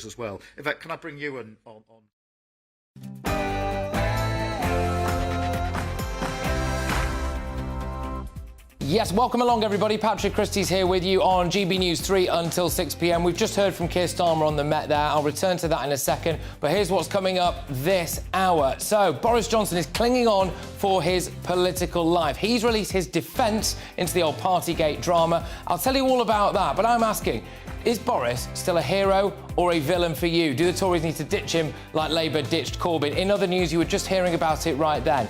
as well. In fact, can I bring you on? Yes, welcome along, everybody. Patrick Christys here with you on GB News 3 until 6 p.m. We've just heard from Keir Starmer on the Met there. I'll return to that in a second. But here's what's coming up this hour. So, Boris Johnson is clinging on for his political life. He's released his defence into the old Partygate drama. I'll tell you all about that, but I'm asking, is Boris still a hero or a villain for you? Do the Tories need to ditch him like Labour ditched Corbyn? In other news, you were just hearing about it right then.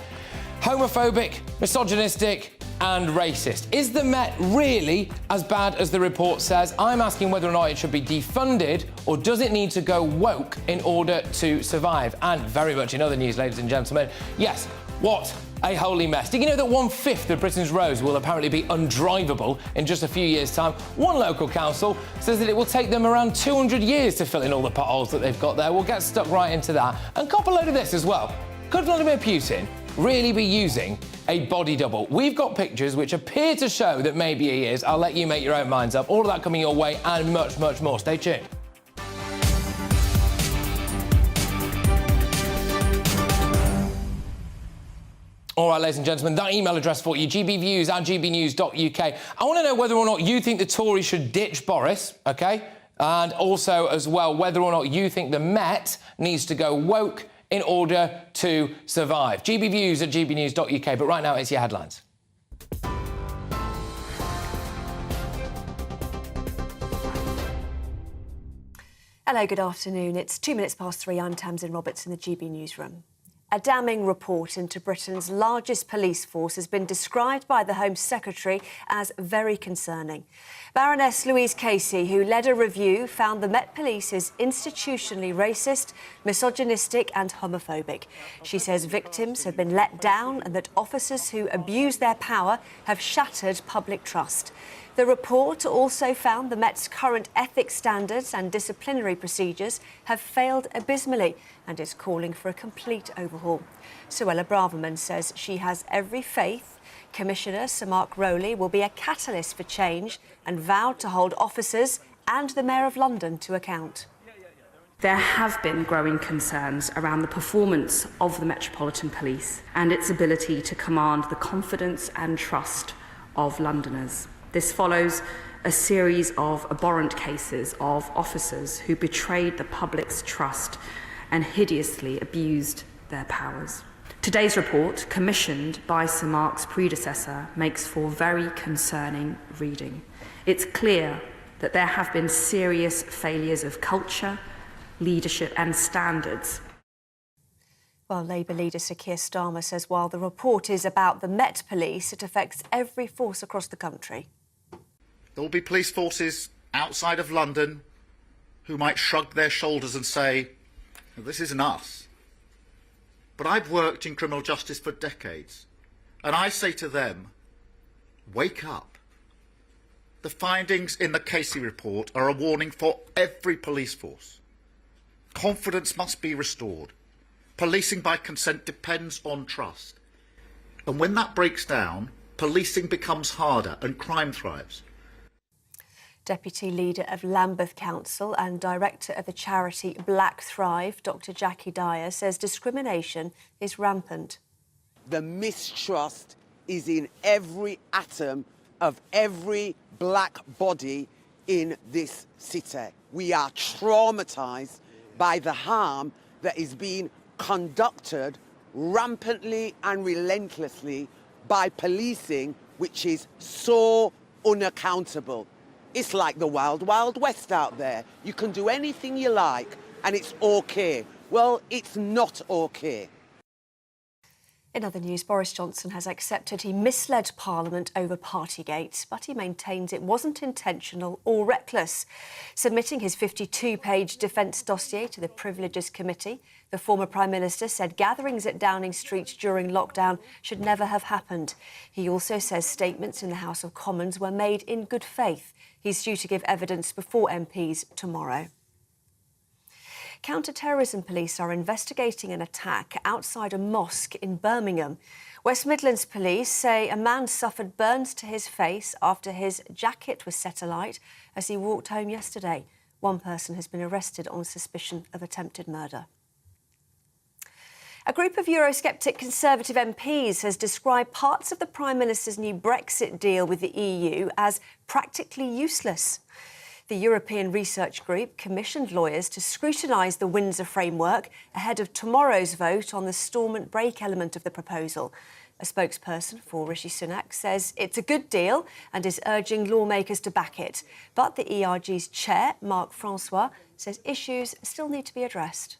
Homophobic, misogynistic and racist. Is the Met really as bad as the report says? I'm asking whether or not it should be defunded or does it need to go woke in order to survive? And very much in other news, ladies and gentlemen, yes, what a holy mess. Did you know that 1/5 of Britain's roads will apparently be undrivable in just a few years' time? One local council says that it will take them around 200 years to fill in all the potholes that they've got there. We'll get stuck right into that. And cop a load of this as well. Could Vladimir Putin really be using a body double? We've got pictures which appear to show that maybe he is. I'll let you make your own minds up. All of that coming your way and much, much more. Stay tuned. All right, ladies and gentlemen, that email address for you, gbviews@gbnews.uk. I want to know whether or not you think the Tories should ditch Boris, OK? And also, as well, whether or not you think the Met needs to go woke in order to survive. gbviews@gbnews.uk. But right now, it's your headlines. Hello, good afternoon. It's 3:02. I'm Tamsin Roberts in the GB Newsroom. A damning report into Britain's largest police force has been described by the Home Secretary as very concerning. Baroness Louise Casey, who led a review, found the Met Police is institutionally racist, misogynistic and homophobic. She says victims have been let down and that officers who abuse their power have shattered public trust. The report also found the Met's current ethics standards and disciplinary procedures have failed abysmally and is calling for a complete overhaul. Suella Braverman says she has every faith Commissioner Sir Mark Rowley will be a catalyst for change and vowed to hold officers and the Mayor of London to account. There have been growing concerns around the performance of the Metropolitan Police and its ability to command the confidence and trust of Londoners. This follows a series of abhorrent cases of officers who betrayed the public's trust and hideously abused their powers. Today's report, commissioned by Sir Mark's predecessor, makes for very concerning reading. It's clear that there have been serious failures of culture, leadership and standards. Well, Labour leader Sir Keir Starmer says while the report is about the Met Police, it affects every force across the country. There will be police forces outside of London who might shrug their shoulders and say, this isn't us. But I've worked in criminal justice for decades, and I say to them, wake up. The findings in the Casey report are a warning for every police force. Confidence must be restored. Policing by consent depends on trust. And when that breaks down, policing becomes harder and crime thrives. Deputy Leader of Lambeth Council and Director of the charity Black Thrive, Dr Jackie Dyer, says discrimination is rampant. The mistrust is in every atom of every black body in this city. We are traumatised by the harm that is being conducted rampantly and relentlessly by policing, which is so unaccountable. It's like the wild, wild west out there. You can do anything you like and it's OK. Well, it's not OK. In other news, Boris Johnson has accepted he misled Parliament over Partygate, but he maintains it wasn't intentional or reckless. Submitting his 52-page defence dossier to the Privileges Committee, the former Prime Minister said gatherings at Downing Street during lockdown should never have happened. He also says statements in the House of Commons were made in good faith. He's due to give evidence before MPs tomorrow. Counter-terrorism police are investigating an attack outside a mosque in Birmingham. West Midlands police say a man suffered burns to his face after his jacket was set alight as he walked home yesterday. One person has been arrested on suspicion of attempted murder. A group of Eurosceptic Conservative MPs has described parts of the Prime Minister's new Brexit deal with the EU as practically useless. The European Research Group commissioned lawyers to scrutinise the Windsor framework ahead of tomorrow's vote on the storm break element of the proposal. A spokesperson for Rishi Sunak says it's a good deal and is urging lawmakers to back it. But the ERG's chair, Marc Francois, says issues still need to be addressed.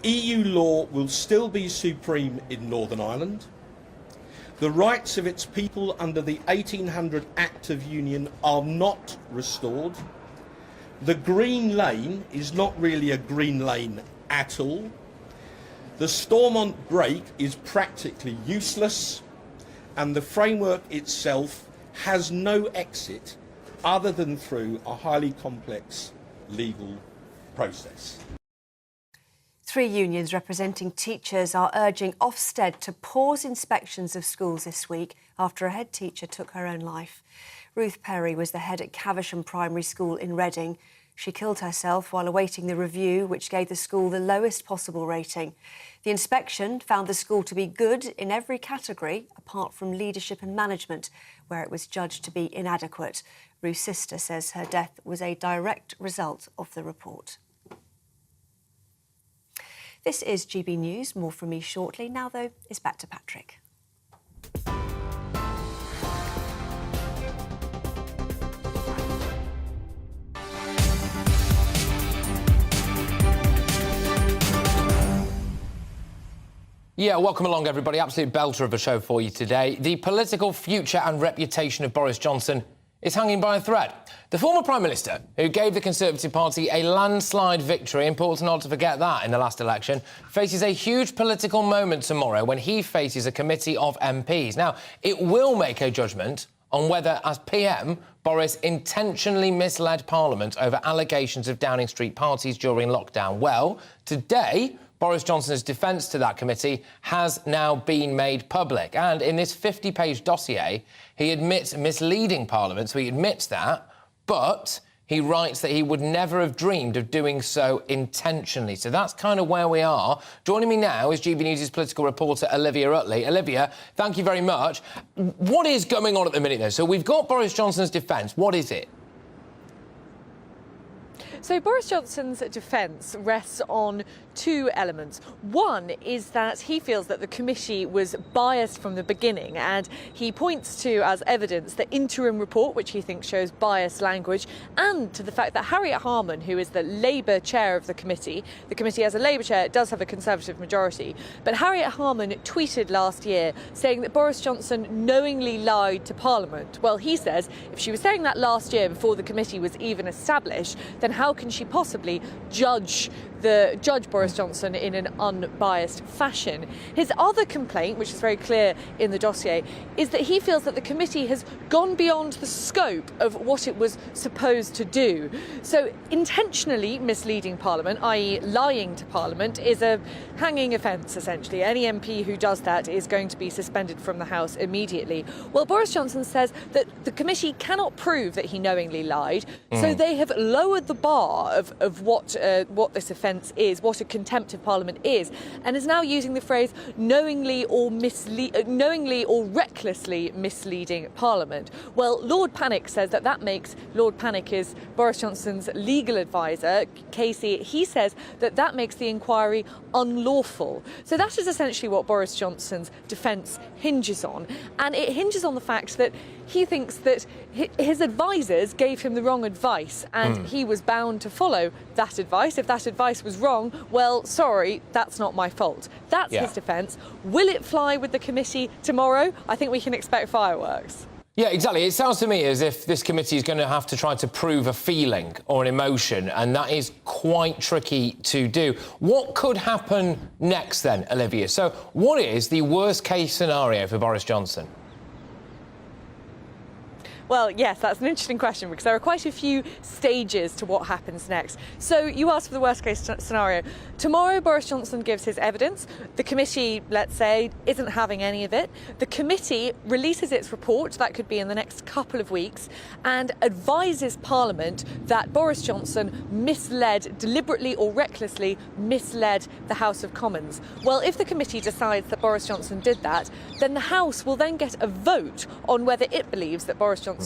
EU law will still be supreme in Northern Ireland. The rights of its people under the 1800 Act of Union are not restored. The green lane is not really a green lane at all. The Stormont break is practically useless, and the framework itself has no exit other than through a highly complex legal process. 3 unions representing teachers are urging Ofsted to pause inspections of schools this week after a head teacher took her own life. Ruth Perry was the head at Caversham Primary School in Reading. She killed herself while awaiting the review, which gave the school the lowest possible rating. The inspection found the school to be good in every category, apart from leadership and management, where it was judged to be inadequate. Ruth's sister says her death was a direct result of the report. This is GB News. More from me shortly. Now, though, it's back to Patrick. Yeah, welcome along, everybody. Absolute belter of a show for you today. The political future and reputation of Boris Johnson is hanging by a thread. The former Prime Minister, who gave the Conservative Party a landslide victory, important not to forget that, in the last election, faces a huge political moment tomorrow when he faces a committee of MPs. Now, it will make a judgment on whether, as PM, Boris intentionally misled Parliament over allegations of Downing Street parties during lockdown. Well, today, Boris Johnson's defence to that committee has now been made public. And in this 50-page dossier, he admits misleading Parliament, so he admits that, but he writes that he would never have dreamed of doing so intentionally. So that's kind of where we are. Joining me now is GB News' political reporter Olivia Utley. Olivia, thank you very much. What is going on at the minute, though? So we've got Boris Johnson's defence. What is it? So Boris Johnson's defence rests on 2 elements. One is that he feels that the committee was biased from the beginning, and he points to as evidence the interim report, which he thinks shows biased language, and to the fact that Harriet Harman, who is the Labour chair of the committee has a Labour chair, it does have a Conservative majority, but Harriet Harman tweeted last year saying that Boris Johnson knowingly lied to Parliament. Well, he says if she was saying that last year before the committee was even established, then how can she possibly judge Boris Johnson in an unbiased fashion? His other complaint, which is very clear in the dossier, is that he feels that the committee has gone beyond the scope of what it was supposed to do. So intentionally misleading Parliament, i.e. lying to Parliament, is a hanging offence, essentially. Any MP who does that is going to be suspended from the House immediately. Well, Boris Johnson says that the committee cannot prove that he knowingly lied, so they have lowered the bar of what this offence is, what a contempt of Parliament is, and is now using the phrase knowingly or recklessly misleading Parliament. Well, Lord Panic says that makes, Lord Panic is Boris Johnson's legal advisor, Casey, he says that makes the inquiry unlawful. So that is essentially what Boris Johnson's defence hinges on, and it hinges on the fact that he thinks that his advisors gave him the wrong advice, and he was bound to follow that advice. If that advice was wrong, well, sorry, that's not my fault. That's his defence. Will it fly with the committee tomorrow? I think we can expect fireworks. Yeah, exactly. It sounds to me as if this committee is going to have to try to prove a feeling or an emotion, and that is quite tricky to do. What could happen next then, Olivia? So what is the worst-case scenario for Boris Johnson? Well, yes, that's an interesting question because there are quite a few stages to what happens next. So you asked for the worst case scenario. Tomorrow, Boris Johnson gives his evidence. The committee, let's say, isn't having any of it. The committee releases its report, that could be in the next couple of weeks, and advises Parliament that Boris Johnson deliberately or recklessly misled the House of Commons. Well, if the committee decides that Boris Johnson did that, then the House will then get a vote on whether it believes that Boris Johnson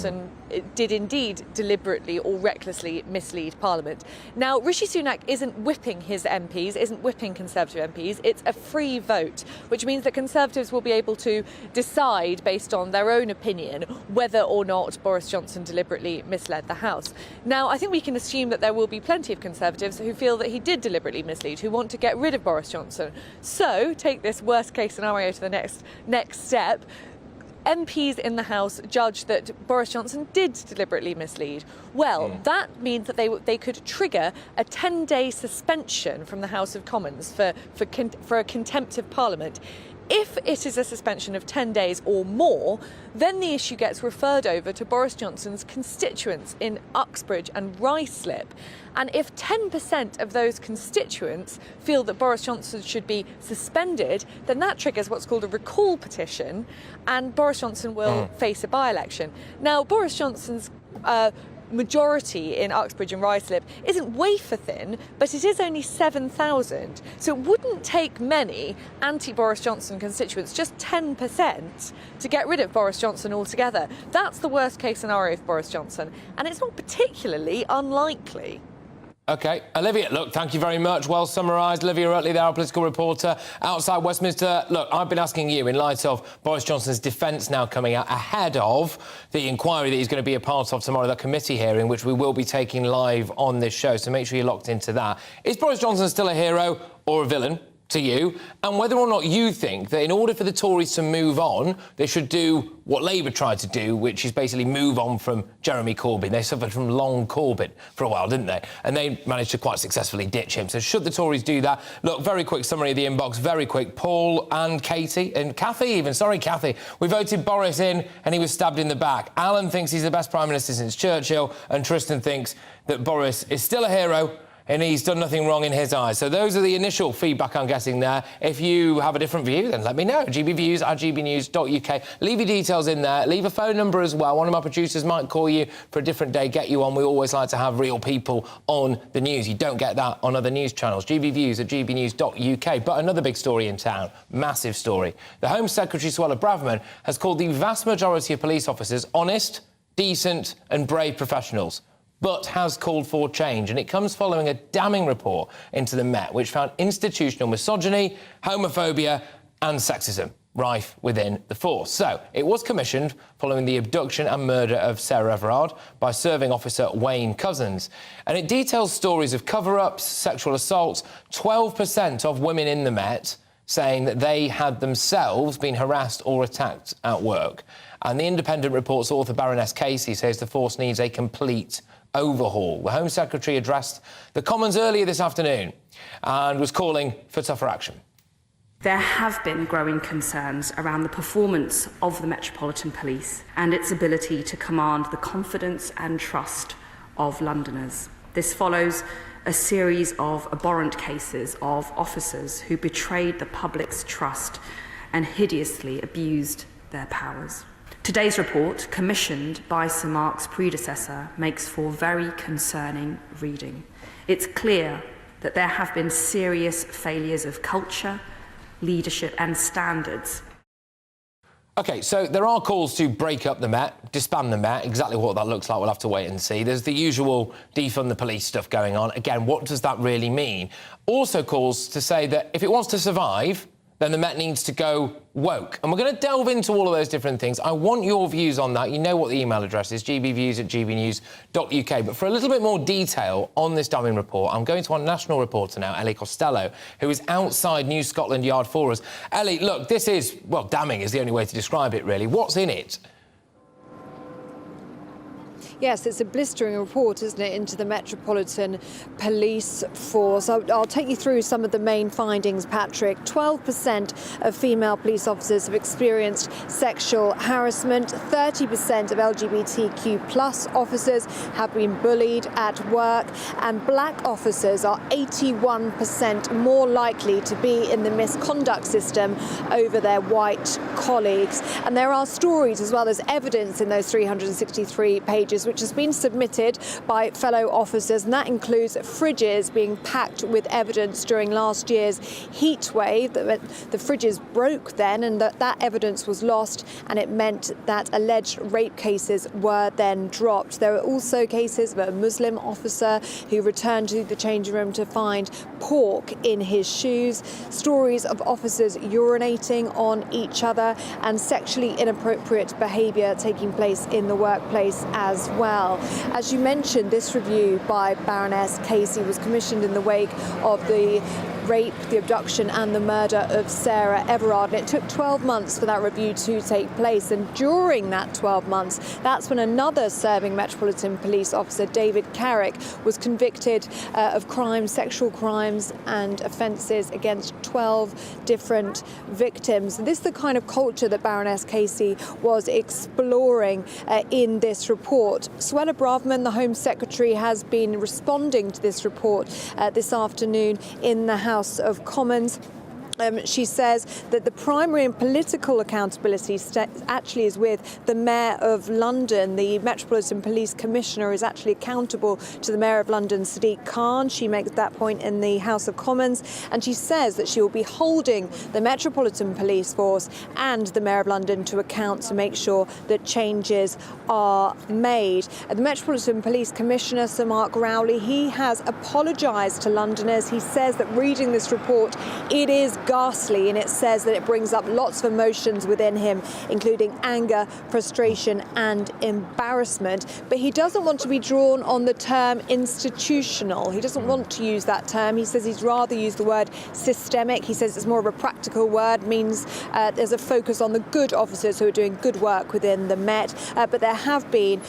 did indeed deliberately or recklessly mislead Parliament. Now, Rishi Sunak isn't whipping his MPs, isn't whipping Conservative MPs. It's a free vote, which means that Conservatives will be able to decide based on their own opinion whether or not Boris Johnson deliberately misled the House. Now, I think we can assume that there will be plenty of Conservatives who feel that he did deliberately mislead, who want to get rid of Boris Johnson. So, take this worst case scenario to the next step. MPs in the House judge that Boris Johnson did deliberately mislead. Well, that means that they could trigger a 10-day suspension from the House of Commons for a contempt of Parliament. If it is a suspension of 10 days or more, then the issue gets referred over to Boris Johnson's constituents in Uxbridge and Ruislip. And if 10% of those constituents feel that Boris Johnson should be suspended, then that triggers what's called a recall petition, and Boris Johnson will face a by-election. Now, Boris Johnson's majority in Uxbridge and Ruislip isn't wafer thin, but it is only 7,000. So it wouldn't take many anti-Boris Johnson constituents, just 10%, to get rid of Boris Johnson altogether. That's the worst case scenario for Boris Johnson, and it's not particularly unlikely. OK. Olivia, look, thank you very much. Well summarised. Olivia Rutley there, our political reporter outside Westminster. Look, I've been asking you, in light of Boris Johnson's defence now coming out ahead of the inquiry that he's going to be a part of tomorrow, the committee hearing, which we will be taking live on this show, so make sure you're locked into that. Is Boris Johnson still a hero or a villain to you? And whether or not you think that in order for the Tories to move on, they should do what Labour tried to do, which is basically move on from Jeremy Corbyn. They suffered from Long Corbyn for a while, didn't they? And they managed to quite successfully ditch him. So should the Tories do that? Look, very quick summary of the inbox, very quick. Paul and Katie, and Kathy even, sorry, Kathy. We voted Boris in and he was stabbed in the back. Alan thinks he's the best Prime Minister since Churchill, and Tristan thinks that Boris is still a hero and he's done nothing wrong in his eyes. So those are the initial feedback, I'm guessing, there. If you have a different view, then let me know. gbviews@gbnews.uk. Leave your details in there. Leave a phone number as well. One of my producers might call you for a different day, get you on. We always like to have real people on the news. You don't get that on other news channels. gbviews@gbnews.uk. But another big story in town, massive story. The Home Secretary, Suella Braverman, has called the vast majority of police officers honest, decent and brave professionals, but has called for change. And it comes following a damning report into the Met, which found institutional misogyny, homophobia and sexism rife within the force. So it was commissioned following the abduction and murder of Sarah Everard by serving officer Wayne Couzens. And it details stories of cover-ups, sexual assaults, 12% of women in the Met saying that they had themselves been harassed or attacked at work. And the Independent report's author, Baroness Casey, says the force needs a complete overhaul. The Home Secretary addressed the Commons earlier this afternoon and was calling for tougher action. There have been growing concerns around the performance of the Metropolitan Police and its ability to command the confidence and trust of Londoners. This follows a series of abhorrent cases of officers who betrayed the public's trust and hideously abused their powers. Today's report, commissioned by Sir Mark's predecessor, makes for very concerning reading. It's clear that there have been serious failures of culture, leadership and standards. OK, so there are calls to break up the Met, disband the Met. Exactly what that looks like, we'll have to wait and see. There's the usual defund the police stuff going on. Again, what does that really mean? Also calls to say that if it wants to survive, then the Met needs to go woke. And we're going to delve into all of those different things. I want your views on that. You know what the email address is, gbviews@gbnews.uk. But for a little bit more detail on this damning report, I'm going to our national reporter now, Ellie Costello, who is outside News Scotland Yard for us. Ellie, look, this is, well, damning is the only way to describe it, really. What's in it? Yes, it's a blistering report, isn't it, into the Metropolitan Police Force. I'll take you through some of the main findings, Patrick. 12% of female police officers have experienced sexual harassment. 30% of LGBTQ plus officers have been bullied at work. And black officers are 81% more likely to be in the misconduct system over their white colleagues. And there are stories as well as evidence in those 363 pages which has been submitted by fellow officers, and that includes fridges being packed with evidence during last year's heat wave. The fridges broke then, and that evidence was lost, and it meant that alleged rape cases were then dropped. There were also cases of a Muslim officer who returned to the changing room to find pork in his shoes, stories of officers urinating on each other, and sexually inappropriate behaviour taking place in the workplace as well. As you mentioned, this review by Baroness Casey was commissioned in the wake of the rape, the abduction and the murder of Sarah Everard. And it took 12 months for that review to take place. And during that 12 months, that's when another serving Metropolitan Police officer, David Carrick, was convicted of crimes, sexual crimes and offences against 12 different victims. This is the kind of culture that Baroness Casey was exploring in this report. Suella Braverman, the Home Secretary, has been responding to this report this afternoon in the House of Commons. She says that the primary and political accountability actually is with the Mayor of London. The Metropolitan Police Commissioner is actually accountable to the Mayor of London, Sadiq Khan. She makes that point in the House of Commons, and she says that she will be holding the Metropolitan Police Force and the Mayor of London to account to make sure that changes are made. The Metropolitan Police Commissioner, Sir Mark Rowley, he has apologised to Londoners. He says that reading this report, it is ghastly, and it says that it brings up lots of emotions within him, including anger, frustration and embarrassment. But he doesn't want to be drawn on the term institutional. He doesn't want to use that term. He says he'd rather use the word systemic. He says it's more of a practical word, means there's a focus on the good officers who are doing good work within the Met. But there have been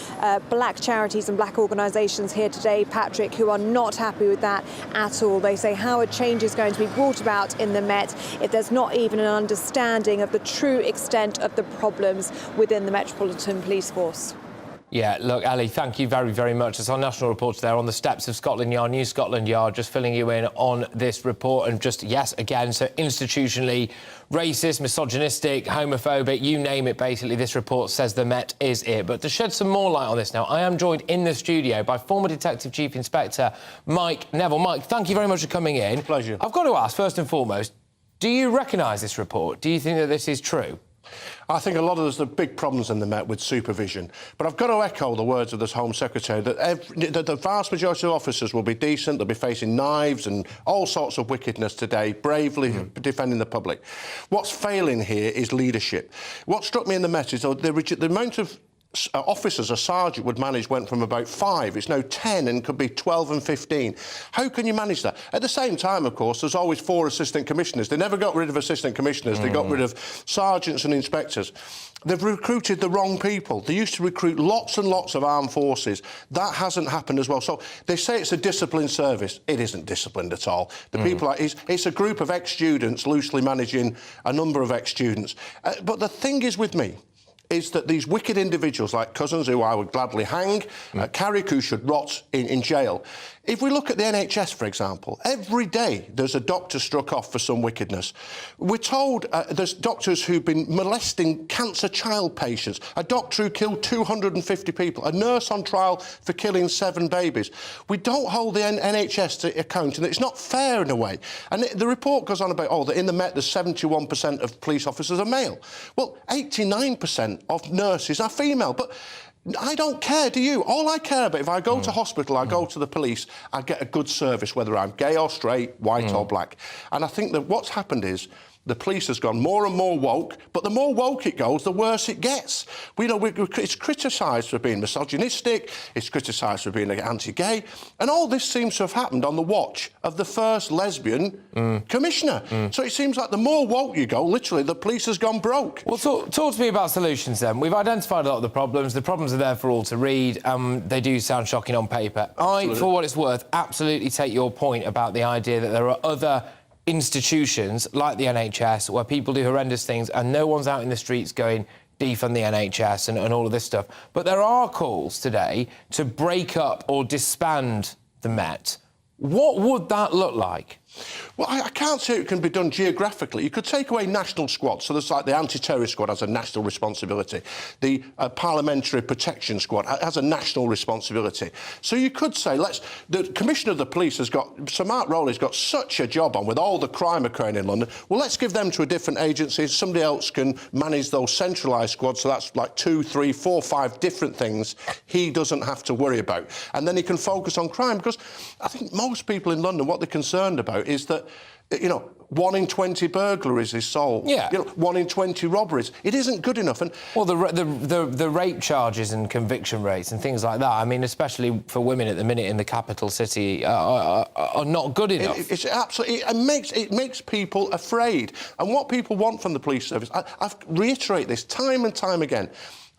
black charities and black organisations here today, Patrick, who are not happy with that at all. They say how a change is going to be brought about in the Met if there's not even an understanding of the true extent of the problems within the Metropolitan Police Force. Yeah, look, Ali, thank you very, very much. It's our national reporter there on the steps of Scotland Yard, New Scotland Yard, just filling you in on this report. And just, yes, again, so institutionally racist, misogynistic, homophobic, you name it, basically, this report says the Met is it. But to shed some more light on this now, I am joined in the studio by former Detective Chief Inspector Mike Neville. Mike, thank you very much for coming in. Pleasure. I've got to ask, first and foremost, do you recognise this report? Do you think that this is true? I think a lot of there's the big problems in the Met with supervision. But I've got to echo the words of this Home Secretary that the vast majority of officers will be decent, they'll be facing knives and all sorts of wickedness today, bravely defending the public. What's failing here is leadership. What struck me in the Met is the amount of officers a sergeant would manage went from about 5, it's now 10 and could be 12 and 15. How can you manage that? At the same time, of course, there's always 4 assistant commissioners. They never got rid of assistant commissioners, they got rid of sergeants and inspectors. They've recruited the wrong people. They used to recruit lots and lots of armed forces. That hasn't happened as well. So they say it's a disciplined service. It isn't disciplined at all. The people it's a group of ex-students loosely managing a number of ex-students. But the thing is with me, is that these wicked individuals like Cousins, who I would gladly hang, Carrick, who should rot in jail. If we look at the NHS, for example, every day there's a doctor struck off for some wickedness. We're told there's doctors who've been molesting cancer child patients, a doctor who killed 250 people, a nurse on trial for killing 7 babies. We don't hold the NHS to account, and it's not fair in a way. And the report goes on about, that in the Met there's 71% of police officers are male. Well, 89% of nurses are female, but I don't care, do you? All I care about, if I go to hospital, I go to the police, I get a good service, whether I'm gay or straight, white or black. And I think that what's happened is the police has gone more and more woke, but the more woke it goes, the worse it gets. It's criticised for being misogynistic, it's criticised for being anti-gay, and all this seems to have happened on the watch of the first lesbian commissioner. So it seems like the more woke you go, literally, the police has gone broke. Well, talk to me about solutions then. We've identified a lot of the problems. The problems are there for all to read. They do sound shocking on paper. I, for what it's worth, absolutely take your point about the idea that there are other institutions like the NHS where people do horrendous things and no one's out in the streets going defund the NHS and all of this stuff. But there are calls today to break up or disband the Met. What would that look like? Well, I can't say it can be done geographically. You could take away national squads, so there's like the anti-terrorist squad has a national responsibility. The parliamentary protection squad has a national responsibility. So you could say, the Commissioner of the Police has got, Sir Mark Rowley's got such a job on with all the crime occurring in London. Well, let's give them to a different agency. Somebody else can manage those centralised squads, so that's like 2, 3, 4, 5 different things he doesn't have to worry about. And then he can focus on crime, because I think most people in London, what they're concerned about is that, you know, 1 in 20 burglaries is solved. Yeah. You know, 1 in 20 robberies. It isn't good enough. And well, the rape charges and conviction rates and things like that, I mean, especially for women at the minute in the capital city, are not good enough. It's absolutely... It makes people afraid. And what people want from the police service... I reiterate this time and time again.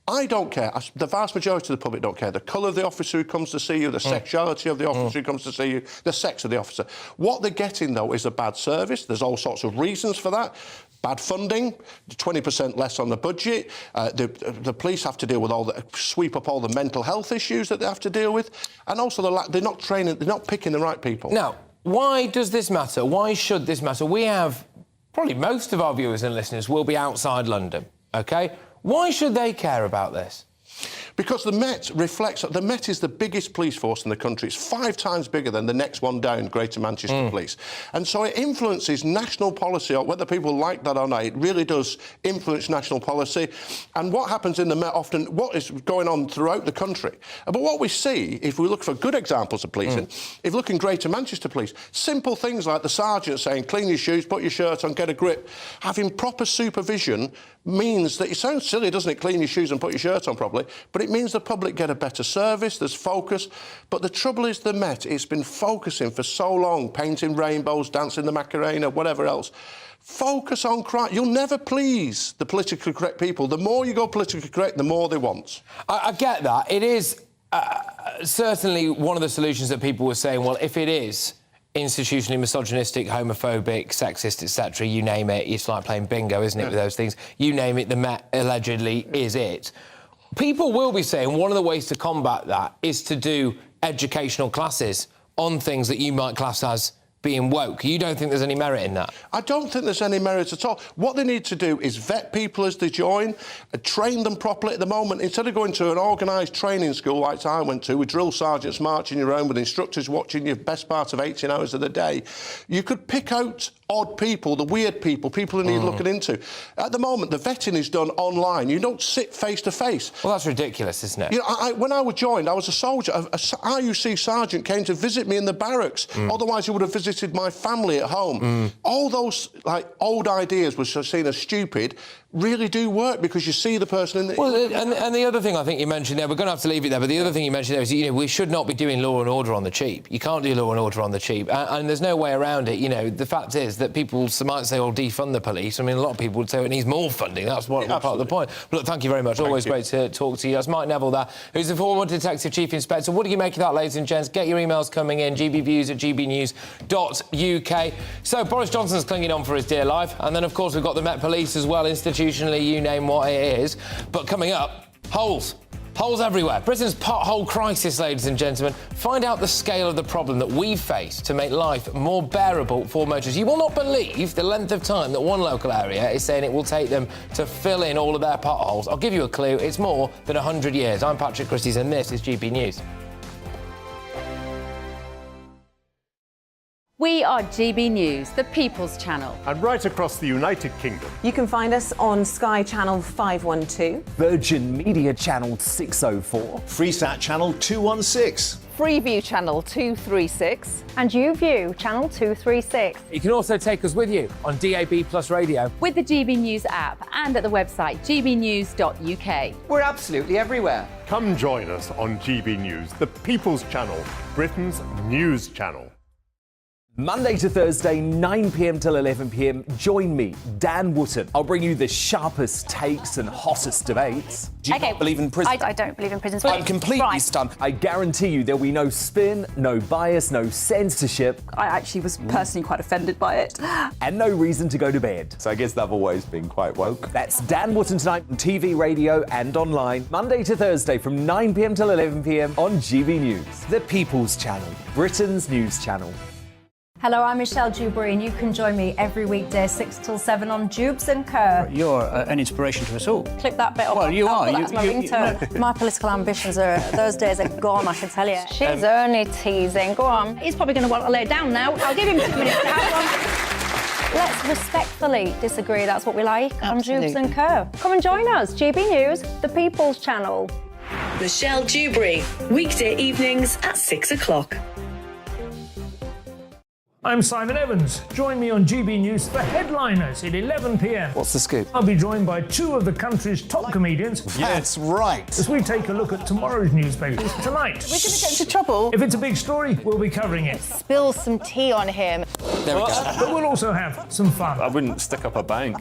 I don't care. The vast majority of the public don't care. The colour of the officer who comes to see you, the sexuality of the officer who comes to see you, the sex of the officer. What they're getting, though, is a bad service. There's all sorts of reasons for that. Bad funding, 20% less on the budget. The police have to deal with sweep up all the mental health issues that they have to deal with. And also, they're not training, they're not picking the right people. Now, why does this matter? Why should this matter? We have... probably most of our viewers and listeners will be outside London, OK? Why should they care about this? Because the Met reflects... The Met is the biggest police force in the country. It's 5 times bigger than the next one down, Greater Manchester Police. And so it influences national policy, or whether people like that or not, it really does influence national policy. And what happens in the Met often, what is going on throughout the country. But what we see, if we look for good examples of policing, if you look in Greater Manchester Police, simple things like the sergeant saying, clean your shoes, put your shirt on, get a grip, having proper supervision means that... It sounds silly, doesn't it, clean your shoes and put your shirt on properly, but it means the public get a better service, there's focus. But the trouble is the Met, it's been focusing for so long, painting rainbows, dancing the Macarena, whatever else. Focus on crime. You'll never please the politically correct people. The more you go politically correct, the more they want. I get that. It is certainly one of the solutions that people were saying, well, if it is institutionally misogynistic, homophobic, sexist, etc., you name it, it's like playing bingo, isn't it, with those things? You name it, the Met allegedly is it. People will be saying one of the ways to combat that is to do educational classes on things that you might class as being woke. You don't think there's any merit in that? I don't think there's any merit at all. What they need to do is vet people as they join, train them properly. At the moment, instead of going to an organised training school like I went to, with drill sergeants marching around with instructors watching you best part of 18 hours of the day, you could pick out odd people, the weird people who need looking into. At the moment, the vetting is done online. You don't sit face to face. Well, that's ridiculous, isn't it? You know, when I was joined, I was a soldier. A RUC sergeant came to visit me in the barracks. Otherwise, he would have visited my family at home. All those old ideas which are seen as stupid really do work, because you see the person in the... Well, and the other thing I think you mentioned there, we're going to have to leave it there, but the other thing you mentioned there is, you know, we should not be doing law and order on the cheap. You can't do law and order on the cheap, and there's no way around it. You know, the fact is that people might say, oh, defund the police. I mean, a lot of people would say it needs more funding. That's part of the point. But look, thank you very much. Always great to talk to you. That's Mike Neville there, who's the former Detective Chief Inspector. What do you make of that, ladies and gents? Get your emails coming in, gbviews@gbnews.uk. So, Boris Johnson's clinging on for his dear life. And then, of course, we've got the Met Police as well, institutionally, you name what it is. But coming up, holes. Holes everywhere. Britain's pothole crisis, ladies and gentlemen. Find out the scale of the problem that we've faced to make life more bearable for motorists. You will not believe the length of time that one local area is saying it will take them to fill in all of their potholes. I'll give you a clue. It's more than 100 years. I'm Patrick Christys, and this is GB News. We are GB News, the People's Channel. And right across the United Kingdom. You can find us on Sky Channel 512. Virgin Media Channel 604. Freesat Channel 216. Freeview channel 236. And YouView channel 236. You can also take us with you on DAB Plus Radio. With the GB News app and at the website gbnews.uk. We're absolutely everywhere. Come join us on GB News, the People's Channel, Britain's news channel. Monday to Thursday, 9 p.m. till 11 p.m. Join me, Dan Wootton. I'll bring you the sharpest takes and hottest debates. Do you not believe in prison? I don't believe in prisons. I'm completely stunned. I guarantee you there'll be no spin, no bias, no censorship. I actually was personally quite offended by it. And no reason to go to bed. So I guess they've always been quite woke. That's Dan Wootton tonight on TV, radio and online. Monday to Thursday from 9 p.m. till 11 p.m. on GB News. The People's Channel, Britain's news channel. Hello, I'm Michelle Dewberry, and you can join me every weekday 6 till 7 on Jubes and Kerr. You're an inspiration to us all. Click that bit up. Well, you are. That's my ringtone. My political ambitions those days are gone, I can tell you. She's only teasing. Go on. He's probably going to want to lay down now. I'll give him 2 minutes to have one. Let's respectfully disagree. That's what we like on Jubes and Kerr. Come and join us. GB News, the People's Channel. Michelle Dewberry, weekday evenings at 6 o'clock. I'm Simon Evans. Join me on GB News for Headliners at 11 p.m. What's the scoop? I'll be joined by 2 of the country's top comedians. That's right. As we take a look at tomorrow's newspapers tonight. We're going to get into trouble. If it's a big story, we'll be covering it. Spill some tea on him. There we go. But we'll also have some fun. I wouldn't stick up a bank.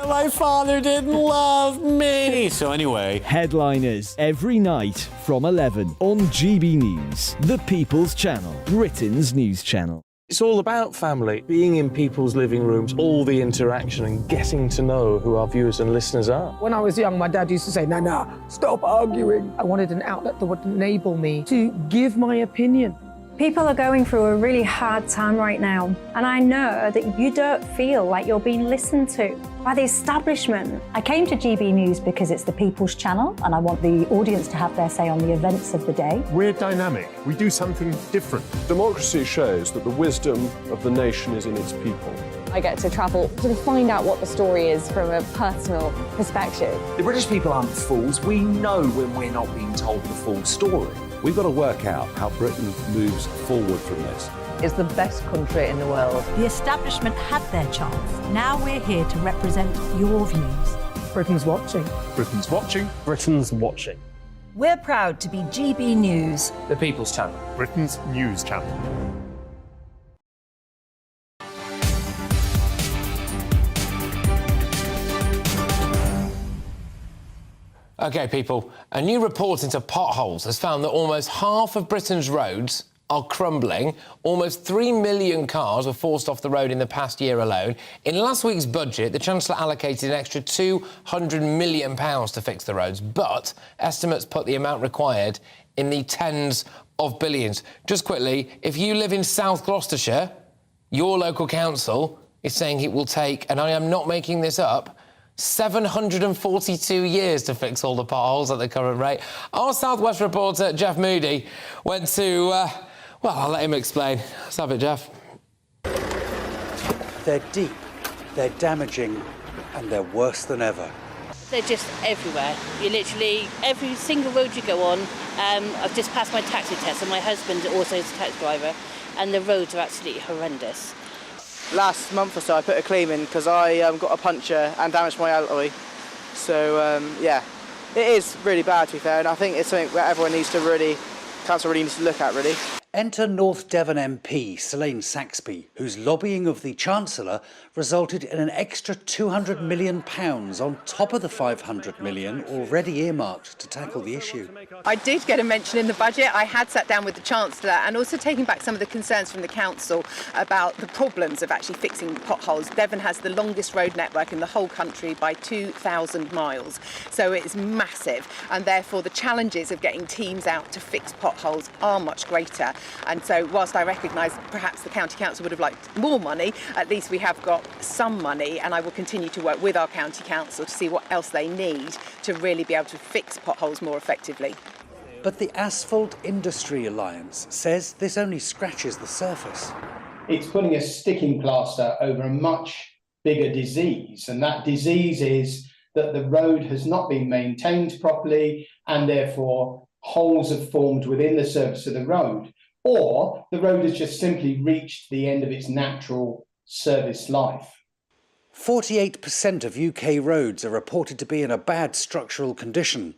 My father didn't love me. So anyway. Headliners every night from 11 on GB News, the People's Channel, Britain's news channel. It's all about family, being in people's living rooms, all the interaction and getting to know who our viewers and listeners are. When I was young, my dad used to say, "Nana, stop arguing." I wanted an outlet that would enable me to give my opinion. People are going through a really hard time right now, and I know that you don't feel like you're being listened to by the establishment. I came to GB News because it's the People's Channel, and I want the audience to have their say on the events of the day. We're dynamic. We do something different. Democracy shows that the wisdom of the nation is in its people. I get to travel to find out what the story is from a personal perspective. The British people aren't fools. We know when we're not being told the full story. We've got to work out how Britain moves forward from this. It's the best country in the world. The establishment had their chance. Now we're here to represent your views. Britain's watching. Britain's watching. Britain's watching. We're proud to be GB News, The People's Channel, Britain's news channel. OK, people, a new report into potholes has found that almost half of Britain's roads are crumbling. Almost 3 million cars were forced off the road in the past year alone. In last week's budget, the Chancellor allocated an extra £200 million to fix the roads, but estimates put the amount required in the tens of billions. Just quickly, if you live in South Gloucestershire, your local council is saying it will take, and I am not making this up, 742 years to fix all the potholes at the current rate. Our South West reporter, Jeff Moody, went to, well, I'll let him explain. Let's have it, Jeff. They're deep, they're damaging, and they're worse than ever. They're just everywhere. You literally, every single road you go on, I've just passed my taxi test, and my husband also is a taxi driver, and the roads are absolutely horrendous. Last month or so I put a claim in because I got a puncture and damaged my alloy. So yeah, it is really bad to be fair, and I think it's something that everyone needs to council really needs to look at really. Enter North Devon MP Selene Saxby, whose lobbying of the Chancellor resulted in an extra £200 million on top of the £500 million already earmarked to tackle the issue. I did get a mention in the budget. I had sat down with the Chancellor and also taken back some of the concerns from the Council about the problems of actually fixing the potholes. Devon has the longest road network in the whole country by 2,000 miles, so it's massive, and therefore the challenges of getting teams out to fix potholes are much greater. And so whilst I recognise perhaps the County Council would have liked more money, at least we have got some money, and I will continue to work with our County Council to see what else they need to really be able to fix potholes more effectively. But the Asphalt Industry Alliance says this only scratches the surface. It's putting a sticking plaster over a much bigger disease, and that disease is that the road has not been maintained properly, and therefore holes have formed within the surface of the road, or the road has just simply reached the end of its natural service life. 48% of UK roads are reported to be in a bad structural condition.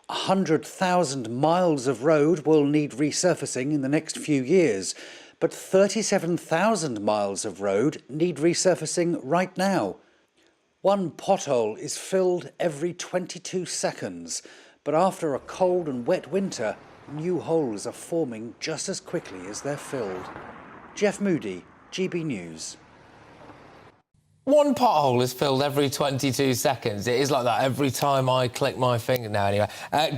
100,000 miles of road will need resurfacing in the next few years, but 37,000 miles of road need resurfacing right now. One pothole is filled every 22 seconds, but after a cold and wet winter, new holes are forming just as quickly as they're filled. Jeff Moody, GB News. One pothole is filled every 22 seconds. It is like that every time I click my finger now, anyway.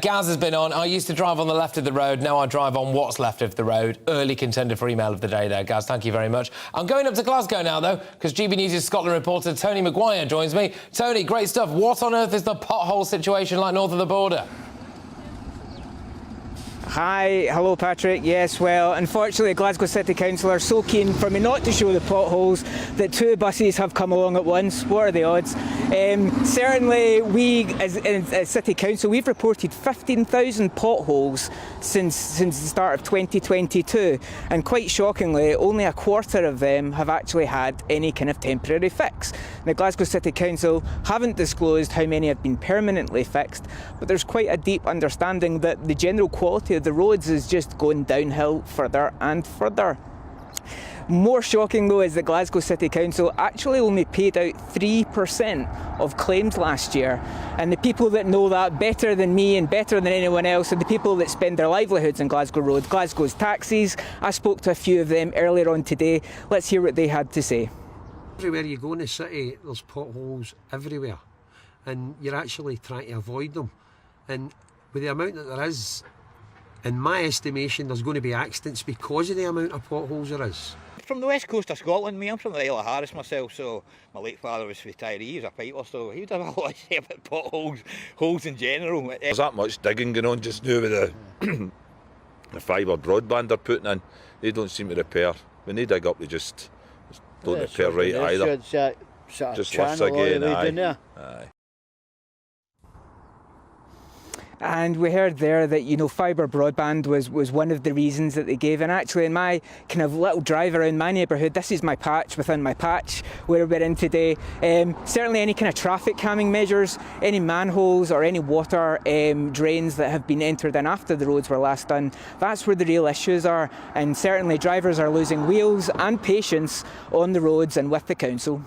Gaz has been on. I used to drive on the left of the road. Now I drive on what's left of the road. Early contender for email of the day there, Gaz. Thank you very much. I'm going up to Glasgow now, though, because GB News' Scotland reporter Tony Maguire joins me. Tony, great stuff. What on earth is the pothole situation like north of the border? Hi, hello Patrick. Yes, well, unfortunately Glasgow City Council are so keen for me not to show the potholes that 2 buses have come along at once. What are the odds? Certainly we, as City Council, we've reported 15,000 potholes since the start of 2022, and quite shockingly, only a quarter of them have actually had any kind of temporary fix. The Glasgow City Council haven't disclosed how many have been permanently fixed, but there's quite a deep understanding that the general quality of the roads is just going downhill further and further. More shocking though is that Glasgow City Council actually only paid out 3% of claims last year, and the people that know that better than me and better than anyone else are the people that spend their livelihoods on Glasgow Road, Glasgow's taxis. I spoke to a few of them earlier on today. Let's hear what they had to say. Everywhere you go in the city there's potholes everywhere, and you're actually trying to avoid them, and with the amount that there is, in my estimation, there's going to be accidents because of the amount of potholes there is. From the west coast of Scotland, I'm from the Isle of Harris myself, so my late father was retiree, he was a piper, so he would have a lot to say about potholes, holes in general. There's that much digging going on just now with the fibre broadband they're putting in. They don't seem to repair. When they dig up, they just don't repair right either. Just lifts again, aye. And we heard there that, you know, fibre broadband was one of the reasons that they gave. And actually in my kind of little drive around my neighbourhood, this is my patch within my patch where we're in today. Certainly any kind of traffic calming measures, any manholes or any water drains that have been entered in after the roads were last done, that's where the real issues are. And certainly drivers are losing wheels and patience on the roads and with the council.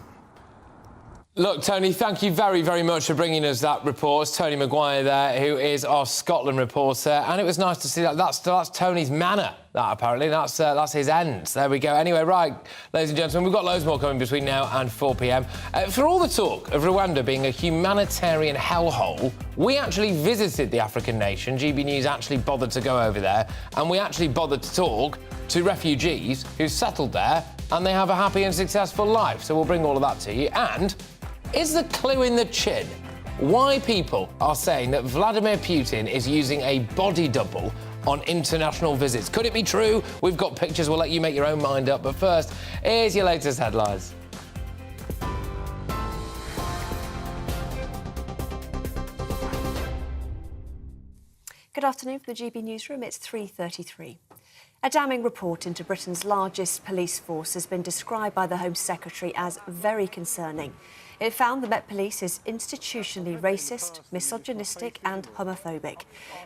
Look, Tony, thank you very, very much for bringing us that report. It's Tony Maguire there, who is our Scotland reporter, and it was nice to see that. That's Tony's manor, that apparently. That's his end. There we go. Anyway, right, ladies and gentlemen, we've got loads more coming between now and 4 p.m. For all the talk of Rwanda being a humanitarian hellhole, we actually visited the African nation. GB News actually bothered to go over there, and we actually bothered to talk to refugees who settled there, and they have a happy and successful life. So we'll bring all of that to you. And is the clue in the chin why people are saying that Vladimir Putin is using a body double on international visits? Could it be true? We've got pictures. We'll let you make your own mind up. But first, here's your latest headlines. Good afternoon from the GB Newsroom. It's 3:33. A damning report into Britain's largest police force has been described by the Home Secretary as very concerning. It found the Met Police is institutionally racist, misogynistic and homophobic.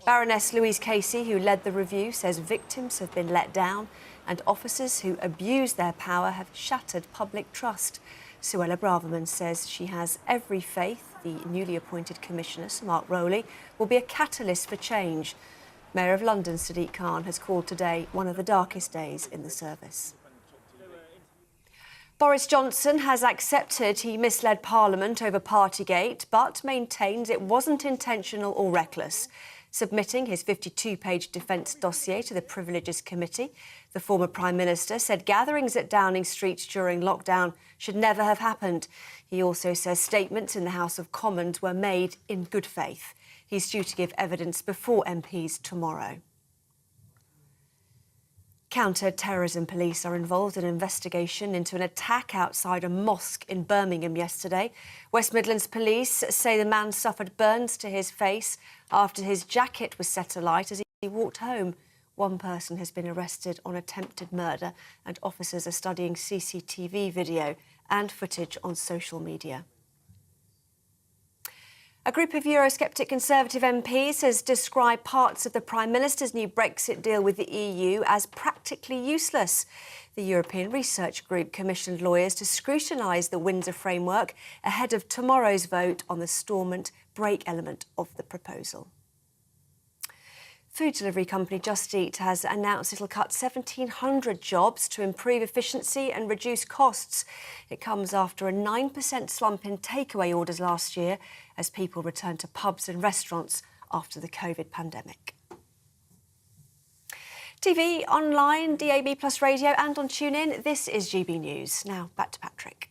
Baroness Louise Casey, who led the review, says victims have been let down and officers who abuse their power have shattered public trust. Suella Braverman says she has every faith the newly appointed Commissioner, Sir Mark Rowley, will be a catalyst for change. Mayor of London, Sadiq Khan, has called today one of the darkest days in the service. Boris Johnson has accepted he misled Parliament over Partygate, but maintains it wasn't intentional or reckless. Submitting his 52-page defence dossier to the Privileges Committee, the former Prime Minister said gatherings at Downing Street during lockdown should never have happened. He also says statements in the House of Commons were made in good faith. He's due to give evidence before MPs tomorrow. Counter-terrorism police are involved in an investigation into an attack outside a mosque in Birmingham yesterday. West Midlands police say the man suffered burns to his face after his jacket was set alight as he He walked home. One person has been arrested on attempted murder, and officers are studying CCTV video and footage on social media. A group of Eurosceptic Conservative MPs has described parts of the Prime Minister's new Brexit deal with the EU as practically useless. The European Research Group commissioned lawyers to scrutinise the Windsor framework ahead of tomorrow's vote on the Stormont break element of the proposal. Food delivery company Just Eat has announced it'll cut 1,700 jobs to improve efficiency and reduce costs. It comes after a 9% slump in takeaway orders last year as people return to pubs and restaurants after the COVID pandemic. TV, online, DAB+ radio and on TuneIn, this is GB News. Now, back to Patrick.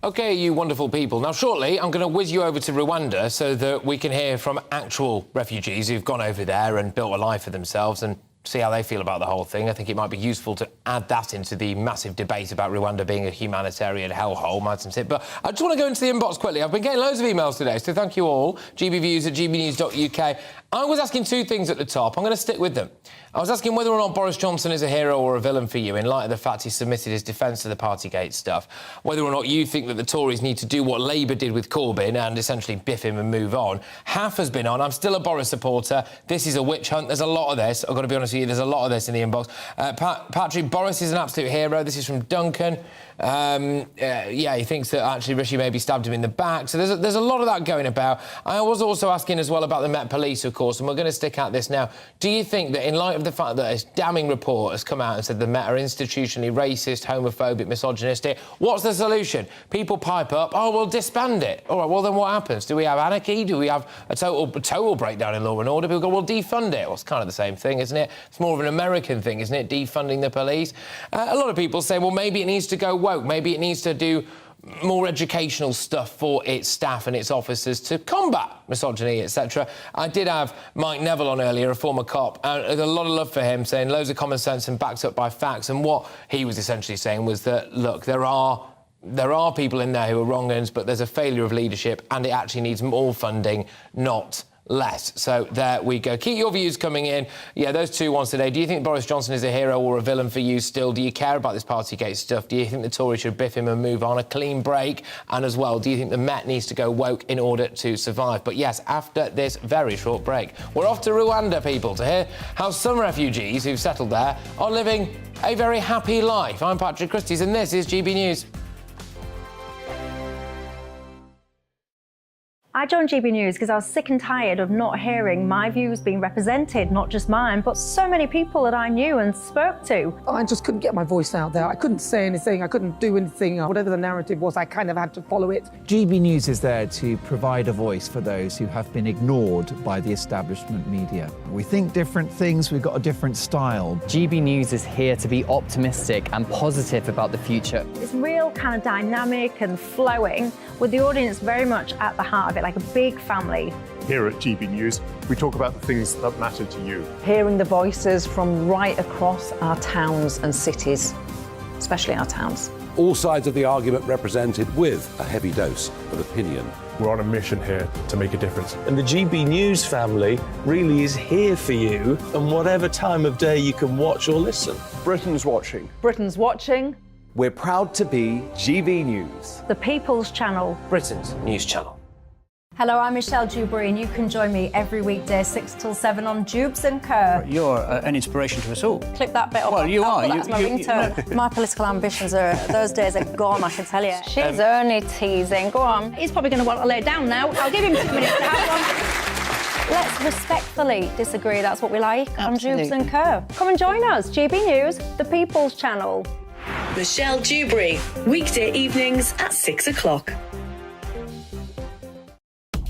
OK, you wonderful people. Now, shortly, I'm going to whiz you over to Rwanda so that we can hear from actual refugees who've gone over there and built a life for themselves and see how they feel about the whole thing. I think it might be useful to add that into the massive debate about Rwanda being a humanitarian hellhole, mightn't it? But I just want to go into the inbox quickly. I've been getting loads of emails today, so thank you all. gbviews@gbnews.uk. I was asking two things at the top. I'm going to stick with them. I was asking whether or not Boris Johnson is a hero or a villain for you in light of the fact he submitted his defence of the Partygate stuff. Whether or not you think that the Tories need to do what Labour did with Corbyn and essentially biff him and move on. Half has been on. I'm still a Boris supporter. This is a witch hunt. There's a lot of this. I've got to be honest with you, there's a lot of this in the inbox. Patrick, Boris is an absolute hero. This is from Duncan. Yeah, he thinks that actually Rishi maybe stabbed him in the back. So there's a lot of that going about. I was also asking as well about the Met Police, of course, and we're going to stick at this now. Do you think that in light of the fact that this damning report has come out and said the Met are institutionally racist, homophobic, misogynistic, what's the solution? People pipe up, oh, we'll disband it. All right, well, then what happens? Do we have anarchy? Do we have a total breakdown in law and order? People go, well, defund it. Well, it's kind of the same thing, isn't it? It's more of an American thing, isn't it, defunding the police? A lot of people say, well, maybe it needs to go woke. Maybe it needs to do more educational stuff for its staff and its officers to combat misogyny, etc. I did have Mike Neville on earlier, a former cop, and a lot of love for him, saying loads of common sense and backed up by facts. And what he was essentially saying was that, look, there are people in there who are wrong uns, but there's a failure of leadership and it actually needs more funding, not less. So there we go. Keep your views coming in. Yeah, those two ones today. Do you think Boris Johnson is a hero or a villain for you still? Do you care about this Partygate stuff? Do you think the Tories should biff him and move on? A clean break? And as well, do you think the Met needs to go woke in order to survive? But yes, after this very short break, we're off to Rwanda, people, to hear how some refugees who've settled there are living a very happy life. I'm Patrick Christys and this is GB News. I joined GB News because I was sick and tired of not hearing my views being represented, not just mine, but so many people that I knew and spoke to. I just couldn't get my voice out there. I couldn't say anything. I couldn't do anything. Whatever the narrative was, I kind of had to follow it. GB News is there to provide a voice for those who have been ignored by the establishment media. We think different things. We've got a different style. GB News is here to be optimistic and positive about the future. It's real kind of dynamic and flowing, with the audience very much at the heart of it, like a big family. Here at GB News, we talk about the things that matter to you. Hearing the voices from right across our towns and cities, especially our towns. All sides of the argument represented with a heavy dose of opinion. We're on a mission here to make a difference. And the GB News family really is here for you, and whatever time of day you can watch or listen. Britain's watching. Britain's watching. We're proud to be GB News, The People's Channel. Britain's news channel. Hello, I'm Michelle Dewberry, and you can join me every weekday 6 till 7 on Jubes and Kerr. You're an inspiration to us all. Clip that bit up. Well, you are. That's my ringtone. My political ambitions are, those days are gone, I can tell you. She's only teasing. Go on. He's probably going to want to lay down now. I'll give him 2 minutes to have one. Let's respectfully disagree. That's what we like. Absolutely. On Jubes and Kerr. Come and join us. GB News, The People's Channel. Michelle Dewberry, weekday evenings at 6 o'clock.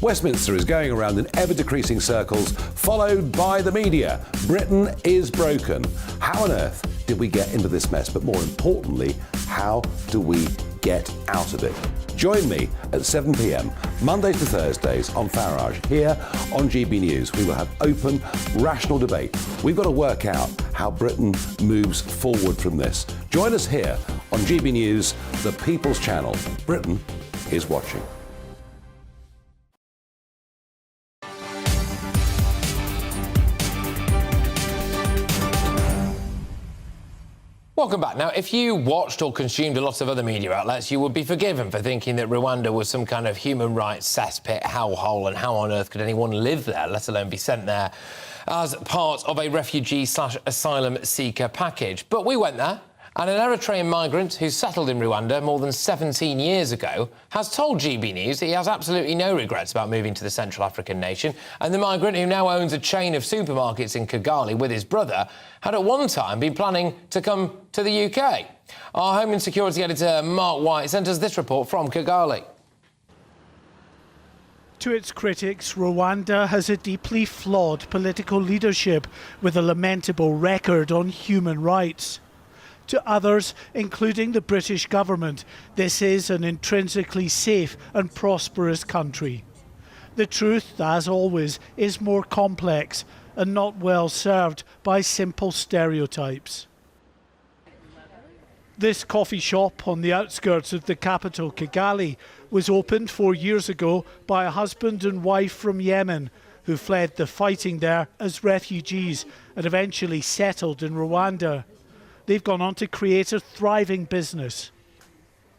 Westminster is going around in ever-decreasing circles, followed by the media. Britain is broken. How on earth did we get into this mess? But more importantly, how do we get out of it. Join me at 7 p.m, Mondays to Thursdays on Farage. Here on GB News, we will have open, rational debate. We've got to work out how Britain moves forward from this. Join us here on GB News, the People's Channel. Britain is watching. Welcome back. Now, if you watched or consumed a lot of other media outlets, you would be forgiven for thinking that Rwanda was some kind of human rights cesspit, hellhole, and how on earth could anyone live there, let alone be sent there as part of a refugee/asylum seeker package. But we went there, and an Eritrean migrant who settled in Rwanda more than 17 years ago has told GB News that he has absolutely no regrets about moving to the Central African nation. And the migrant, who now owns a chain of supermarkets in Kigali with his brother, had at one time been planning to come to the UK. Our Home and Security editor, Mark White, sent us this report from Kigali. To its critics, Rwanda has a deeply flawed political leadership with a lamentable record on human rights. To others, including the British government, this is an intrinsically safe and prosperous country. The truth, as always, is more complex and not well served by simple stereotypes. This coffee shop on the outskirts of the capital, Kigali, was opened 4 years ago by a husband and wife from Yemen who fled the fighting there as refugees and eventually settled in Rwanda. They've gone on to create a thriving business.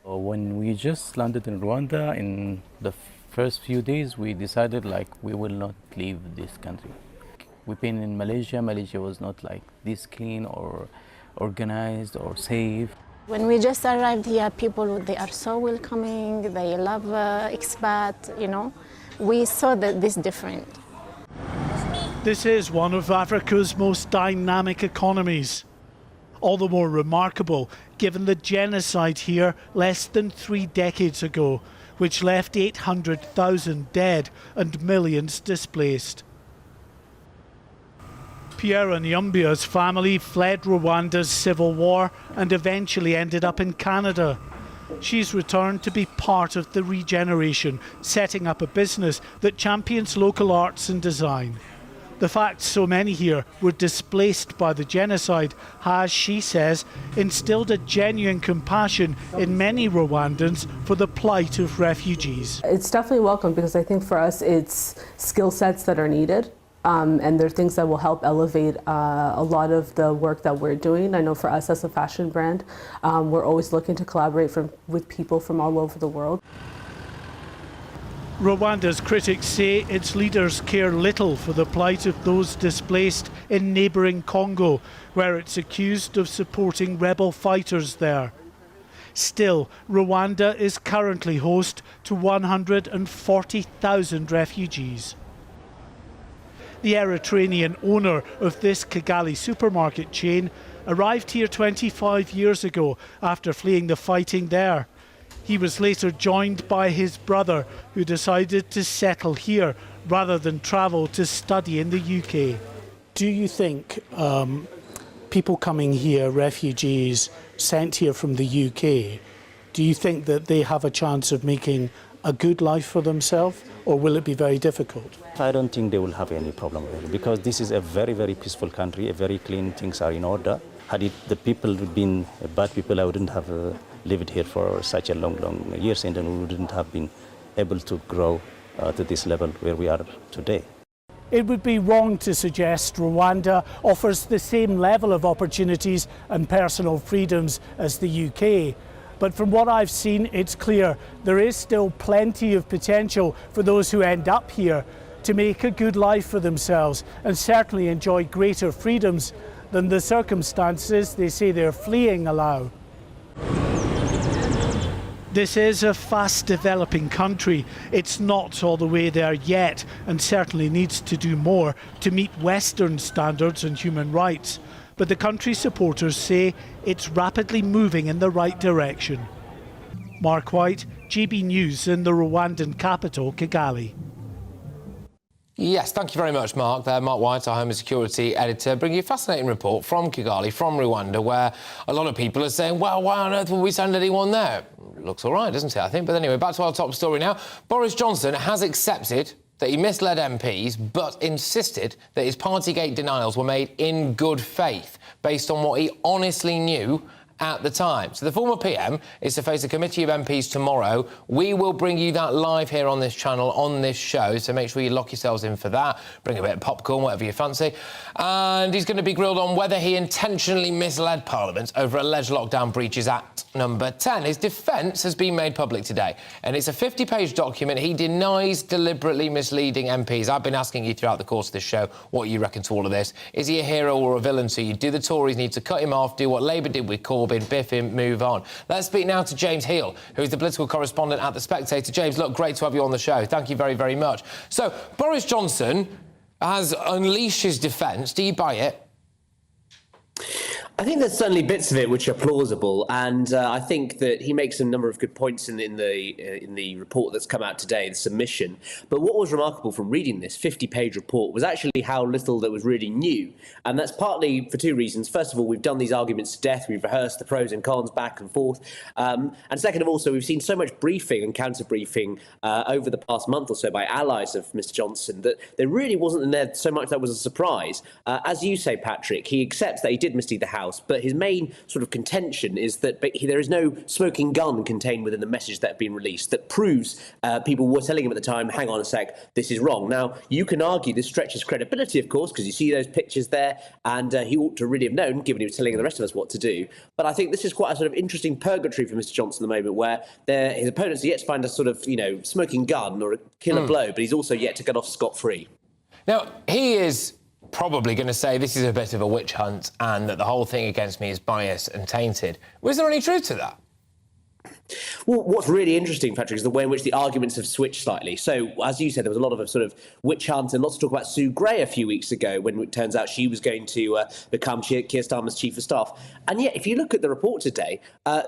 When we just landed in Rwanda, in the first few days, we decided we will not leave this country. We've been in Malaysia. Malaysia was not like this clean or organized or safe. When we just arrived here, people, they are so welcoming. They love expat, you know. We saw that this different. This is one of Africa's most dynamic economies. All the more remarkable given the genocide here less than 3 decades ago, which left 800,000 dead and millions displaced. Pierre Nyambia's family fled Rwanda's civil war and eventually ended up in Canada. She's returned to be part of the regeneration, setting up a business that champions local arts and design. The fact so many here were displaced by the genocide has, she says, instilled a genuine compassion in many Rwandans for the plight of refugees. It's definitely welcome because I think for us it's skill sets that are needed. And there are things that will help elevate a lot of the work that we're doing. I know for us as a fashion brand, we're always looking to collaborate with people from all over the world. Rwanda's critics say its leaders care little for the plight of those displaced in neighbouring Congo, where it's accused of supporting rebel fighters there. Still, Rwanda is currently host to 140,000 refugees. The Eritrean owner of this Kigali supermarket chain arrived here 25 years ago after fleeing the fighting there. He was later joined by his brother, who decided to settle here rather than travel to study in the UK. Do you think people coming here, refugees sent here from the UK, do you think that they have a chance of making a good life for themselves, or will it be very difficult? I don't think they will have any problem really, because this is a very, very peaceful country, a very clean, things are in order. Had the people been bad people, I wouldn't have lived here for such a long years, and then we wouldn't have been able to grow to this level where we are today. It would be wrong to suggest Rwanda offers the same level of opportunities and personal freedoms as the UK. But from what I've seen, it's clear there is still plenty of potential for those who end up here to make a good life for themselves and certainly enjoy greater freedoms than the circumstances they say they're fleeing allow. This is a fast developing country. It's not all the way there yet and certainly needs to do more to meet Western standards and human rights. But the country's supporters say it's rapidly moving in the right direction. Mark White, GB News in the Rwandan capital, Kigali. Yes, thank you very much, Mark. There, Mark White, our Home and Security editor, bringing you a fascinating report from Kigali, from Rwanda, where a lot of people are saying, well, why on earth would we send anyone there? looks all right, doesn't it, I think? But anyway, back to our top story now. Boris Johnson has accepted that he misled MPs, but insisted that his Partygate denials were made in good faith, based on what he honestly knew at the time. So the former PM is to face a committee of MPs tomorrow. We will bring you that live here on this channel, on this show, so make sure you lock yourselves in for that. Bring a bit of popcorn, whatever you fancy. And he's going to be grilled on whether he intentionally misled Parliament over alleged lockdown breaches Act number 10. His defence has been made public today, and it's a 50-page document. He denies deliberately misleading MPs. I've been asking you throughout the course of this show what you reckon to all of this. Is he a hero or a villain to you? Do the Tories need to cut him off, do what Labour did with Corbyn, biff him, move on? Let's speak now to James Heal, who's the political correspondent at The Spectator. James, look, great to have you on the show. Thank you very, very much. So, Boris Johnson has unleashed his defence. Do you buy it? I think there's certainly bits of it which are plausible, and I think that he makes a number of good points in the report that's come out today, the submission. But what was remarkable from reading this 50-page report was actually how little that was really new, and that's partly for two reasons. First of all, we've done these arguments to death, we've rehearsed the pros and cons back and forth, and second of all, so we've seen so much briefing and counter-briefing over the past month or so by allies of Mr Johnson that there really wasn't in there so much that was a surprise. As you say, Patrick, he accepts that he did mislead the House, but his main sort of contention is that there is no smoking gun contained within the message that had been released that proves people were telling him at the time, hang on a sec, this is wrong. Now, you can argue this stretches credibility, of course, because you see those pictures there, and he ought to really have known, given he was telling the rest of us what to do. But I think this is quite a sort of interesting purgatory for Mr Johnson at the moment, where his opponents are yet to find a sort of, smoking gun or a killer blow, but he's also yet to get off scot-free. Now, he is probably going to say this is a bit of a witch hunt and that the whole thing against me is biased and tainted. Was there any truth to that? Well, what's really interesting, Patrick, is the way in which the arguments have switched slightly. So, as you said, there was a lot of a sort of witch hunt and lots of talk about Sue Gray a few weeks ago when it turns out she was going to become Keir Starmer's chief of staff. And yet, if you look at the report today,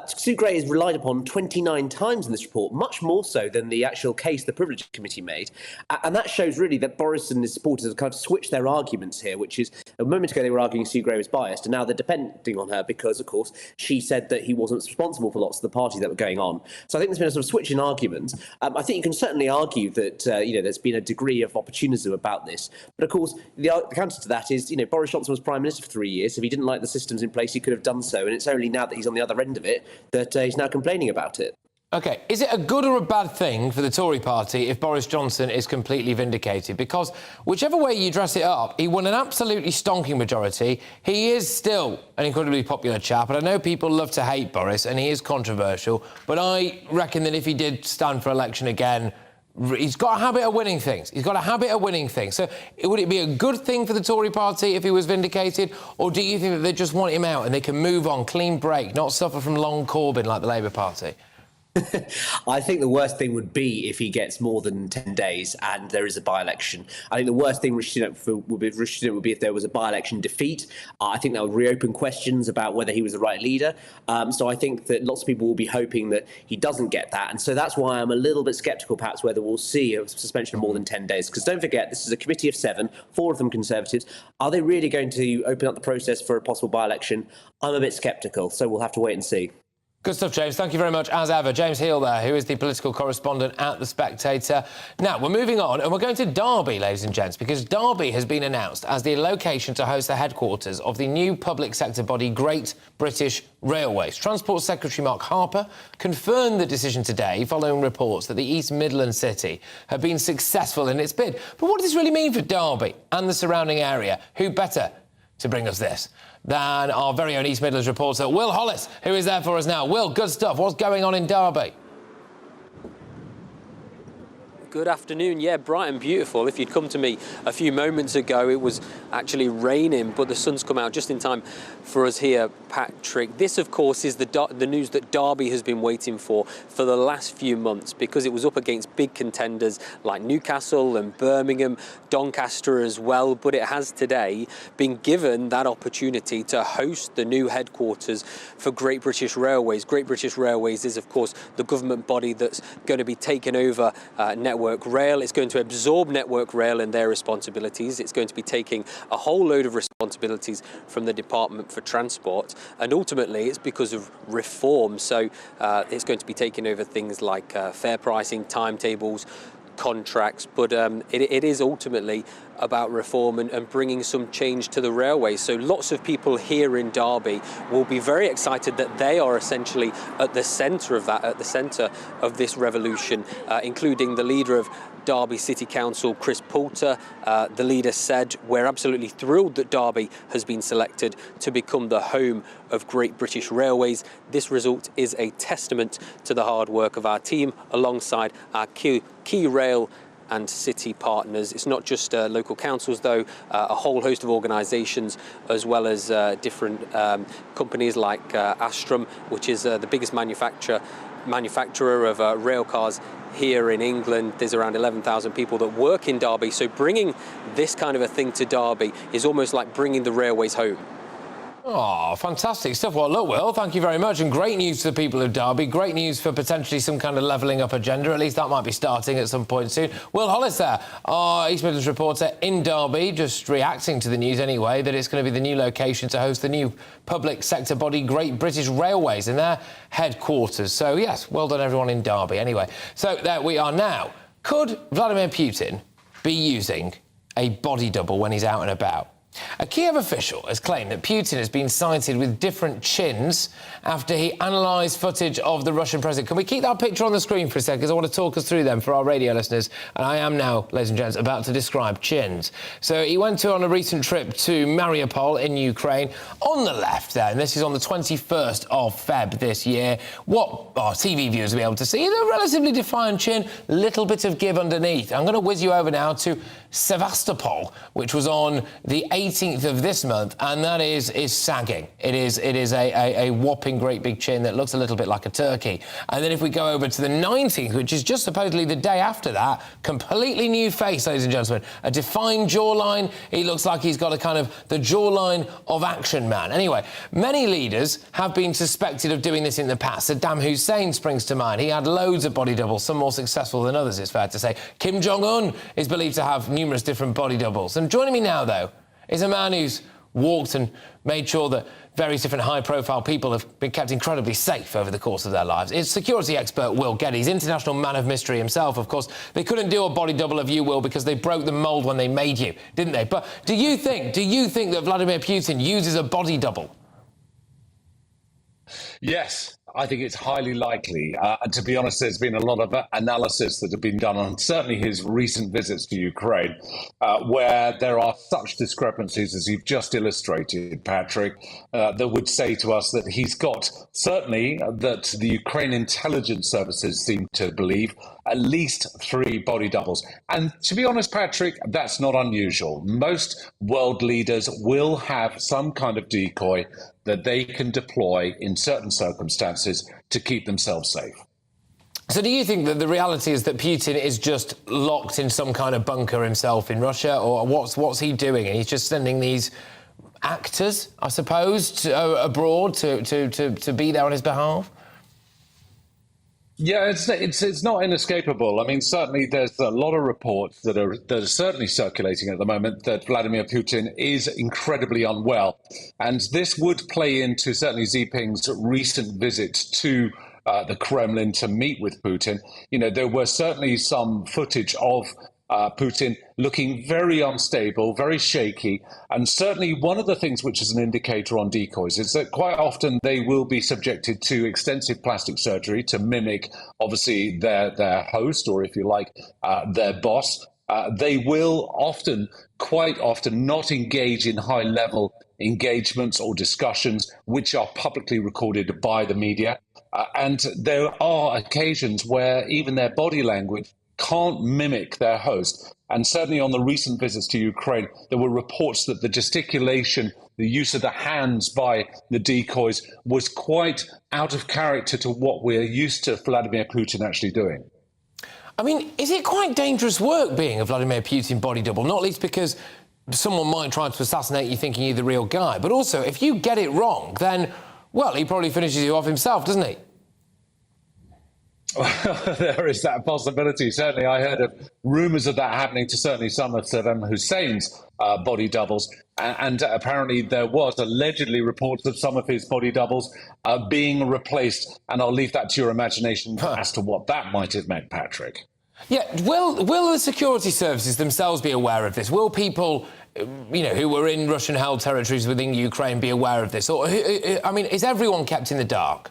Sue Gray is relied upon 29 times in this report, much more so than the actual case the Privilege Committee made. And that shows really that Boris and his supporters have kind of switched their arguments here, which is a moment ago they were arguing Sue Gray was biased, and now they're depending on her because, of course, she said that he wasn't responsible for lots of the parties that were going on. So I think there's been a sort of switch in argument. I think you can certainly argue that there's been a degree of opportunism about this. But of course, the counter to that is, Boris Johnson was Prime Minister for 3 years. If he didn't like the systems in place, he could have done so. And it's only now that he's on the other end of it that he's now complaining about it. OK, is it a good or a bad thing for the Tory party if Boris Johnson is completely vindicated? Because whichever way you dress it up, he won an absolutely stonking majority. He is still an incredibly popular chap, and I know people love to hate Boris, and he is controversial, but I reckon that if he did stand for election again, he's got a habit of winning things. So would it be a good thing for the Tory party if he was vindicated, or do you think that they just want him out and they can move on, clean break, not suffer from long Corbyn like the Labour Party? I think the worst thing would be if he gets more than 10 days and there is a by-election. I think the worst thing would be if there was a by-election defeat. I think that would reopen questions about whether he was the right leader. So I think that lots of people will be hoping that he doesn't get that. And so that's why I'm a little bit sceptical, perhaps, whether we'll see a suspension of more than 10 days. Because don't forget, this is a committee of 7, 4 of them Conservatives. Are they really going to open up the process for a possible by-election? I'm a bit sceptical, so we'll have to wait and see. Good stuff, James. Thank you very much, as ever. James Heal there, who is the political correspondent at The Spectator. Now, we're moving on, and we're going to Derby, ladies and gents, because Derby has been announced as the location to host the headquarters of the new public sector body, Great British Railways. Transport Secretary Mark Harper confirmed the decision today following reports that the East Midlands city had been successful in its bid. But what does this really mean for Derby and the surrounding area? Who better to bring us this than our very own East Midlands reporter, Will Hollis, who is there for us now. Will, good stuff. What's going on in Derby? Good afternoon. Yeah, bright and beautiful. If you'd come to me a few moments ago, it was actually raining, but the sun's come out just in time for us here, Patrick. This, of course, is the news that Derby has been waiting for the last few months, because it was up against big contenders like Newcastle and Birmingham, Doncaster as well, but it has today been given that opportunity to host the new headquarters for Great British Railways. Great British Railways is, of course, the government body that's going to be taking over network Network Rail. It's going to absorb Network Rail and their responsibilities. It's going to be taking a whole load of responsibilities from the Department for Transport, and ultimately it's because of reform. So it's going to be taking over things like fare pricing, timetables, contracts, but it is ultimately about reform and bringing some change to the railways. So lots of people here in Derby will be very excited that they are essentially at the centre of that, at the centre of this revolution, including the leader of Derby City Council, Chris Poulter. The leader said, "We're absolutely thrilled that Derby has been selected to become the home of Great British Railways. This result is a testament to the hard work of our team alongside our key rail and city partners." It's not just local councils, though, a whole host of organisations, as well as different companies like Astrum, which is the biggest manufacturer of rail cars here in England. There's around 11,000 people that work in Derby, so bringing this kind of a thing to Derby is almost like bringing the railways home. Oh, fantastic stuff. Well, look, Will, thank you very much. And great news to the people of Derby. Great news for potentially some kind of levelling up agenda. At least that might be starting at some point soon. Will Hollis there, our East Midlands reporter in Derby, just reacting to the news anyway, that it's going to be the new location to host the new public sector body, Great British Railways, in their headquarters. So, yes, well done, everyone in Derby. Anyway, so there we are now. Could Vladimir Putin be using a body double when he's out and about? A Kiev official has claimed that Putin has been sighted with different chins after he analysed footage of the Russian president. Can we keep that picture on the screen for a second? Because I want to talk us through them for our radio listeners. And I am now, ladies and gents, about to describe chins. So he went on a recent trip to Mariupol in Ukraine. On the left there, and this is on the 21st of Feb this year, what our TV viewers will be able to see is a relatively defined chin, little bit of give underneath. I'm going to whiz you over now to Sevastopol, which was on the 18th of this month, and that is sagging. It is a whopping great big chin that looks a little bit like a turkey. And then if we go over to the 19th, which is just supposedly the day after that, completely new face, ladies and gentlemen, a defined jawline. He looks like he's got a kind of the jawline of Action Man. Anyway, many leaders have been suspected of doing this in the past. Saddam Hussein springs to mind. He had loads of body doubles, some more successful than others, it's fair to say. Kim Jong-un is believed to have numerous different body doubles. And joining me now, though, is a man who's walked and made sure that various different high-profile people have been kept incredibly safe over the course of their lives. It's security expert Will Geddes. He's international man of mystery himself, of course. They couldn't do a body double of you, Will, because they broke the mould when they made you, didn't they? But do you think that Vladimir Putin uses a body double? Yes, I think it's highly likely. And to be honest, there's been a lot of analysis that have been done on certainly his recent visits to Ukraine, where there are such discrepancies, as you've just illustrated, Patrick, that would say to us that he's got, certainly, that the Ukraine intelligence services seem to believe, at least 3 body doubles. And to be honest, Patrick, that's not unusual. Most world leaders will have some kind of decoy that they can deploy in certain circumstances to keep themselves safe. So do you think that the reality is that Putin is just locked in some kind of bunker himself in Russia, or what's he doing? And he's just sending these actors, I suppose, abroad to be there on his behalf? Yeah, it's not inescapable. I mean, certainly there's a lot of reports that are certainly circulating at the moment that Vladimir Putin is incredibly unwell, and this would play into certainly Xi Jinping's recent visit to the Kremlin to meet with Putin. You know, there were certainly some footage of Putin looking very unstable, very shaky. And certainly one of the things which is an indicator on decoys is that quite often they will be subjected to extensive plastic surgery to mimic, obviously, their host, or if you like, their boss. They will quite often not engage in high-level engagements or discussions which are publicly recorded by the media. And there are occasions where even their body language can't mimic their host. And certainly on the recent visits to Ukraine, there were reports that the gesticulation, the use of the hands by the decoys was quite out of character to what we're used to Vladimir Putin actually doing. I mean, is it quite dangerous work being a Vladimir Putin body double? Not least because someone might try to assassinate you thinking you're the real guy. But also, if you get it wrong, then, well, he probably finishes you off himself, doesn't he? Well, there is that possibility. Certainly, I heard of rumours of that happening to certainly some of Saddam Hussein's body doubles. And apparently there was allegedly reports of some of his body doubles being replaced. And I'll leave that to your imagination as to what that might have meant, Patrick. Yeah, will the security services themselves be aware of this? Will people, who were in Russian-held territories within Ukraine be aware of this? Or, I mean, is everyone kept in the dark?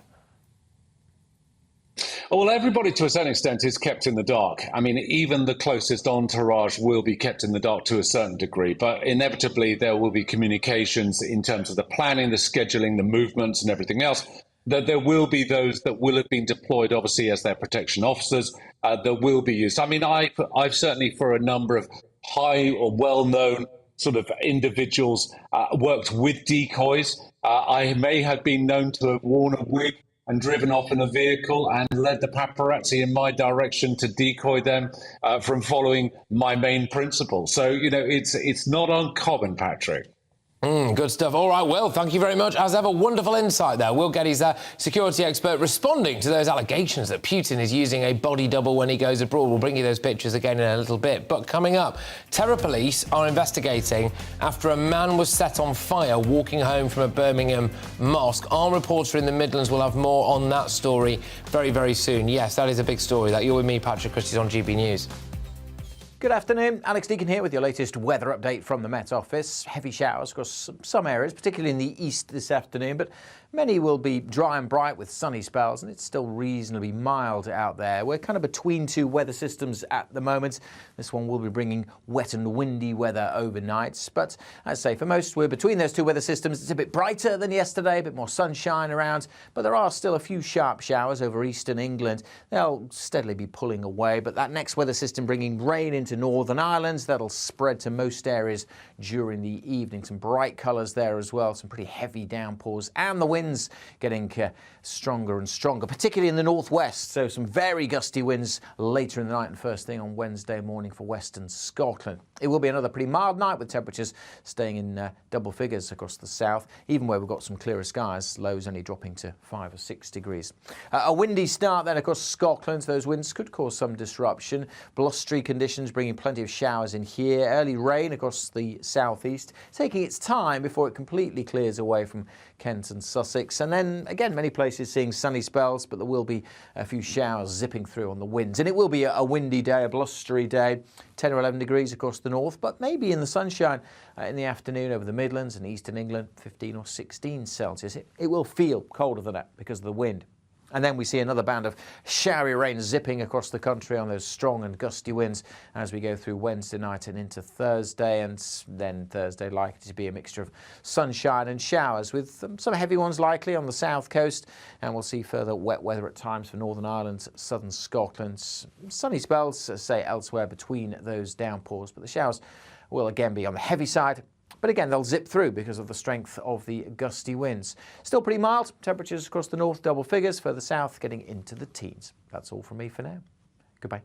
Well, everybody to a certain extent is kept in the dark. I mean, even the closest entourage will be kept in the dark to a certain degree, but inevitably there will be communications in terms of the planning, the scheduling, the movements and everything else. That there will be those that will have been deployed, obviously, as their protection officers that will be used. I mean, I've certainly, for a number of high or well-known sort of individuals, worked with decoys. I may have been known to have worn a wig and driven off in a vehicle and led the paparazzi in my direction to decoy them from following my main principle. So, it's not uncommon, Patrick. Good stuff. All right, Will, thank you very much. As ever, wonderful insight there. Will Getty's security expert responding to those allegations that Putin is using a body double when he goes abroad. We'll bring you those pictures again in a little bit. But coming up, terror police are investigating after a man was set on fire walking home from a Birmingham mosque. Our reporter in the Midlands will have more on that story very, very soon. Yes, that is a big story. That you're with me, Patrick Christys, on GB News. Good afternoon, Alex Deacon here with your latest weather update from the Met Office. Heavy showers across some areas, particularly in the east this afternoon, but many will be dry and bright with sunny spells, and it's still reasonably mild out there. We're kind of between two weather systems at the moment. This one will be bringing wet and windy weather overnight, but as I say, for most, we're between those two weather systems. It's a bit brighter than yesterday, a bit more sunshine around, but there are still a few sharp showers over eastern England. They'll steadily be pulling away, but that next weather system bringing rain into Northern Ireland, that'll spread to most areas during the evening. Some bright colours there as well, some pretty heavy downpours, and the winds getting stronger and stronger, particularly in the northwest. So some very gusty winds later in the night and first thing on Wednesday morning for western Scotland. It will be another pretty mild night with temperatures staying in double figures across the south, even where we've got some clearer skies, lows only dropping to 5 or 6 degrees. A windy start then across Scotland. Those winds could cause some disruption. Blustery conditions bringing plenty of showers in here. Early rain across the southeast, taking its time before it completely clears away from Kent and Sussex. And then again, many places seeing sunny spells, but there will be a few showers zipping through on the winds. And it will be a windy day, a blustery day, 10 or 11 degrees across the north, but maybe in the sunshine in the afternoon over the Midlands and eastern England, 15 or 16 Celsius. It will feel colder than that because of the wind. And then we see another band of showery rain zipping across the country on those strong and gusty winds as we go through Wednesday night and into Thursday. And then Thursday likely to be a mixture of sunshine and showers with some heavy ones likely on the south coast. And we'll see further wet weather at times for Northern Ireland, southern Scotland. Sunny spells, say, elsewhere between those downpours. But the showers will again be on the heavy side. But again, they'll zip through because of the strength of the gusty winds. Still pretty mild. Temperatures across the north, double figures. Further south, getting into the teens. That's all from me for now. Goodbye.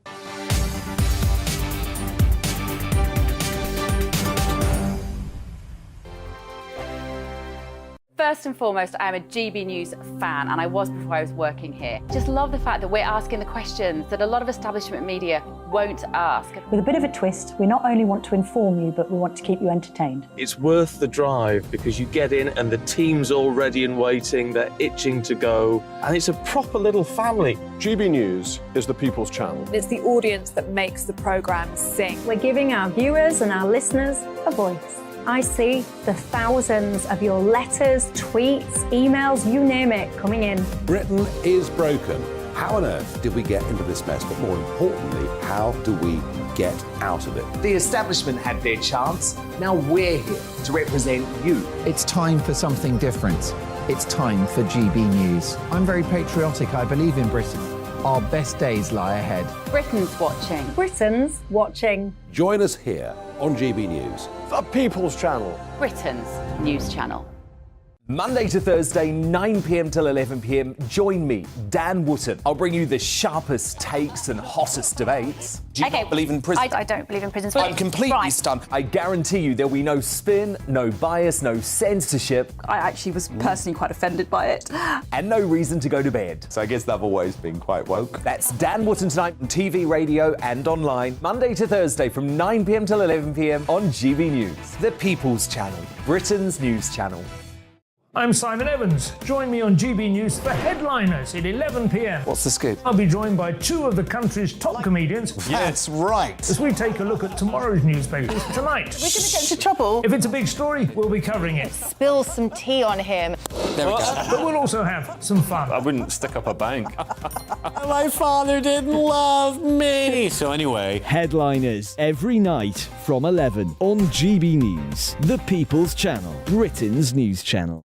First and foremost, I'm a GB News fan, and I was before I was working here. Just love the fact that we're asking the questions that a lot of establishment media won't ask. With a bit of a twist, we not only want to inform you, but we want to keep you entertained. It's worth the drive because you get in and the team's all ready and waiting, they're itching to go, and it's a proper little family. GB News is the people's channel. It's the audience that makes the programme sing. We're giving our viewers and our listeners a voice. I see the thousands of your letters, tweets, emails, you name it, coming in. Britain is broken. How on earth did we get into this mess? But more importantly, how do we get out of it? The establishment had their chance. Now we're here to represent you. It's time for something different. It's time for GB News. I'm very patriotic. I believe in Britain. Our best days lie ahead. Britain's watching. Britain's watching. Join us here on GB News. The people's channel. Britain's news channel. Monday to Thursday, 9 p.m. till 11 p.m. Join me, Dan Wootton. I'll bring you the sharpest takes and hottest debates. Do you not believe in prison? I don't believe in prisons. I'm completely stunned. I guarantee you there'll be no spin, no bias, no censorship. I actually was personally quite offended by it. And no reason to go to bed. So I guess they've always been quite woke. That's Dan Wootton tonight on TV, radio and online. Monday to Thursday from 9 p.m. till 11 p.m. on GB News. The People's Channel, Britain's news channel. I'm Simon Evans. Join me on GB News for Headliners at 11 p.m. What's the scoop? I'll be joined by two of the country's top comedians. That's right. As we take a look at tomorrow's newspapers tonight. We're going to get into trouble. If it's a big story, we'll be covering it. Spill some tea on him. There we go. But we'll also have some fun. I wouldn't stick up a bank. My father didn't love me. So anyway. Headliners every night from 11 on GB News, the People's Channel, Britain's news channel.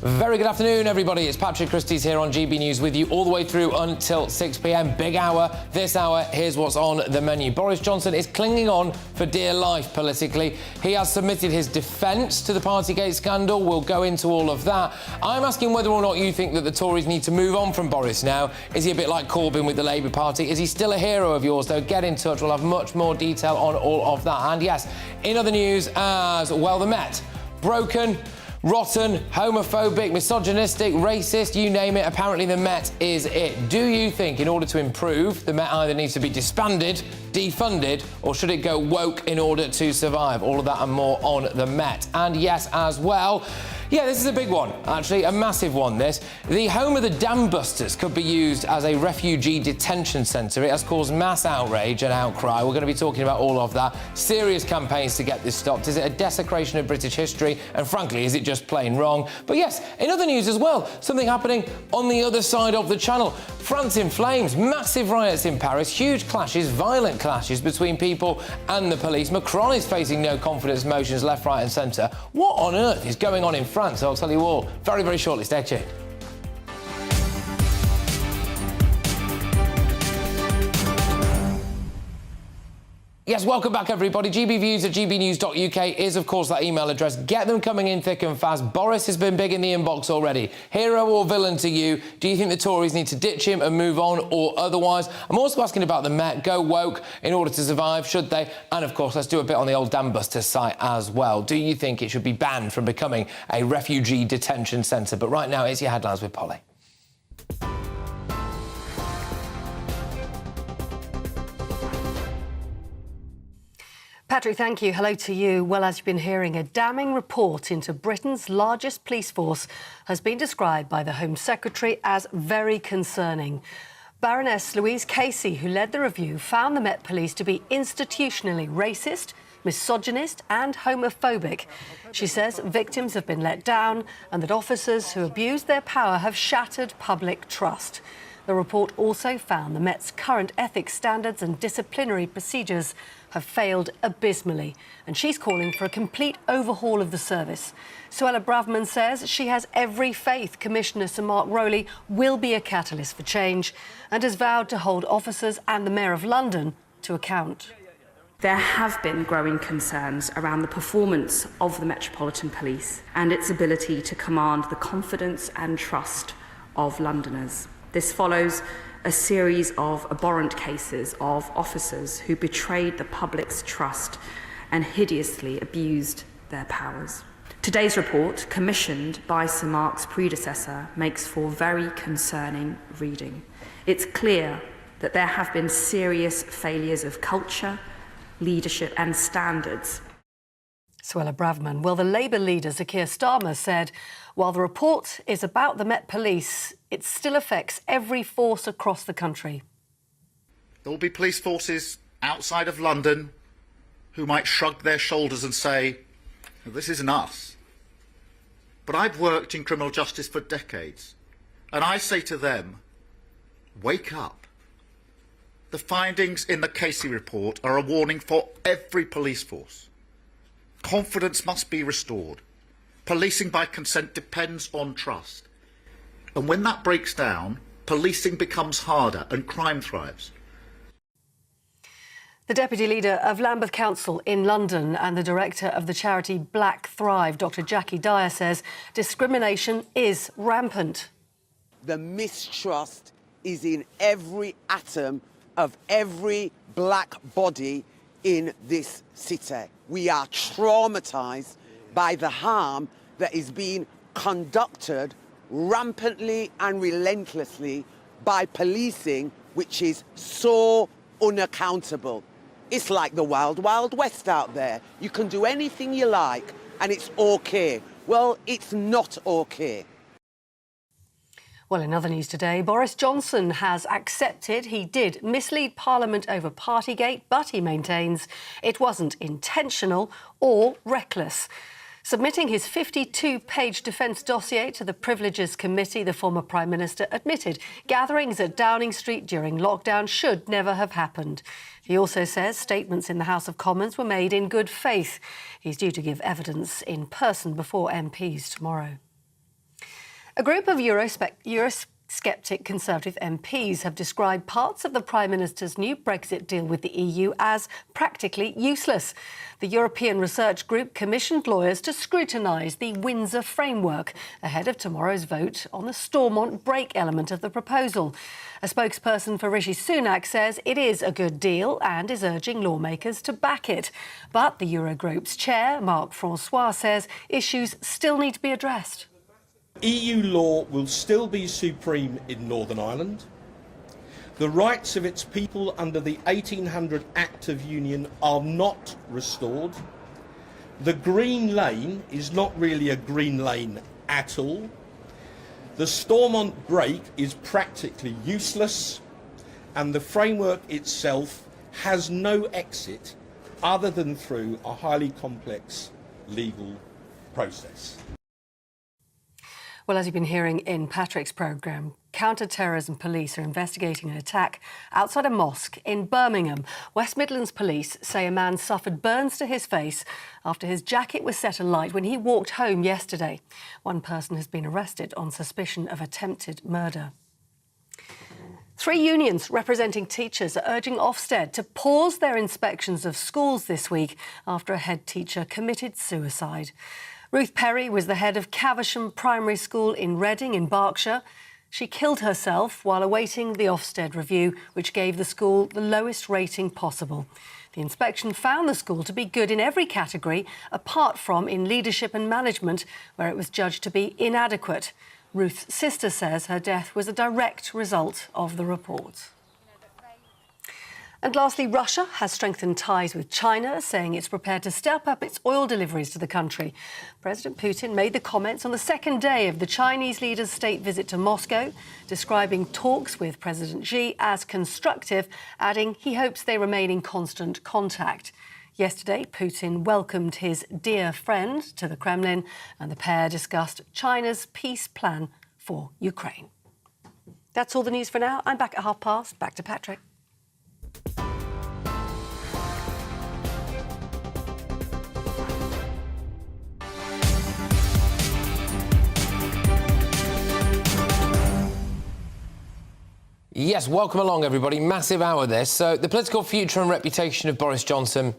Very good afternoon, everybody. It's Patrick Christys here on GB News with you all the way through until 6 p.m. Big hour. This hour, here's what's on the menu. Boris Johnson is clinging on for dear life politically. He has submitted his defence to the Partygate scandal. We'll go into all of that. I'm asking whether or not you think that the Tories need to move on from Boris now. Is he a bit like Corbyn with the Labour Party? Is he still a hero of yours, though? Get in touch. We'll have much more detail on all of that. And yes, in other news as well, the Met. Broken, rotten, homophobic, misogynistic, racist, you name it. Apparently the Met is it. Do you think in order to improve, the Met either needs to be disbanded, defunded, or should it go woke in order to survive? All of that and more on the Met. And yes, as well, yeah, this is a big one, actually, a massive one, this. The home of the dam busters could be used as a refugee detention centre. It has caused mass outrage and outcry. We're going to be talking about all of that. Serious campaigns to get this stopped. Is it a desecration of British history? And frankly, is it just plain wrong? But yes, in other news as well, something happening on the other side of the channel. France in flames, massive riots in Paris, huge clashes, violent clashes between people and the police. Macron is facing no confidence motions left, right and centre. What on earth is going on in France? I'll tell you all very, very shortly. Stay tuned. Yes, welcome back, everybody. gbviews@gbnews.uk is, of course, that email address. Get them coming in thick and fast. Boris has been big in the inbox already. Hero or villain to you? Do you think the Tories need to ditch him and move on or otherwise? I'm also asking about the Met. Go woke in order to survive, should they? And, of course, let's do a bit on the old Dam Busters site as well. Do you think it should be banned from becoming a refugee detention centre? But right now, it's your headlines with Polly. Patrick, thank you. Hello to you. Well, as you've been hearing, a damning report into Britain's largest police force has been described by the Home Secretary as very concerning. Baroness Louise Casey, who led the review, found the Met Police to be institutionally racist, misogynist and homophobic. She says victims have been let down and that officers who abused their power have shattered public trust. The report also found the Met's current ethics standards and disciplinary procedures have failed abysmally, and she's calling for a complete overhaul of the service. Suella Braverman says she has every faith Commissioner Sir Mark Rowley will be a catalyst for change and has vowed to hold officers and the Mayor of London to account. There have been growing concerns around the performance of the Metropolitan Police and its ability to command the confidence and trust of Londoners. This follows a series of abhorrent cases of officers who betrayed the public's trust and hideously abused their powers. Today's report, commissioned by Sir Mark's predecessor, makes for very concerning reading. It's clear that there have been serious failures of culture, leadership and standards. Suella Braverman. Well, the Labour leader, Sir Keir Starmer, said while the report is about the Met Police, it still affects every force across the country. There will be police forces outside of London who might shrug their shoulders and say, this isn't us. But I've worked in criminal justice for decades, and I say to them, wake up. The findings in the Casey report are a warning for every police force. Confidence must be restored. Policing by consent depends on trust. And when that breaks down, policing becomes harder and crime thrives. The Deputy Leader of Lambeth Council in London and the Director of the charity Black Thrive, Dr Jackie Dyer, says discrimination is rampant. The mistrust is in every atom of every black body in this city. We are traumatised by the harm that is being conducted rampantly and relentlessly by policing, which is so unaccountable. It's like the wild, wild west out there. You can do anything you like and it's okay. Well, it's not okay. Well, in other news today, Boris Johnson has accepted he did mislead Parliament over Partygate, but he maintains it wasn't intentional or reckless. Submitting his 52-page defence dossier to the Privileges Committee, the former Prime Minister admitted gatherings at Downing Street during lockdown should never have happened. He also says statements in the House of Commons were made in good faith. He's due to give evidence in person before MPs tomorrow. A group of Eurosceptic Conservative MPs have described parts of the Prime Minister's new Brexit deal with the EU as practically useless. The European Research Group commissioned lawyers to scrutinise the Windsor framework ahead of tomorrow's vote on the Stormont break element of the proposal. A spokesperson for Rishi Sunak says it is a good deal and is urging lawmakers to back it. But the Eurogroup's chair, Marc Francois, says issues still need to be addressed. EU law will still be supreme in Northern Ireland. The rights of its people under the 1800 Act of Union are not restored. The Green Lane is not really a green lane at all. The Stormont break is practically useless, and the framework itself has no exit other than through a highly complex legal process. Well, as you've been hearing in Patrick's programme, counter-terrorism police are investigating an attack outside a mosque in Birmingham. West Midlands police say a man suffered burns to his face after his jacket was set alight when he walked home yesterday. One person has been arrested on suspicion of attempted murder. 3 unions representing teachers are urging Ofsted to pause their inspections of schools this week after a head teacher committed suicide. Ruth Perry was the head of Caversham Primary School in Reading in Berkshire. She killed herself while awaiting the Ofsted review, which gave the school the lowest rating possible. The inspection found the school to be good in every category, apart from in leadership and management, where it was judged to be inadequate. Ruth's sister says her death was a direct result of the report. And lastly, Russia has strengthened ties with China, saying it's prepared to step up its oil deliveries to the country. President Putin made the comments on the second day of the Chinese leader's state visit to Moscow, describing talks with President Xi as constructive, adding he hopes they remain in constant contact. Yesterday, Putin welcomed his dear friend to the Kremlin, and the pair discussed China's peace plan for Ukraine. That's all the news for now. I'm back at 12:30. Back to Patrick. Yes, welcome along, everybody. Massive hour this. So the political future and reputation of Boris Johnson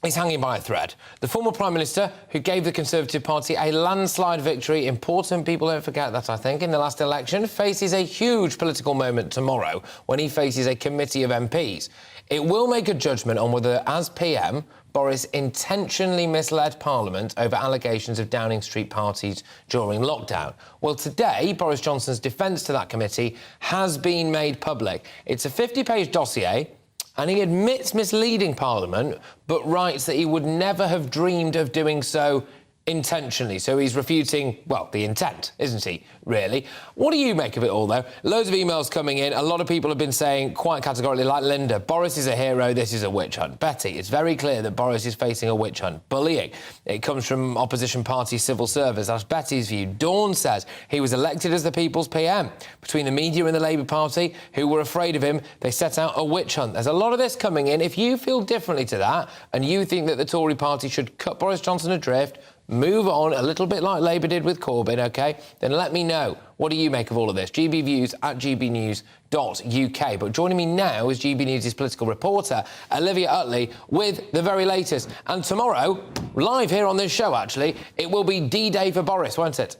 is hanging by a thread. The former Prime Minister, who gave the Conservative Party a landslide victory, important people don't forget that, I think, in the last election, faces a huge political moment tomorrow when he faces a committee of MPs. It will make a judgment on whether, as PM, Boris intentionally misled Parliament over allegations of Downing Street parties during lockdown. Well, today, Boris Johnson's defence to that committee has been made public. It's a 50-page dossier, and he admits misleading Parliament, but writes that he would never have dreamed of doing so intentionally. So he's refuting, well, the intent, isn't he, really? What do you make of it all, though? Loads of emails coming in. A lot of people have been saying quite categorically, like Linda, Boris is a hero, this is a witch hunt. Betty, it's very clear that Boris is facing a witch hunt. Bullying. It comes from opposition party civil service. That's Betty's view. Dawn says he was elected as the People's PM. Between the media and the Labour Party, who were afraid of him, they set out a witch hunt. There's a lot of this coming in. If you feel differently to that, and you think that the Tory party should cut Boris Johnson adrift, move on, a little bit like Labour did with Corbyn, OK? Then let me know. What do you make of all of this? gbviews at gbnews.uk. But joining me now is GB News' political reporter, Olivia Utley, with the very latest. And tomorrow, live here on this show, actually, it will be D-Day for Boris, won't it?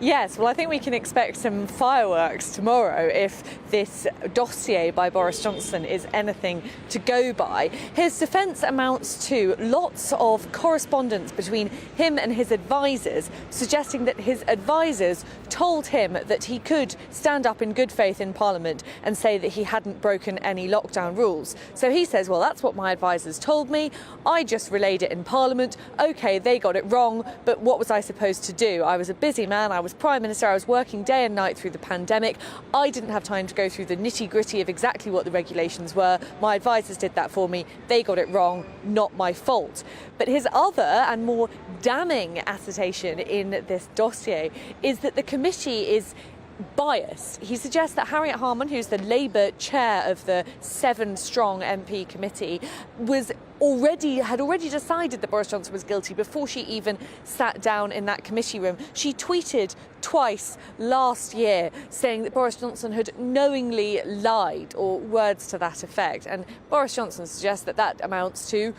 Yes, well, I think we can expect some fireworks tomorrow if this dossier by Boris Johnson is anything to go by. His defence amounts to lots of correspondence between him and his advisers, suggesting that his advisers told him that he could stand up in good faith in Parliament and say that he hadn't broken any lockdown rules. So he says, well, that's what my advisers told me. I just relayed it in Parliament. OK, they got it wrong, but what was I supposed to do? I was a busy man. I was Prime Minister. I was working day and night through the pandemic. I didn't have time to go through the nitty-gritty of exactly what the regulations were. My advisers did that for me. They got it wrong, not my fault. But his other and more damning assertion in this dossier is that the committee is biased. He suggests that Harriet Harman, who's the Labour chair of the 7-strong MP committee, had already decided that Boris Johnson was guilty before she even sat down in that committee room. She tweeted twice last year saying that Boris Johnson had knowingly lied, or words to that effect. And Boris Johnson suggests that that amounts to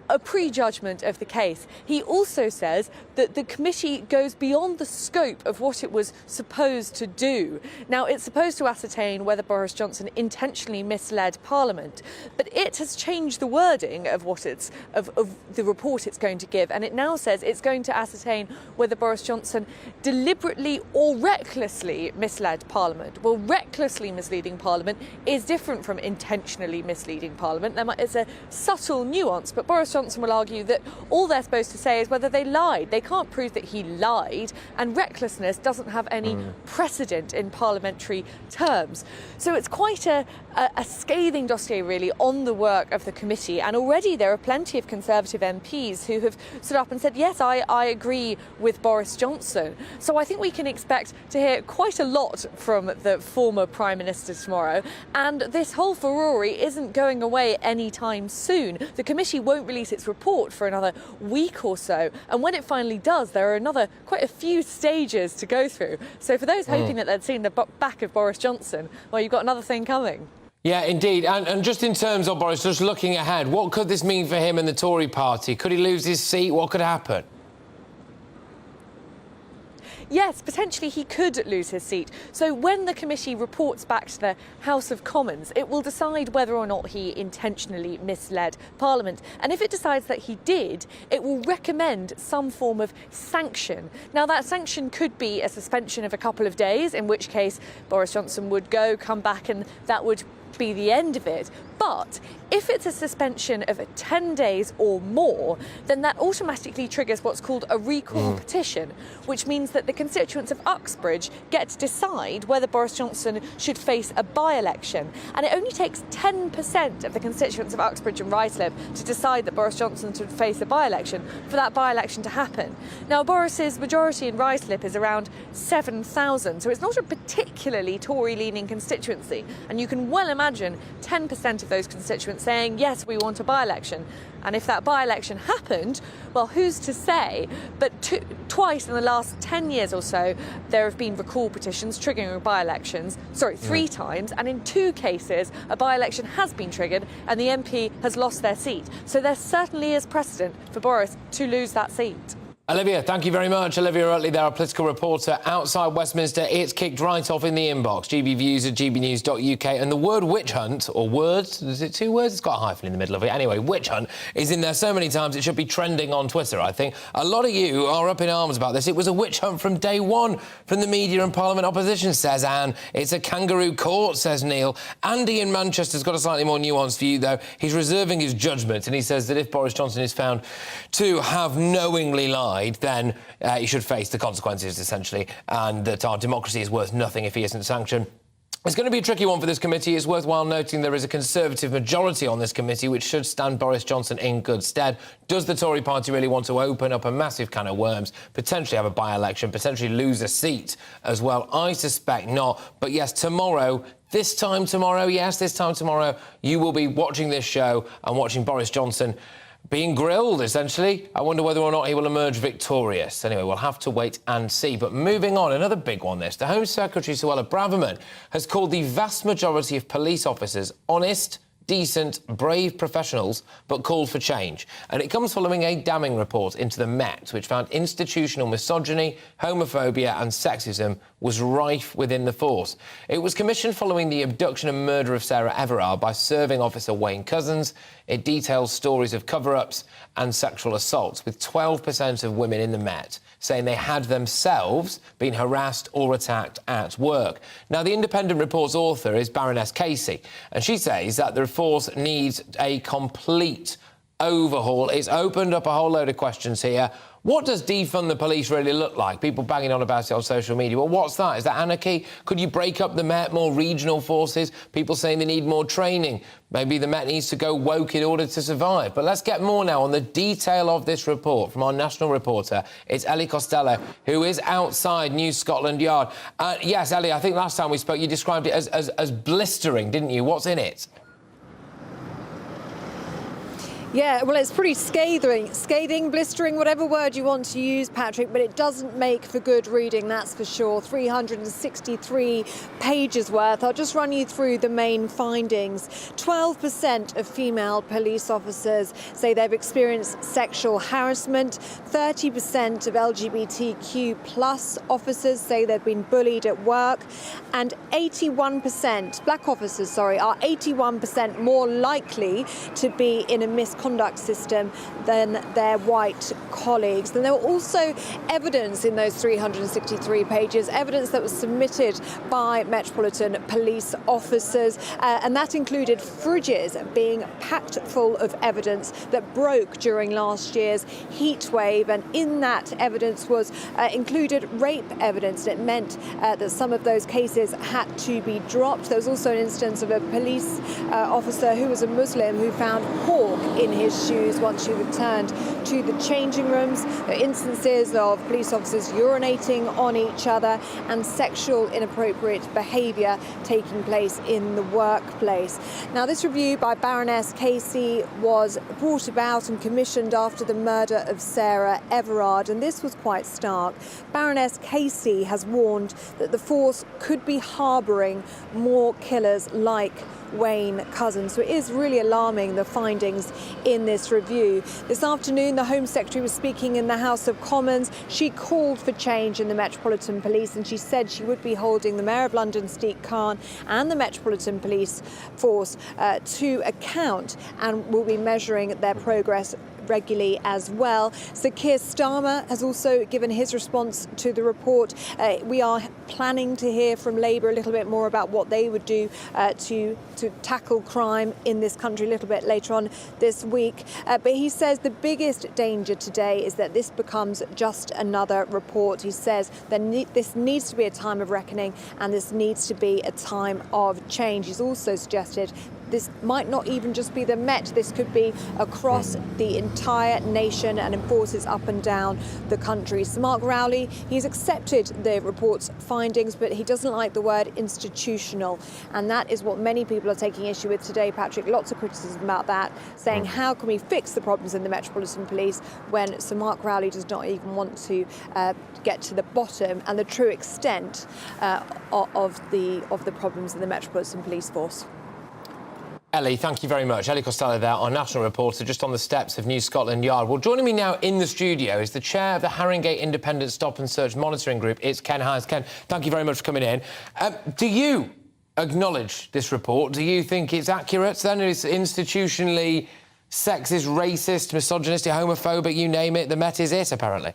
a prejudgment of the case. He also says that the committee goes beyond the scope of what it was supposed to do. Now, it's supposed to ascertain whether Boris Johnson intentionally misled Parliament, but it has changed the wording of what of the report it's going to give, and it now says it's going to ascertain whether Boris Johnson deliberately or recklessly misled Parliament. Well, recklessly misleading Parliament is different from intentionally misleading Parliament. It's a subtle nuance, but Boris Johnson will argue that all they're supposed to say is whether they lied. They can't prove that he lied, and recklessness doesn't have any precedent in parliamentary terms. So it's quite a scathing dossier, really, on the work of the committee. And already there are plenty of Conservative MPs who have stood up and said, yes, I agree with Boris Johnson. So I think we can expect to hear quite a lot from the former Prime Minister tomorrow. And this whole furore isn't going away anytime soon. The committee won't release its report for another week or so. And when it finally does, there are quite a few stages to go through. So for those hoping that they'd seen the back of Boris Johnson, well, you've got another thing coming. Yeah, indeed. And just in terms of Boris, just looking ahead, what could this mean for him and the Tory party? Could he lose his seat? What could happen? Yes, potentially he could lose his seat. So when the committee reports back to the House of Commons, it will decide whether or not he intentionally misled Parliament. And if it decides that he did, it will recommend some form of sanction. Now, that sanction could be a suspension of a couple of days, in which case Boris Johnson would come back, and that would be the end of it. But if it's a suspension of 10 days or more, then that automatically triggers what's called a recall petition, which means that the constituents of Uxbridge get to decide whether Boris Johnson should face a by-election. And it only takes 10% of the constituents of Uxbridge and Ruislip to decide that Boris Johnson should face a by-election for that by-election to happen. Now, Boris's majority in Ruislip is around 7,000, so it's not a particularly Tory-leaning constituency. And you can well imagine 10% of those constituents saying, yes, we want a by-election. And if that by-election happened, well, who's to say? But twice in the last 10 years or so, there have been recall petitions triggering by-elections. Sorry, 3 times. And in 2 cases, a by-election has been triggered and the MP has lost their seat. So there certainly is precedent for Boris to lose that seat. Olivia, thank you very much. Olivia Utley there, our political reporter outside Westminster. It's kicked right off in the inbox. gbviews at gbnews.uk. And the word witch hunt, or words, is it 2 words? It's got a hyphen in the middle of it. Anyway, witch hunt is in there so many times it should be trending on Twitter, I think. A lot of you are up in arms about this. It was a witch hunt from day one from the media and Parliament opposition, says Anne. It's a kangaroo court, says Neil. Andy in Manchester's got a slightly more nuanced view, though. He's reserving his judgment, and he says that if Boris Johnson is found to have knowingly lied, then he should face the consequences, essentially, and that our democracy is worth nothing if he isn't sanctioned. It's going to be a tricky one for this committee. It's worthwhile noting there is a Conservative majority on this committee, which should stand Boris Johnson in good stead. Does the Tory party really want to open up a massive can of worms, potentially have a by-election, potentially lose a seat as well? I suspect not. But yes, tomorrow, this time tomorrow, you will be watching this show and watching Boris Johnson being grilled, essentially. I wonder whether or not he will emerge victorious. Anyway, we'll have to wait and see. But moving on, another big one, this. The Home Secretary, Suella Braverman, has called the vast majority of police officers honest, decent, brave professionals, but called for change. And it comes following a damning report into the Met, which found institutional misogyny, homophobia and sexism was rife within the force. It was commissioned following the abduction and murder of Sarah Everard by serving officer Wayne Couzens. It details stories of cover-ups and sexual assaults, with 12% of women in the Met saying they had themselves been harassed or attacked at work. Now, the Independent report's author is Baroness Casey, and she says that the force needs a complete overhaul. It's opened up a whole load of questions here. What does defund the police really look like? People banging on about it on social media. Well, what's that? Is that anarchy? Could you break up the Met, more regional forces? People saying they need more training. Maybe the Met needs to go woke in order to survive. But let's get more now on the detail of this report from our national reporter. It's Ellie Costello, who is outside New Scotland Yard. Yes, Ellie, I think last time we spoke you described it as blistering, didn't you? What's in it? Yeah, well, it's pretty scathing, blistering, whatever word you want to use, Patrick, but it doesn't make for good reading, that's for sure. 363 pages worth. I'll just run you through the main findings. 12% of female police officers say they've experienced sexual harassment. 30% of LGBTQ plus officers say they've been bullied at work. And 81%, black officers, are 81% more likely to be in a misconduct system than their white colleagues. And there were also evidence in those 363 pages, evidence that was submitted by Metropolitan Police officers, and that included fridges being packed full of evidence that broke during last year's heat wave, and in that evidence was included rape evidence. It meant that some of those cases had to be dropped. There was also an instance of a police officer who was a Muslim who found pork in his shoes once she returned to the changing rooms. There are instances of police officers urinating on each other and sexual inappropriate behaviour taking place in the workplace. Now, this review by Baroness Casey was brought about and commissioned after the murder of Sarah Everard, and this was quite stark. Baroness Casey has warned that the force could be harbouring more killers like Wayne Couzens. So it is really alarming, the findings in this review. This afternoon, the Home Secretary was speaking in the House of Commons. She called for change in the Metropolitan Police, and she said she would be holding the Mayor of London, Sadiq Khan, and the Metropolitan Police Force to account, and will be measuring their progress regularly as well. So Keir Starmer has also given his response to the report. We are planning to hear from Labour a little bit more about what they would do to tackle crime in this country a little bit later on this week. But he says the biggest danger today is that this becomes just another report. He says that this needs to be a time of reckoning, and this needs to be a time of change. He's also suggested this might not even just be the Met, this could be across the entire nation and in forces up and down the country. So Mark Rowley, he's accepted the report's findings, but he doesn't like the word institutional. And that is what many people are taking issue with today, Patrick. Lots of criticism about that, saying how can we fix the problems in the Metropolitan Police when Sir Mark Rowley does not even want to get to the bottom and the true extent of the problems in the Metropolitan Police Force. Ellie, thank you very much. Ellie Costello there, our national reporter, just on the steps of New Scotland Yard. Well, joining me now in the studio is the chair of the Haringey Independent Stop and Search Monitoring Group. It's Ken Hines. Ken, thank you very much for coming in. Do you acknowledge this report? Do you think it's accurate? Then it's institutionally sexist, racist, misogynistic, homophobic, you name it. The Met is it, apparently.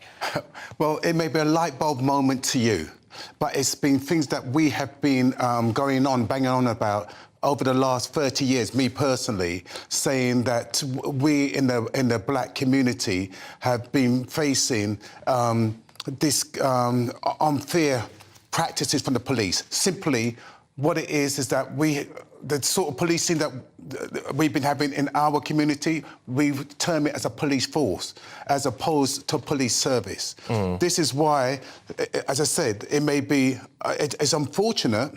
Well, it may be a light bulb moment to you, but it's been things that we have been banging on about over the last 30 years, me personally, saying that we in the black community have been facing this unfair practices from the police. Simply, what it is that the sort of policing that we've been having in our community, we term it as a police force, as opposed to police service. This is why, as I said, it may be, it's unfortunate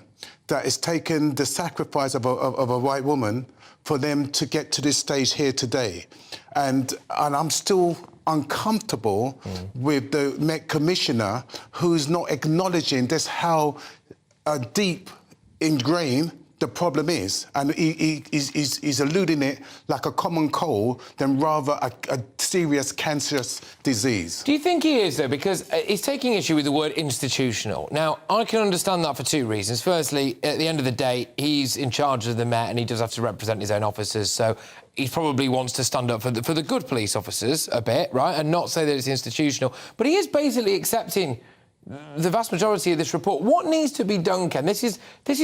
that it's taken the sacrifice of a white woman for them to get to this stage here today. And I'm still uncomfortable with the Met Commissioner who's not acknowledging just how deep ingrained the problem is, and he's alluding it like a common cold than rather a serious cancerous disease. Do you think he is, though? Because he's taking issue with the word institutional. Now, I can understand that for two reasons. Firstly, at the end of the day, he's in charge of the Met and he does have to represent his own officers, so he probably wants to stand up for the good police officers a bit, right, and not say that it's institutional. But he is basically accepting the vast majority of this report. What needs to be done, Ken? This is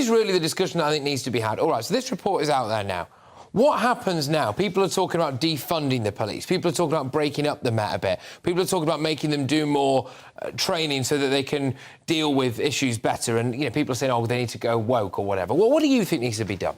really the discussion that I think needs to be had. All right, so this report is out there now. What happens now? People are talking about defunding the police. People are talking about breaking up the Met a bit. People are talking about making them do more training so that they can deal with issues better. And, people are saying, oh, they need to go woke or whatever. Well, what do you think needs to be done?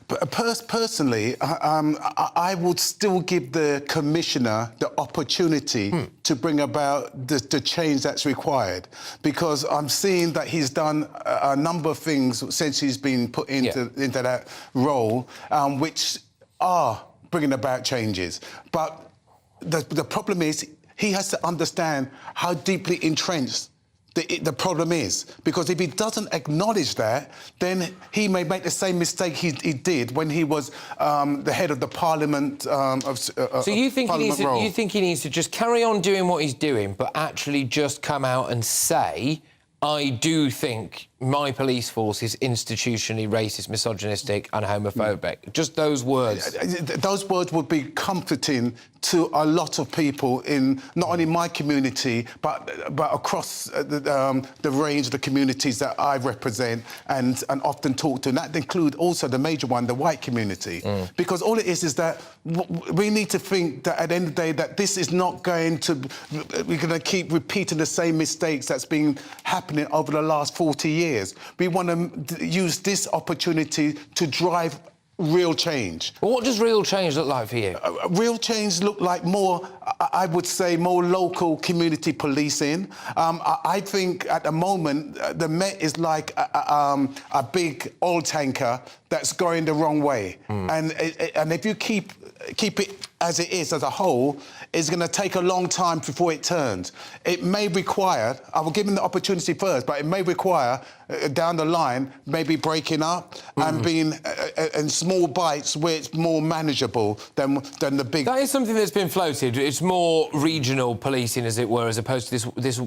Personally, I would still give the Commissioner the opportunity to bring about the change that's required, because I'm seeing that he's done a number of things since he's been put into that role, which are bringing about changes. But the problem is he has to understand how deeply entrenched the problem is, because if he doesn't acknowledge that, then he may make the same mistake he did when he was the head of the Parliament. So you think he needs to just carry on doing what he's doing, but actually just come out and say, I do think my police force is institutionally racist, misogynistic and homophobic. Just those words. Those words would be comforting to a lot of people in not only my community, but across the range of the communities that I represent and often talk to. And that includes also the major one, the white community. Because all it is that we need to think that at the end of the day that this is not going to... We're going to keep repeating the same mistakes that's been happening over the last 40 years. We want to use this opportunity to drive real change. Well, what does real change look like for you? Real change look like more, I would say, more local community policing. I think at the moment the Met is like a big oil tanker that's going the wrong way. And if you keep it as it is as a whole, it's going to take a long time before it turns. It may require, I will give him the opportunity first, but it may require down the line maybe breaking up and being in small bites where it's more manageable than the big... That is something that's been floated. It's more regional policing, as it were, as opposed to this...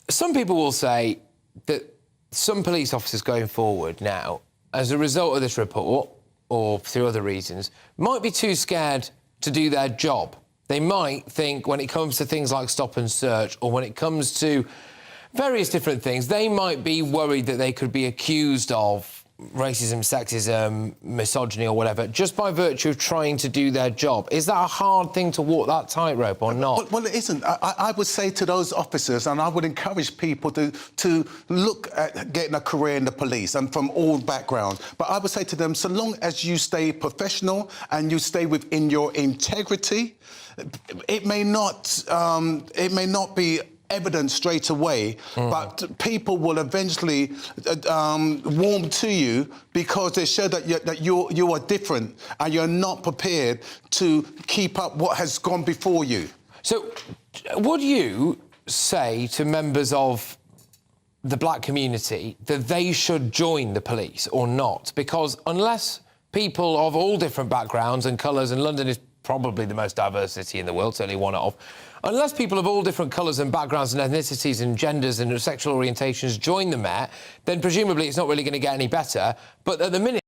Some people will say that some police officers going forward now, as a result of this report, or through other reasons, might be too scared to do their job. They might think when it comes to things like stop and search, or when it comes to various different things, they might be worried that they could be accused of racism, sexism, misogyny or whatever, just by virtue of trying to do their job. Is that a hard thing to walk that tightrope or not? Well, it isn't. I would say to those officers, and I would encourage people to look at getting a career in the police and from all backgrounds. But I would say to them, so long as you stay professional and you stay within your integrity, it may not be evidence straight away, but people will eventually warm to you because they show that you are different and you're not prepared to keep up what has gone before you. So, would you say to members of the black community that they should join the police or not? Because unless people of all different backgrounds and colours, and London is probably the most diverse city in the world, certainly one of, unless people of all different colours and backgrounds and ethnicities and genders and sexual orientations join the Met, then presumably it's not really going to get any better. But at the minute,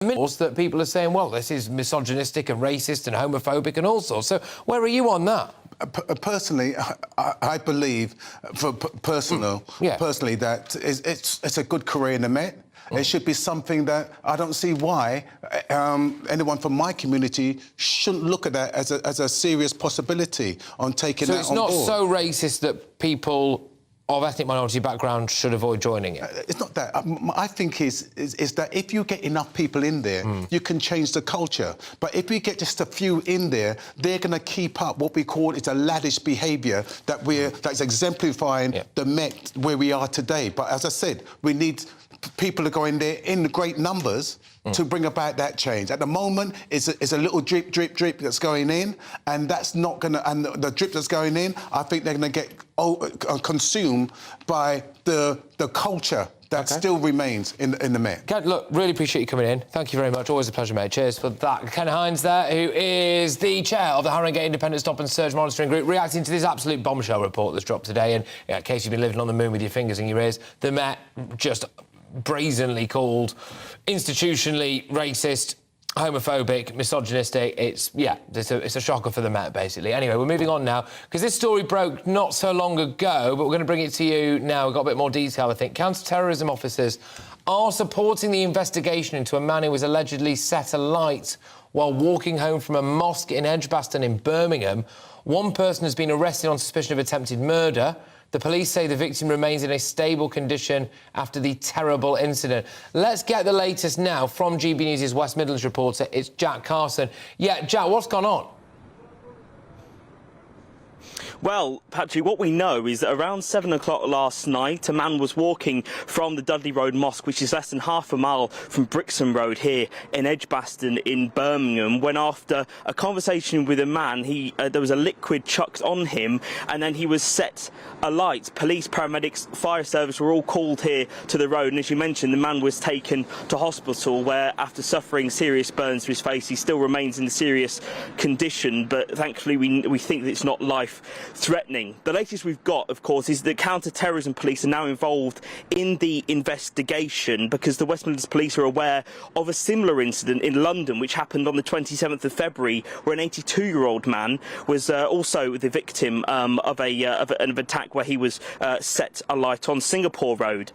that people are saying, well, this is misogynistic and racist and homophobic and all sorts. So where are you on that? Personally, I believe, personally, that it's a good career in the Met. It should be something that I don't see why anyone from my community shouldn't look at that as a serious possibility on taking that on board. So it's not so racist that people of ethnic minority background should avoid joining it? It's not that. I think is that if you get enough people in there, you can change the culture. But if we get just a few in there, they're going to keep up what we call a laddish behaviour that's exemplifying the Met where we are today. But as I said, we need people to go in there in great numbers to bring about that change. At the moment, it's a little drip that's going in, and that's not going to... And the drip that's going in, I think they're going to get consumed by the culture that still remains in the Met. Ken, look, really appreciate you coming in. Thank you very much. Always a pleasure, mate. Cheers for that. Ken Hines there, who is the chair of the Harringay Independent Stop and Surge Monitoring Group, reacting to this absolute bombshell report that's dropped today. And in case you've been living on the moon with your fingers in your ears, the Met just brazenly called institutionally racist, homophobic, misogynistic. It's a shocker for the Met, basically. Anyway, we're moving on now, because this story broke not so long ago, but we're going to bring it to you now. We've got a bit more detail, I think. Counter-terrorism officers are supporting the investigation into a man who was allegedly set alight while walking home from a mosque in Edgbaston in Birmingham. One person has been arrested on suspicion of attempted murder. The police say the victim remains in a stable condition after the terrible incident. Let's get the latest now from GB News' West Midlands reporter. It's Jack Carson. Yeah, Jack, what's gone on? Well, Patrick, what we know is that around 7 o'clock last night, a man was walking from the Dudley Road Mosque, which is less than half a mile from Brixham Road here in Edgbaston in Birmingham, when after a conversation with a man, there was a liquid chucked on him, and then he was set alight. Police, paramedics, fire service were all called here to the road, and as you mentioned, the man was taken to hospital, where after suffering serious burns to his face, he still remains in a serious condition, but thankfully we think that it's not life-threatening. The latest we've got, of course, is that counter-terrorism police are now involved in the investigation, because the West Midlands Police are aware of a similar incident in London, which happened on the 27th of February, where an 82-year-old man was also the victim of an attack where he was set alight on Singapore Road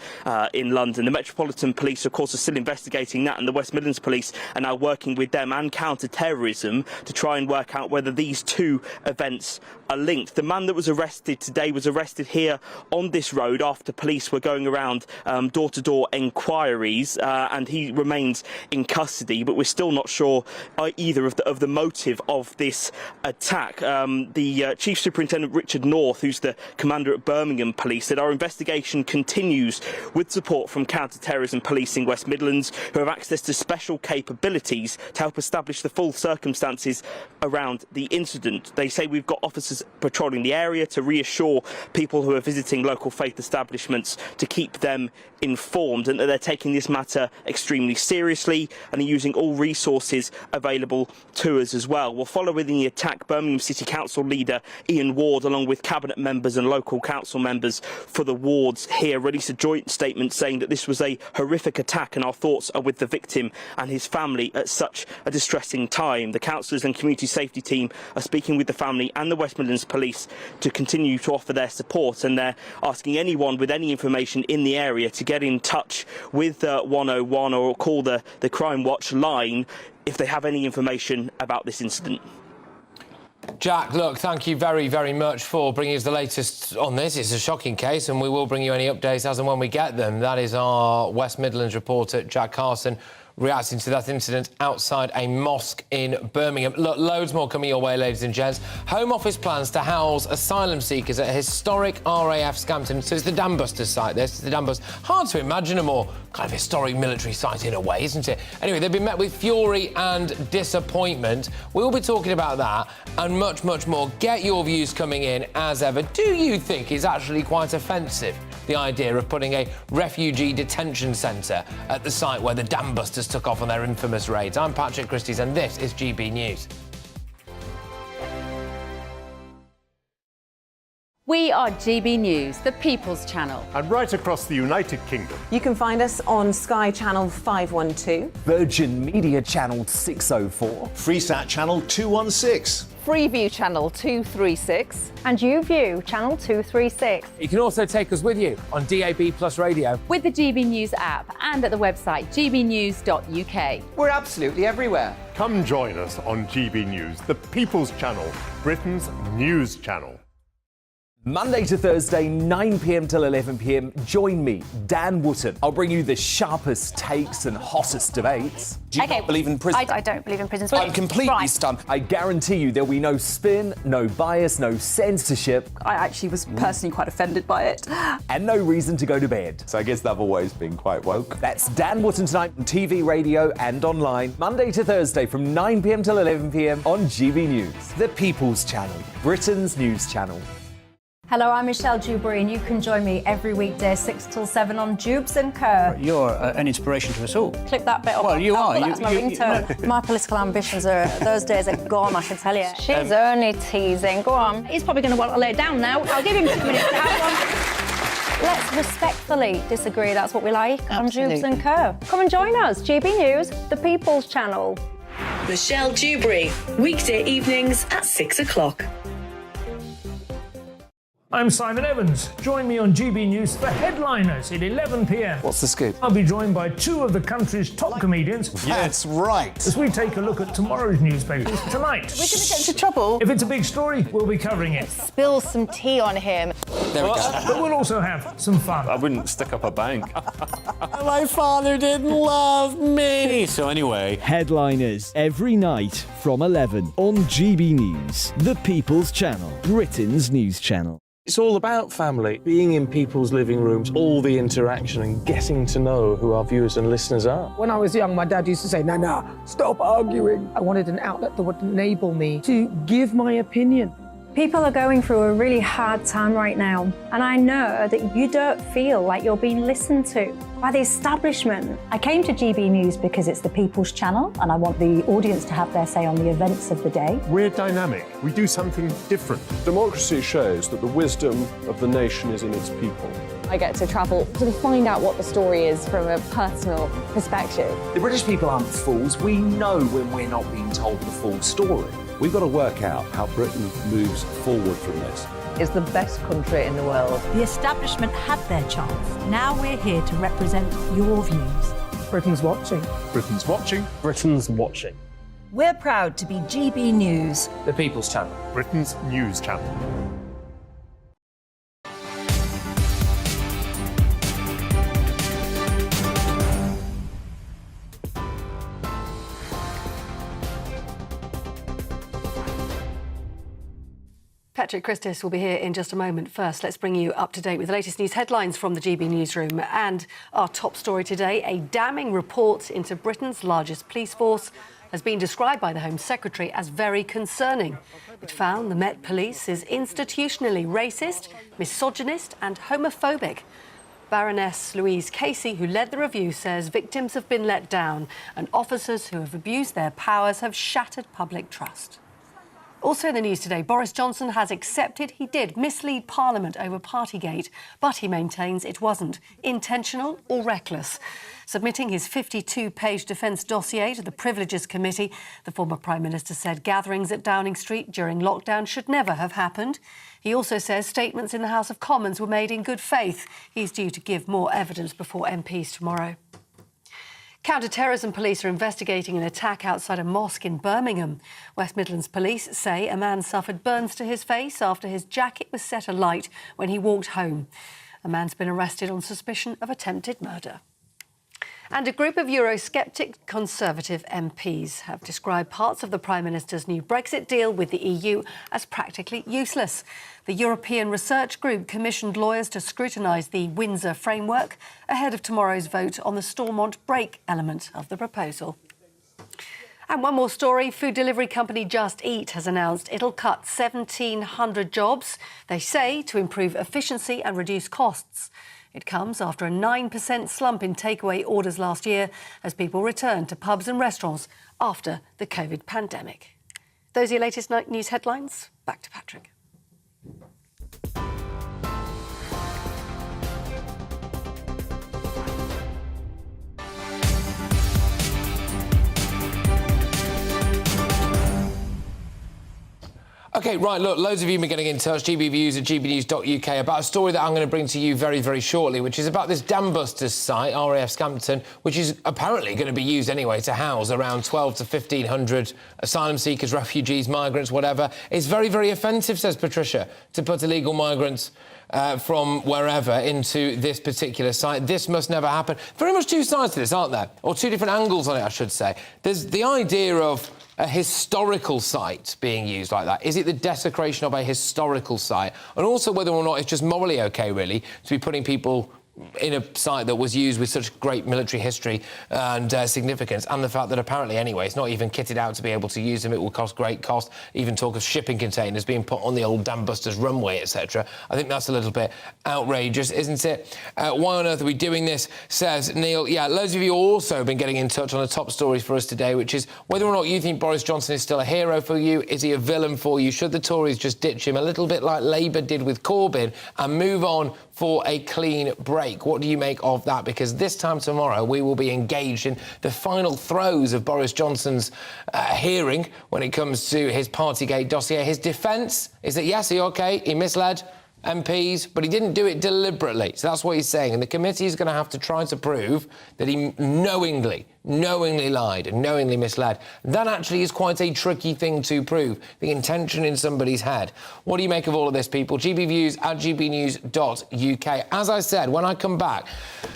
in London. The Metropolitan Police, of course, are still investigating that, and the West Midlands Police are now working with them and counter-terrorism to try and work out whether these two events are linked. The man that was arrested today was arrested here on this road after police were going around door-to-door enquiries, and he remains in custody, but we're still not sure either of the motive of this attack. The Chief Superintendent Richard North, who's the commander at Birmingham Police, said our investigation continues with support from counter-terrorism policing West Midlands, who have access to special capabilities to help establish the full circumstances around the incident. They say we've got officers patrolling the area to reassure people who are visiting local faith establishments to keep them informed, and that they're taking this matter extremely seriously and are using all resources available to us as well. Well, following the attack, Birmingham City Council leader Ian Ward, along with cabinet members and local council members for the wards here, released a joint statement saying that this was a horrific attack and our thoughts are with the victim and his family at such a distressing time. The councillors and community safety team are speaking with the family and the West Midlands Police to continue to offer their support, and they're asking anyone with any information in the area to get in touch with 101 or call the Crime Watch line if they have any information about this incident. Jack, look, thank you very, very much for bringing us the latest on this. It's a shocking case, and we will bring you any updates as and when we get them. That is our West Midlands reporter, Jack Carson, reacting to that incident outside a mosque in Birmingham. Look, loads more coming your way, ladies and gents. Home Office plans to house asylum seekers at a historic RAF Scampton. So it's the Dam Busters site, this. It's the Dam Busters. Hard to imagine a more kind of historic military site in a way, isn't it? Anyway, they've been met with fury and disappointment. We'll be talking about that and much, much more. Get your views coming in as ever. Do you think it's actually quite offensive, the idea of putting a refugee detention centre at the site where the Dam Busters took off on their infamous raids? I'm Patrick Christys, and this is GB News. We are GB News, the People's Channel. And right across the United Kingdom. You can find us on Sky Channel 512, Virgin Media Channel 604, Freesat Channel 216, Freeview Channel 236, and YouView Channel 236. You can also take us with you on DAB+ radio, with the GB News app, and at the website gbnews.uk. We're absolutely everywhere. Come join us on GB News, the People's Channel, Britain's news channel. Monday to Thursday, 9 p.m. till 11 p.m. Join me, Dan Wootton. I'll bring you the sharpest takes and hottest debates. Do you not believe in prison? I don't believe in prisons. I'm completely stunned. I guarantee you there'll be no spin, no bias, no censorship. I actually was personally quite offended by it. And no reason to go to bed. So I guess they've always been quite woke. That's Dan Wootton tonight on TV, radio and online. Monday to Thursday from 9 p.m. till 11 p.m. on GB News. The People's Channel, Britain's news channel. Hello, I'm Michelle Dewberry, and you can join me every weekday 6 till 7 on Jubes and Kerr. You're an inspiration to us all. Clip that bit off. Well, you are. That's my ringtone. My political ambitions those days are gone, I can tell you. She's only teasing. Go on. He's probably going to want to lay down now. I'll give him 2 minutes to have one. Let's respectfully disagree. That's what we like on Jubes and Kerr. Come and join us. GB News, the People's Channel. Michelle Dewberry, weekday evenings at 6 o'clock. I'm Simon Evans. Join me on GB News for Headliners at 11 p.m. What's the scoop? I'll be joined by 2 of the country's top comedians. That's right. As we take a look at tomorrow's newspapers tonight. We're going to get into trouble. If it's a big story, we'll be covering it. Spill some tea on him. There we go. But we'll also have some fun. I wouldn't stick up a bank. My father didn't love me. So anyway. Headliners every night from 11 on GB News, the People's Channel, Britain's news channel. It's all about family, being in people's living rooms, all the interaction and getting to know who our viewers and listeners are. When I was young, my dad used to say, "Nana, stop arguing." I wanted an outlet that would enable me to give my opinion. People are going through a really hard time right now, and I know that you don't feel like you're being listened to by the establishment. I came to GB News because it's the People's Channel, and I want the audience to have their say on the events of the day. We're dynamic. We do something different. Democracy shows that the wisdom of the nation is in its people. I get to travel to find out what the story is from a personal perspective. The British people aren't fools. We know when we're not being told the full story. We've got to work out how Britain moves forward from this. It's the best country in the world. The establishment had their chance. Now we're here to represent your views. Britain's watching. Britain's watching. Britain's watching. We're proud to be GB News. The People's Channel. Britain's news channel. Patrick Christys will be here in just a moment. First, let's bring you up to date with the latest news headlines from the GB Newsroom. And our top story today, a damning report into Britain's largest police force has been described by the Home Secretary as very concerning. It found the Met Police is institutionally racist, misogynist and homophobic. Baroness Louise Casey, who led the review, says victims have been let down and officers who have abused their powers have shattered public trust. Also in the news today, Boris Johnson has accepted he did mislead Parliament over Partygate, but he maintains it wasn't intentional or reckless. Submitting his 52-page defence dossier to the Privileges Committee, the former Prime Minister said gatherings at Downing Street during lockdown should never have happened. He also says statements in the House of Commons were made in good faith. He's due to give more evidence before MPs tomorrow. Counter-terrorism police are investigating an attack outside a mosque in Birmingham. West Midlands police say a man suffered burns to his face after his jacket was set alight when he walked home. A man's been arrested on suspicion of attempted murder. And a group of Eurosceptic Conservative MPs have described parts of the Prime Minister's new Brexit deal with the EU as practically useless. The European Research Group commissioned lawyers to scrutinise the Windsor framework ahead of tomorrow's vote on the Stormont break element of the proposal. And one more story. Food delivery company Just Eat has announced it'll cut 1,700 jobs, they say, to improve efficiency and reduce costs. It comes after a 9% slump in takeaway orders last year as people returned to pubs and restaurants after the COVID pandemic. Those are your latest news headlines. Back to Patrick. OK, right, look, loads of you have been getting in touch, gbviews at gbnews.uk, about a story that I'm going to bring to you very, very shortly, which is about this Dam Busters site, RAF Scampton, which is apparently going to be used anyway to house around 12 to 1,500 asylum seekers, refugees, migrants, whatever. It's very, very offensive, says Patricia, to put illegal migrants from wherever into this particular site. This must never happen. Very much two sides to this, aren't there? Or two different angles on it, I should say. There's the idea of a historical site being used like that. Is it the desecration of a historical site? And also whether or not it's just morally OK, really, to be putting people in a site that was used with such great military history and significance, and the fact that apparently, anyway, it's not even kitted out to be able to use them. It will cost great cost. Even talk of shipping containers being put on the old Dam Busters runway, etc. I think that's a little bit outrageous, isn't it? Why on earth are we doing this, says Neil. Yeah, loads of you also have been getting in touch on the top stories for us today, which is whether or not you think Boris Johnson is still a hero for you. Is he a villain for you? Should the Tories just ditch him a little bit like Labour did with Corbyn and move on for a clean break? What do you make of that? Because this time tomorrow we will be engaged in the final throes of Boris Johnson's hearing when it comes to his Partygate dossier. His defence is that, yes, he misled MPs, but he didn't do it deliberately. So that's what he's saying. And the committee is going to have to try to prove that he knowingly lied and knowingly misled. That actually is quite a tricky thing to prove, the intention in somebody's head. What do you make of all of this, people? gbviews at gbnews.uk. As I said, when I come back,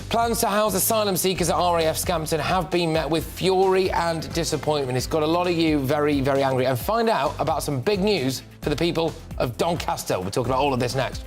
plans to house asylum seekers at RAF Scampton have been met with fury and disappointment. It's got a lot of you very, very angry. And find out about some big news for the people of Doncaster. We're talking about all of this next.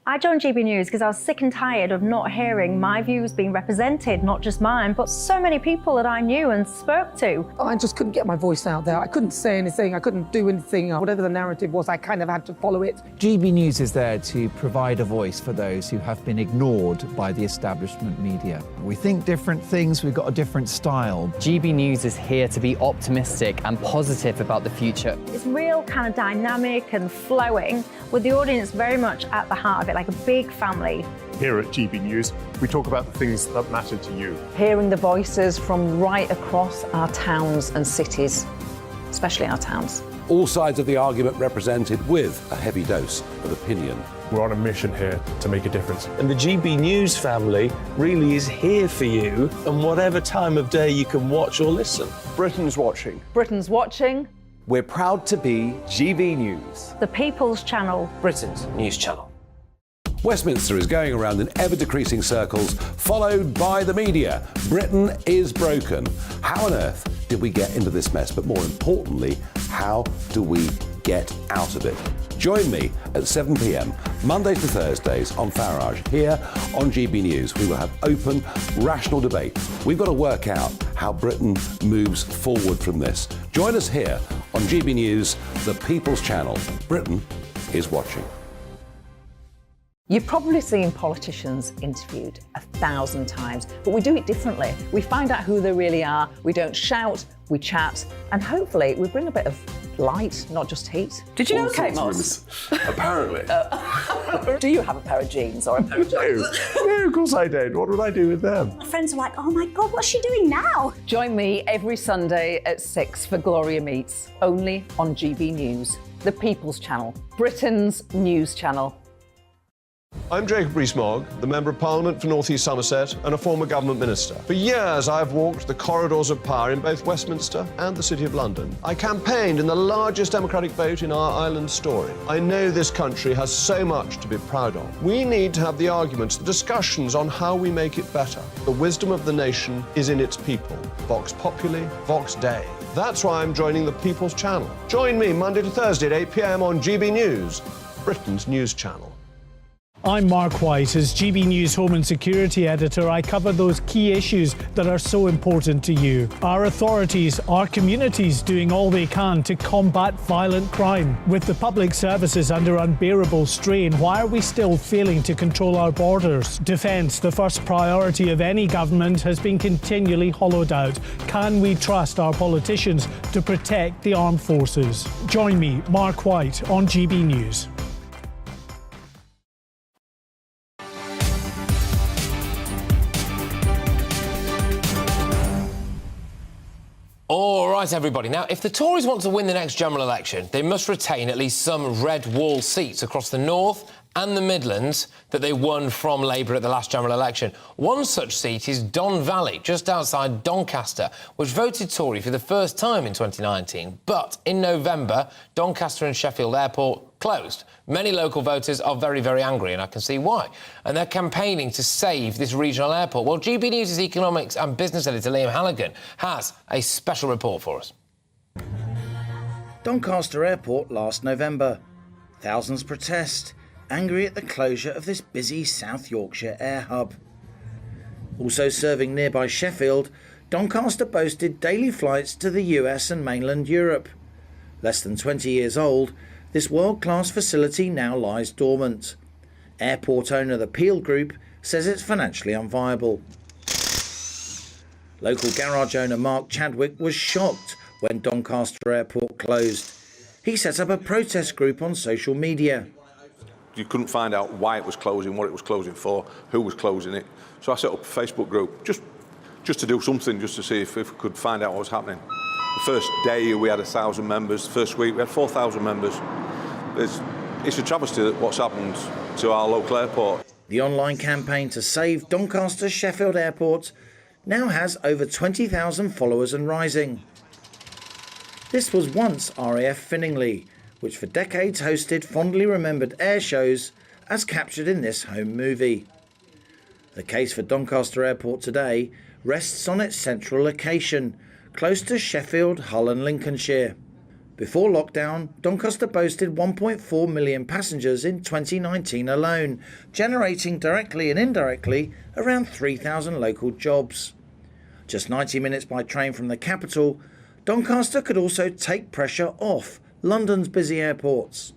I joined GB News because I was sick and tired of not hearing my views being represented, not just mine, but so many people that I knew and spoke to. I just couldn't get my voice out there. I couldn't say anything. I couldn't do anything. Whatever the narrative was, I kind of had to follow it. GB News is there to provide a voice for those who have been ignored by the establishment media. We think different things, we've got a different style. GB News is here to be optimistic and positive about the future. It's real kind of dynamic and flowing, with the audience very much at the heart of it, like a big family. Here at GB News, we talk about the things that matter to you. Hearing the voices from right across our towns and cities, especially our towns. All sides of the argument represented with a heavy dose of opinion. We're on a mission here to make a difference. And the GB News family really is here for you, and whatever time of day you can watch or listen. Britain's watching. Britain's watching. We're proud to be GB News, The People's Channel, Britain's news channel. Westminster is going around in ever-decreasing circles, followed by the media. Britain is broken. How on earth did we get into this mess? But more importantly, how do we get out of it? Join me at 7 p.m, Mondays to Thursdays on Farage, here on GB News. We will have open, rational debate. We've got to work out how Britain moves forward from this. Join us here on GB News, the People's Channel. Britain is watching. You've probably seen politicians interviewed 1,000 times, but we do it differently. We find out who they really are, we don't shout, we chat, and hopefully we bring a bit of light, not just heat. Did you know Kate Moss? Apparently. Do you have a pair of jeans or a pair of jeans? No, of course I don't. What would I do with them? My friends are like, oh my God, what's she doing now? Join me every Sunday at 6 for Gloria Meets, only on GB News, the People's Channel, Britain's news channel. I'm Jacob Rees-Mogg, the Member of Parliament for North East Somerset and a former government minister. For years, I've walked the corridors of power in both Westminster and the City of London. I campaigned in the largest democratic vote in our island story. I know this country has so much to be proud of. We need to have the arguments, the discussions on how we make it better. The wisdom of the nation is in its people. Vox Populi, Vox Dei. That's why I'm joining the People's Channel. Join me Monday to Thursday at 8 p.m. on GB News, Britain's news channel. I'm Mark White. As GB News Home and Security Editor, I cover those key issues that are so important to you. Our authorities, our communities doing all they can to combat violent crime. With the public services under unbearable strain, why are we still failing to control our borders? Defence, the first priority of any government, has been continually hollowed out. Can we trust our politicians to protect the armed forces? Join me, Mark White, on GB News. All right, everybody. Now, if the Tories want to win the next general election, they must retain at least some red wall seats across the North and the Midlands that they won from Labour at the last general election. One such seat is Don Valley, just outside Doncaster, which voted Tory for the first time in 2019. But in November, Doncaster and Sheffield Airport closed. Many local voters are very, very angry, and I can see why. And they're campaigning to save this regional airport. Well, GB News' economics and business editor Liam Halligan has a special report for us. Doncaster Airport last November. Thousands protest, angry at the closure of this busy South Yorkshire air hub. Also serving nearby Sheffield, Doncaster boasted daily flights to the US and mainland Europe. Less than 20 years old, this world-class facility now lies dormant. Airport owner the Peel Group says it's financially unviable. Local garage owner Mark Chadwick was shocked when Doncaster Airport closed. He set up a protest group on social media. You couldn't find out why it was closing, what it was closing for, who was closing it. So I set up a Facebook group just to do something, just to see if we could find out what was happening. The first day we had 1,000 members. The first week we had 4,000 members. It's a travesty that what's happened to our local airport. The online campaign to save Doncaster Sheffield Airport now has over 20,000 followers and rising. This was once RAF Finningley, which for decades hosted fondly remembered air shows as captured in this home movie. The case for Doncaster Airport today rests on its central location, close to Sheffield, Hull and Lincolnshire. Before lockdown, Doncaster boasted 1.4 million passengers in 2019 alone, generating directly and indirectly around 3,000 local jobs. Just 90 minutes by train from the capital, Doncaster could also take pressure off London's busy airports.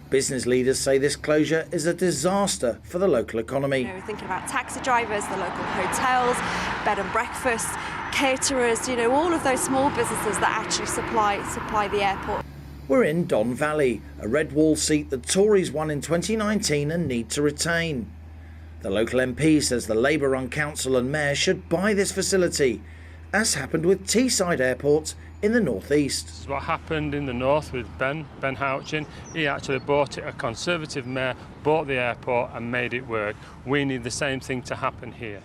Business leaders say this closure is a disaster for the local economy. We're thinking about taxi drivers, the local hotels, bed and breakfast, caterers, all of those small businesses that actually supply the airport. We're in Don Valley, a red wall seat the Tories won in 2019 and need to retain. The local MP says the Labour-run council and mayor should buy this facility, as happened with Teesside Airport in the northeast. This is what happened in the north with Ben Houchin. He actually bought it. A Conservative mayor bought the airport and made it work. We need the same thing to happen here.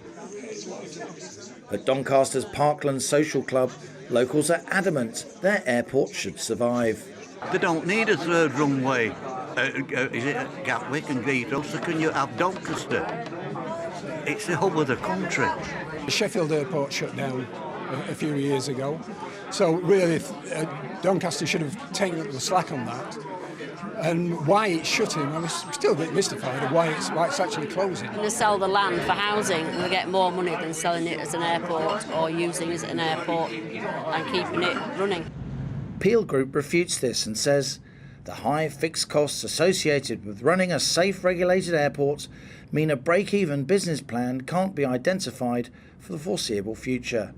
At Doncaster's Parkland Social Club, locals are adamant their airport should survive. They don't need a third runway. Is it Gatwick and Heathrow? So can you have Doncaster? It's the hub of the country. Sheffield Airport shut down a few years ago. So really, Doncaster should have taken up the slack on that. And why it's shutting, I was still a bit mystified of why it's actually closing. They sell the land for housing and they get more money than selling it as an airport or using it as an airport and keeping it running. Peel Group refutes this and says the high fixed costs associated with running a safe regulated airport mean a break-even business plan can't be identified for the foreseeable future.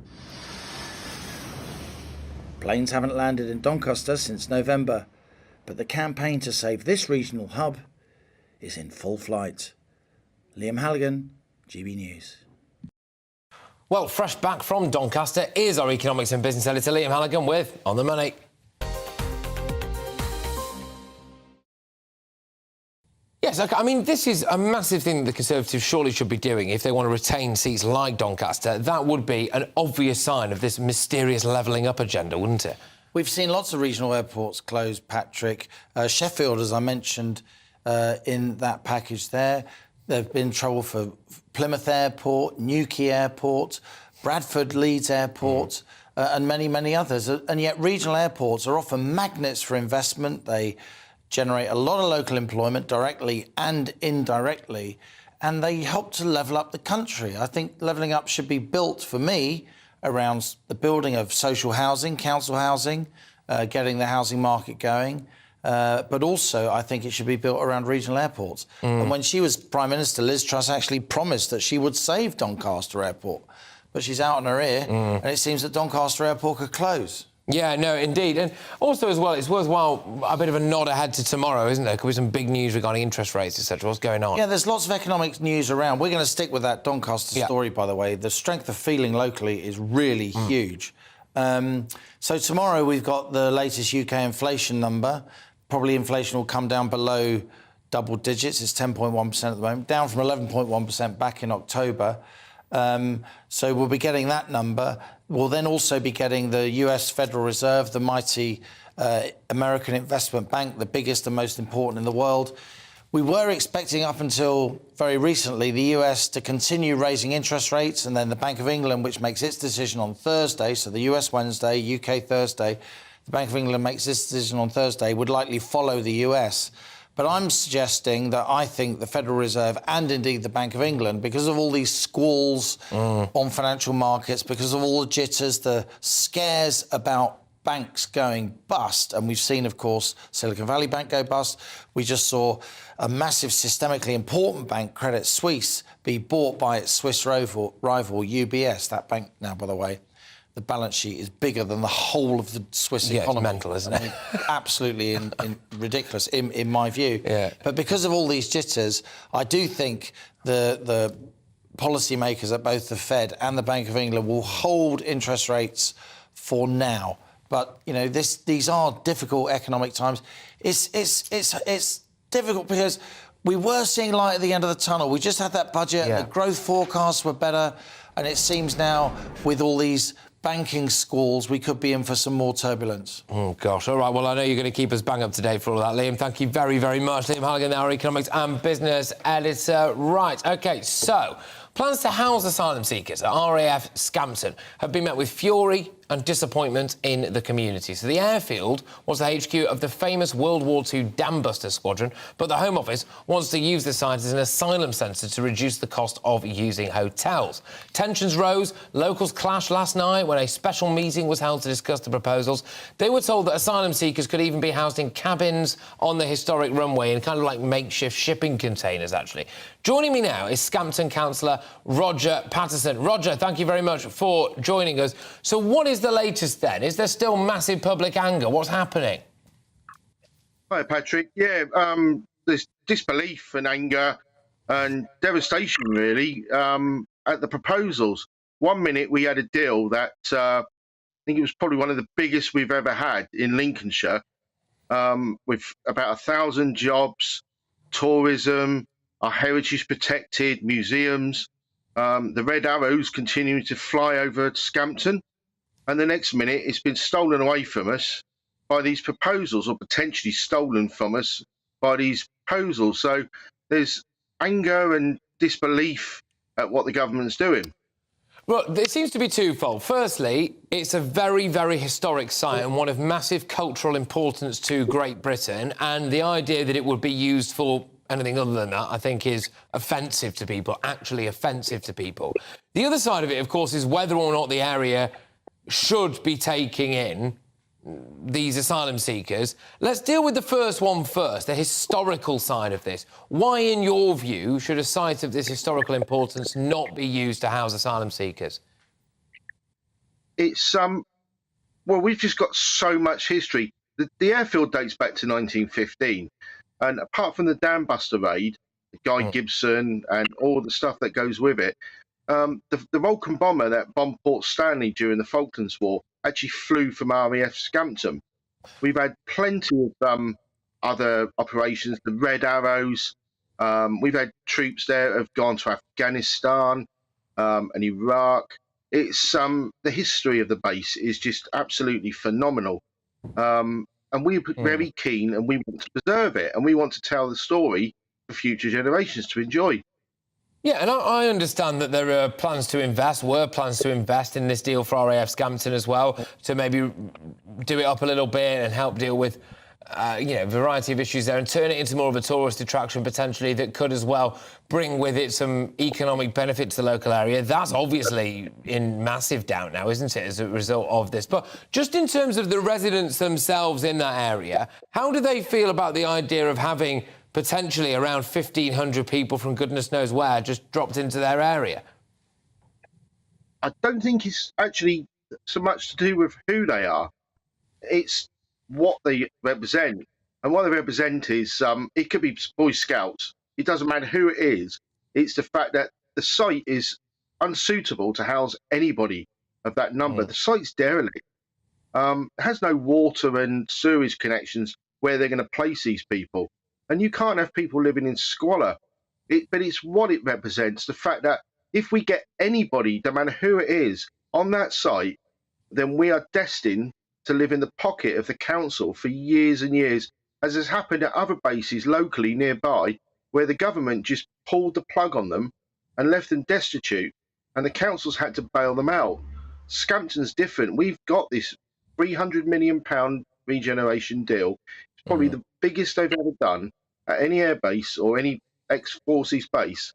Planes haven't landed in Doncaster since November, but the campaign to save this regional hub is in full flight. Liam Halligan, GB News. Well, fresh back from Doncaster is our economics and business editor Liam Halligan with On the Money. Yes, I mean, this is a massive thing that the Conservatives surely should be doing if they want to retain seats like Doncaster. That would be an obvious sign of this mysterious levelling up agenda, wouldn't it? We've seen lots of regional airports close, Patrick. Sheffield, as I mentioned in that package there, there's been trouble for Plymouth Airport, Newquay Airport, Bradford Leeds Airport, and many, many others. And yet regional airports are often magnets for investment. They generate a lot of local employment directly and indirectly, and they help to level up the country. I think levelling up should be built, for me, around the building of social housing, council housing, getting the housing market going. But also, I think it should be built around regional airports. And when she was Prime Minister, Liz Truss actually promised that she would save Doncaster Airport. But she's out on her ear, and it seems that Doncaster Airport could close. Yeah, no, indeed. And also, as well, it's worthwhile a bit of a nod ahead to tomorrow, isn't there? Could be some big news regarding interest rates, etc. What's going on? Yeah, there's lots of economic news around. We're going to stick with that Doncaster story, by the way. The strength of feeling locally is really huge. So tomorrow we've got the latest UK inflation number. Probably inflation will come down below double digits. It's 10.1% at the moment, down from 11.1% back in October. So we'll be getting that number. We'll then also be getting the US Federal Reserve, the mighty American investment bank, the biggest and most important in the world. We were expecting up until very recently the US to continue raising interest rates, and then the Bank of England, which makes its decision on Thursday, so the US Wednesday, UK Thursday, the Bank of England makes its decision on Thursday, would likely follow the US. But I'm suggesting that I think the Federal Reserve and indeed the Bank of England, because of all these squalls on financial markets, because of all the jitters, the scares about banks going bust, and we've seen, of course, Silicon Valley Bank go bust. We just saw a massive systemically important bank, Credit Suisse, be bought by its Swiss rival UBS. That bank now, by the way, the balance sheet is bigger than the whole of the Swiss economy. It's mental, isn't it? I mean, absolutely ridiculous, in my view. Yeah. But because of all these jitters, I do think the policymakers at both the Fed and the Bank of England will hold interest rates for now. But, you know, these are difficult economic times. It's difficult because we were seeing light at the end of the tunnel. We just had that budget, the growth forecasts were better, and it seems now with all these banking squalls, we could be in for some more turbulence. Oh, gosh. All right, well, I know you're going to keep us bang up to date for all that, Liam. Thank you very, very much. Liam Halligan, our economics and business editor. Right, OK, so plans to house asylum seekers at RAF Scampton have been met with fury and disappointment in the community. So the airfield was the HQ of the famous World War II Dambuster Squadron, but the Home Office wants to use the site as an asylum centre to reduce the cost of using hotels. Tensions rose, locals clashed last night when a special meeting was held to discuss the proposals. They were told that asylum seekers could even be housed in cabins on the historic runway in kind of like makeshift shipping containers, actually. Joining me now is Scampton councillor Roger Patterson. Roger, thank you very much for joining us. So what is the latest then? Is there still massive public anger? What's happening? Hi, Patrick. Yeah, there's disbelief and anger and devastation, really, at the proposals. 1 minute we had a deal that I think it was probably one of the biggest we've ever had in Lincolnshire, with about 1,000 jobs, tourism, our heritage protected, museums, the red arrows continuing to fly over Scampton. And the next minute, it's been stolen away from us by these proposals, or potentially stolen from us by these proposals. So there's anger and disbelief at what the government's doing. Well, it seems to be twofold. Firstly, it's a very, very historic site and one of massive cultural importance to Great Britain, and the idea that it would be used for anything other than that, I think, is offensive to people, actually offensive to people. The other side of it, of course, is whether or not the area should be taking in these asylum seekers. Let's deal with the first one first, the historical side of this. Why, in your view, should a site of this historical importance not be used to house asylum seekers? It's, well, we've just got so much history. The airfield dates back to 1915. And apart from the Dambuster raid, Guy Gibson and all the stuff that goes with it, the Vulcan bomber that bombed Port Stanley during the Falklands War actually flew from RAF Scampton. We've had plenty of other operations, the Red Arrows. We've had troops there that have gone to Afghanistan and Iraq. It's the history of the base is just absolutely phenomenal. And we're very keen, and we want to preserve it, and we want to tell the story for future generations to enjoy. Yeah, and I understand that there are plans to invest, in this deal for RAF Scampton as well, to maybe do it up a little bit and help deal with, you know, a variety of issues there and turn it into more of a tourist attraction potentially that could as well bring with it some economic benefit to the local area. That's obviously in massive doubt now, isn't it, as a result of this? But just in terms of the residents themselves in that area, how do they feel about the idea of having potentially around 1,500 people from goodness knows where just dropped into their area? I don't think it's actually so much to do with who they are. It's what they represent. And what they represent is, it could be Boy Scouts. It doesn't matter who it is. It's the fact that the site is unsuitable to house anybody. of that number. The site's derelict. Has no water and sewage connections where they're going to place these people. And you can't have people living in squalor. But it's what it represents, the fact that if we get anybody, no matter who it is, on that site, then we are destined to live in the pocket of the council for years and years, as has happened at other bases locally nearby, where the government just pulled the plug on them and left them destitute, and the councils had to bail them out. Scampton's different. We've got this £300 million regeneration deal. It's probably the biggest they've ever done at any airbase or any ex-forces base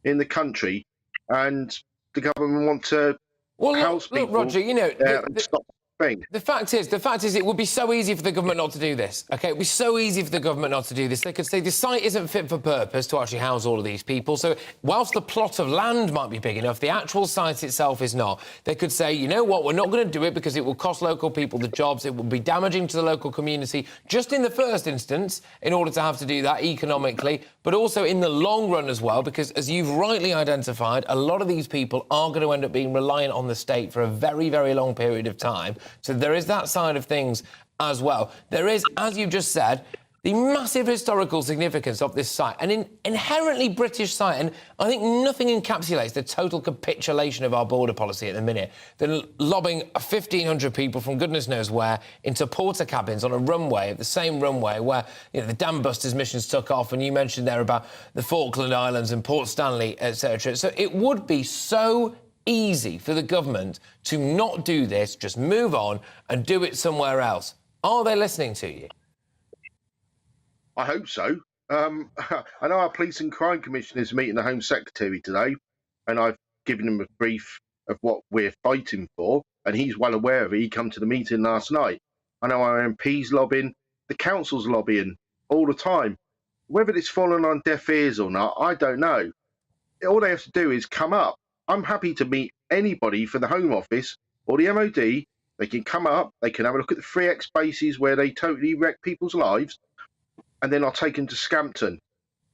in the country, and the government want to house people. Look, Roger, you know, and stop thing. The fact is, it would be so easy for the government not to do this. Okay, it would be so easy for the government not to do this. They could say the site isn't fit for purpose to actually house all of these people. So, whilst the plot of land might be big enough, the actual site itself is not. They could say, you know what, we're not going to do it because it will cost local people the jobs. It will be damaging to the local community, just in the first instance, in order to have to do that economically, but also in the long run as well, because as you've rightly identified, a lot of these people are going to end up being reliant on the state for a very, very long period of time. So there is that side of things as well. There is, as you just said, the massive historical significance of this site, an inherently British site, and I think nothing encapsulates the total capitulation of our border policy at the minute than lobbing 1,500 people from goodness knows where into porter cabins on a runway, the same runway where, you know, the Dam Busters missions took off, and you mentioned there about the Falkland Islands and Port Stanley, etc. So it would be so easy for the government to not do this, just move on and do it somewhere else. Are they listening to you? I hope so. I know our Police and Crime Commissioner is meeting the Home Secretary today, and I've given him a brief of what we're fighting for, and he's well aware of it. He came to the meeting last night. I know our MP's lobbying, the council's lobbying all the time. Whether it's fallen on deaf ears or not, I don't know. All they have to do is come up. I'm happy to meet anybody from the Home Office or the MOD. They can come up, they can have a look at the 3X bases where they totally wreck people's lives, and then I'll take them to Scampton,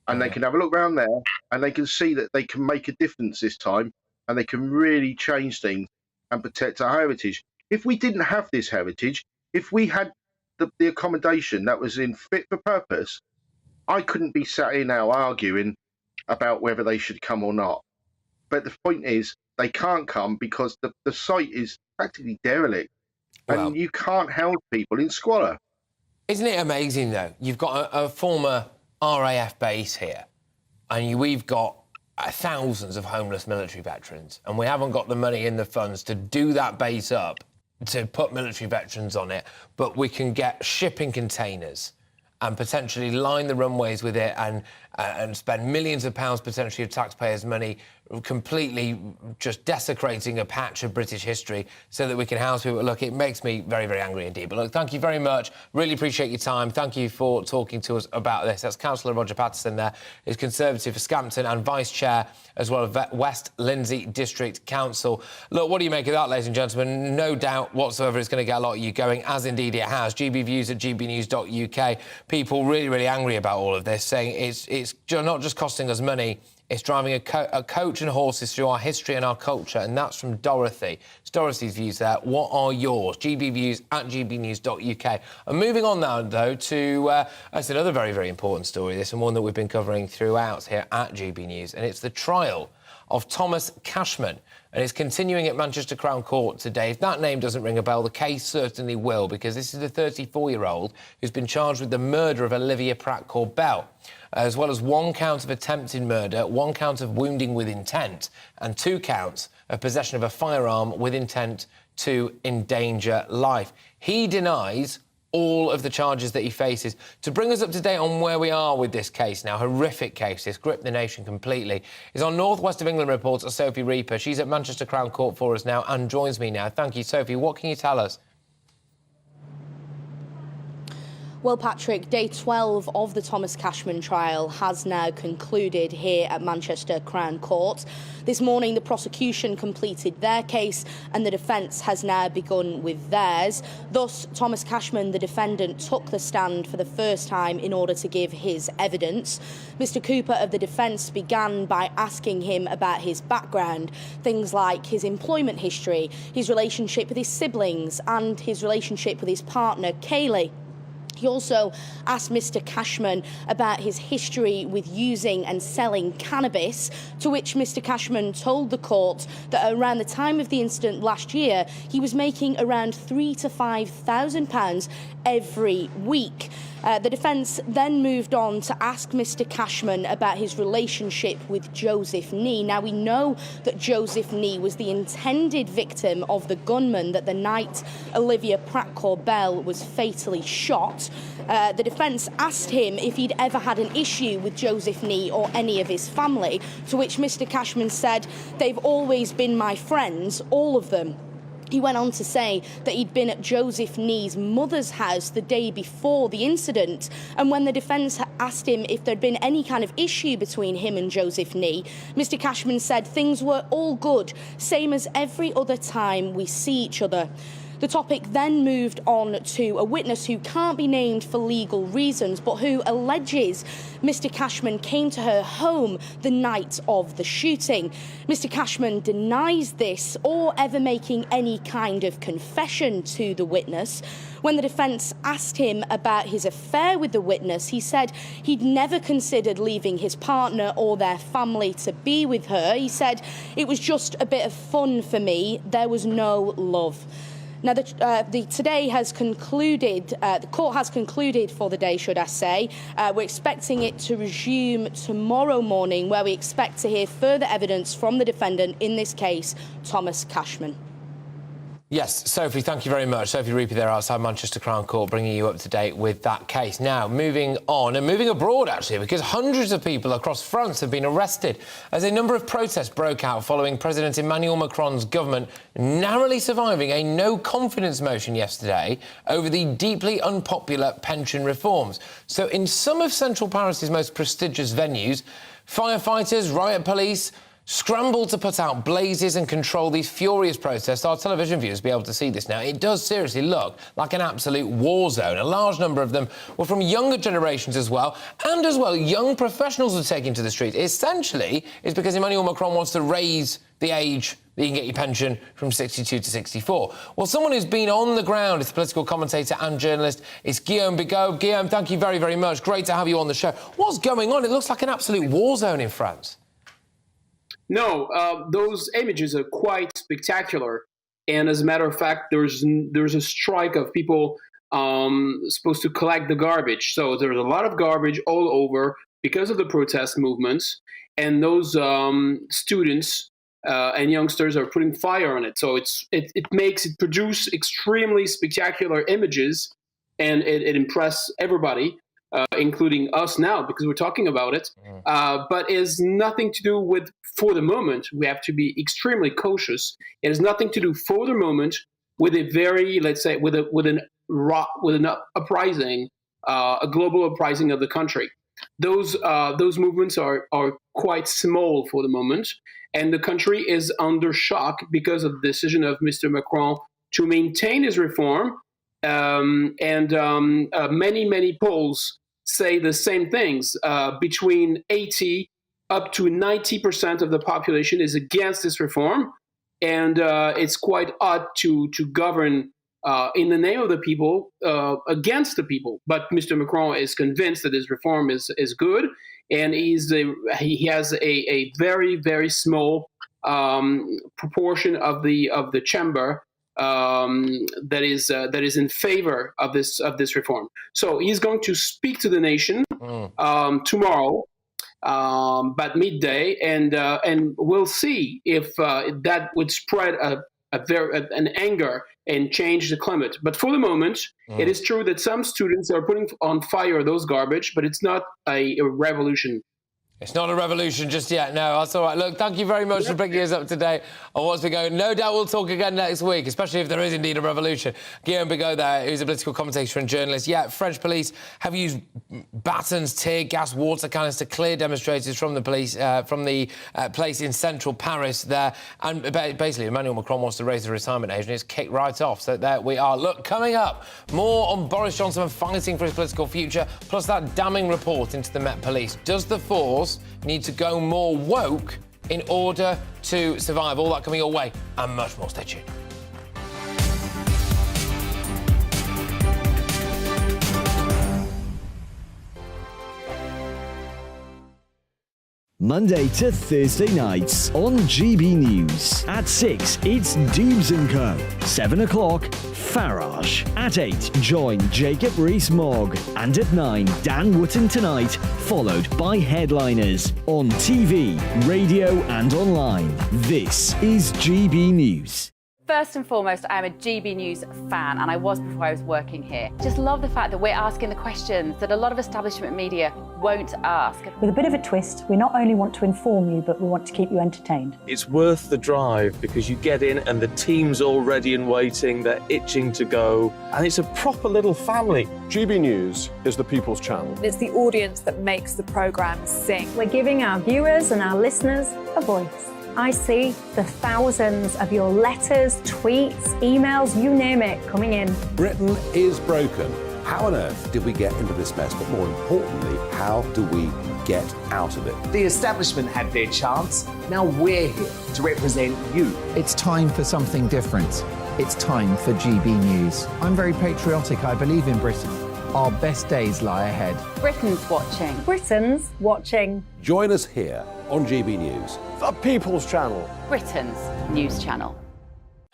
and they can have a look around there, and they can see that they can make a difference this time, and they can really change things and protect our heritage. If we didn't have this heritage, if we had the accommodation that was in fit for purpose, I couldn't be sat here now arguing about whether they should come or not. But the point is, they can't come because the site is practically derelict, and you can't house people in squalor. Isn't it amazing, though? You've got a former RAF base here, and we've got thousands of homeless military veterans, and we haven't got the money in the funds to do that base up, to put military veterans on it, but we can get shipping containers and potentially line the runways with it and spend millions of pounds potentially of taxpayers' money completely just desecrating a patch of British history so that we can house people. Look, it makes me very, very angry indeed. But look, thank you very much. Really appreciate your time. Thank you for talking to us about this. That's Councillor Roger Patterson there, who's Conservative for Scampton and Vice Chair as well as West Lindsey District Council. Look, what do you make of that, ladies and gentlemen? No doubt whatsoever it's going to get a lot of you going, as indeed it has. GBviews at gbnews.uk. People really, really angry about all of this, saying it's not just costing us money, it's driving a coach and horses through our history and our culture, and that's from Dorothy. It's Dorothy's views there. What are yours? GBviews at gbnews.uk. And moving on now, though, to that's another very, very important story, this, and one that we've been covering throughout here at GB News, and it's the trial of Thomas Cashman, and it's continuing at Manchester Crown Court today. If that name doesn't ring a bell, the case certainly will, because this is the 34-year-old who's been charged with the murder of Olivia Pratt-Corbell, as well as 1 count of attempted murder, 1 count of wounding with intent, and 2 counts of possession of a firearm with intent to endanger life. He denies all of the charges that he faces. To bring us up to date on where we are with this case now, horrific case, this gripped the nation completely, is our North West of England reporter, Sophie Reaper. She's at Manchester Crown Court for us now and joins me now. Thank you, Sophie. What can you tell us? Well, Patrick, day 12 of the Thomas Cashman trial has now concluded here at Manchester Crown Court. This morning, the prosecution completed their case and the defence has now begun with theirs. Thus, Thomas Cashman, the defendant, took the stand for the first time in order to give his evidence. Mr. Cooper of the defence began by asking him about his background, things like his employment history, his relationship with his siblings and his relationship with his partner, Kayleigh. He also asked Mr. Cashman about his history with using and selling cannabis, to which Mr. Cashman told the court that around the time of the incident last year, he was making around £3,000 to £5,000 every week. The defence then moved on to ask Mr. Cashman about his relationship with Joseph Nee. Now, we know that Joseph Nee was the intended victim of the gunman that the night Olivia Pratt-Corbell was fatally shot. The defence asked him if he'd ever had an issue with Joseph Nee or any of his family, to which Mr. Cashman said, "They've always been my friends, all of them." He went on to say that he'd been at Joseph Nee's mother's house the day before the incident, and when the defence asked him if there'd been any kind of issue between him and Joseph Nee, Mr. Cashman said things were all good, same as every other time we see each other. The topic then moved on to a witness who can't be named for legal reasons, but who alleges Mr. Cashman came to her home the night of the shooting. Mr. Cashman denies this or ever making any kind of confession to the witness. When the defence asked him about his affair with the witness, he said he'd never considered leaving his partner or their family to be with her. He said, "It was just a bit of fun for me. There was no love." Now, today has concluded, the court has concluded for the day, should I say. We're expecting it to resume tomorrow morning, where we expect to hear further evidence from the defendant in this case, Thomas Cashman. Yes, Sophie, thank you very much. Sophie Reapy there outside Manchester Crown Court, bringing you up to date with that case. Now, moving on, and moving abroad, actually, because hundreds of people across France have been arrested as a number of protests broke out following President Emmanuel Macron's government narrowly surviving a no-confidence motion yesterday over the deeply unpopular pension reforms. So in some of central Paris's most prestigious venues, firefighters, riot police scrambled to put out blazes and control these furious protests. Our television viewers will be able to see this now. It does seriously look like an absolute war zone. A large number of them were from younger generations as well, and as well, young professionals were taking to the street. Essentially, it's because Emmanuel Macron wants to raise the age that you can get your pension from 62 to 64. Well, someone who's been on the ground, is a political commentator and journalist, is Guillaume Bigot. Guillaume, thank you very, very much. Great to have you on the show. What's going on? It looks like an absolute war zone in France. No, those images are quite spectacular. And as a matter of fact, there's a strike of people supposed to collect the garbage. So there's a lot of garbage all over because of the protest movements. And those students and youngsters are putting fire on it. So it produce extremely spectacular images, and it impress everybody. Including us now, because we're talking about it, but is nothing to do with, for the moment, we have to be extremely cautious. It has nothing to do for the moment with a very, let's say, with an uprising, a global uprising of the country. Those movements are quite small for the moment, and the country is under shock because of the decision of Mr. Macron to maintain his reform. Many polls say the same things. Between 80 up to 90% of the population is against this reform, and it's quite odd to govern in the name of the people against the people. But Mr. Macron is convinced that his reform is good, and he has a very, very small proportion of the chamber that is in favor of this reform. So he's going to speak to the nation tomorrow, about midday, and we'll see if that would spread an anger and change the climate. But for the moment, it is true that some students are putting on fire those garbage, but it's not a revolution. It's not a revolution just yet, no, that's all right. Look, thank you very much for bringing us up to date on what's been going. No doubt we'll talk again next week, especially if there is indeed a revolution. Guillaume Bigot there, who's a political commentator and journalist. Yeah, French police have used batons, tear gas, water cannons to clear demonstrators from the police, place in central Paris there. And basically, Emmanuel Macron wants to raise the retirement age and it's kicked right off. So there we are. Look, coming up, more on Boris Johnson fighting for his political future, plus that damning report into the Met Police. Does the force need to go more woke in order to survive? All that coming your way and much more. Stay tuned. Monday to Thursday nights on GB News. At 6, it's Dubes & Co. 7 o'clock, Farage. At 8, join Jacob Rees-Mogg. And at 9, Dan Wootton Tonight, followed by Headliners. On TV, radio and online. This is GB News. First and foremost, I'm a GB News fan, and I was before I was working here. Just love the fact that we're asking the questions that a lot of establishment media won't ask. With a bit of a twist, we not only want to inform you, but we want to keep you entertained. It's worth the drive because you get in and the team's all ready and waiting, they're itching to go, and it's a proper little family. GB News is the People's Channel. It's the audience that makes the programme sing. We're giving our viewers and our listeners a voice. I see the thousands of your letters, tweets, emails, you name it, coming in. Britain is broken. How on earth did we get into this mess? But more importantly, how do we get out of it? The establishment had their chance. Now we're here to represent you. It's time for something different. It's time for GB News. I'm very patriotic. I believe in Britain. Our best days lie ahead. Britain's watching. Britain's watching. Join us here on GB News. The People's Channel. Britain's news channel.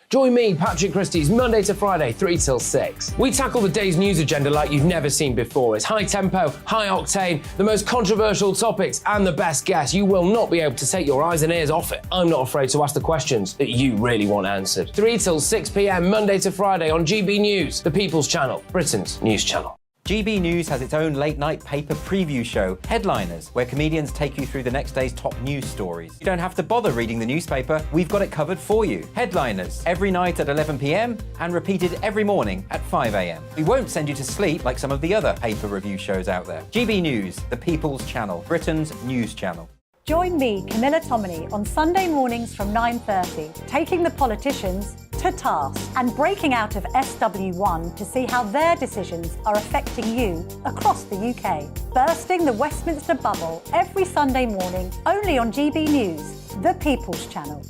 Join me, Patrick Christys, Monday to Friday, 3 till 6. We tackle the day's news agenda like you've never seen before. It's high tempo, high octane, the most controversial topics and the best guests. You will not be able to take your eyes and ears off it. I'm not afraid to ask the questions that you really want answered. 3 till 6 p.m, Monday to Friday on GB News, the People's Channel, Britain's news channel. GB News has its own late-night paper preview show, Headliners, where comedians take you through the next day's top news stories. You don't have to bother reading the newspaper, we've got it covered for you. Headliners, every night at 11 p.m, and repeated every morning at 5 a.m. We won't send you to sleep like some of the other paper review shows out there. GB News, the People's Channel, Britain's news channel. Join me, Camilla Tominey, on Sunday mornings from 9:30, taking the politicians to task and breaking out of SW1 to see how their decisions are affecting you across the UK. Bursting the Westminster bubble every Sunday morning, only on GB News, the People's Channel.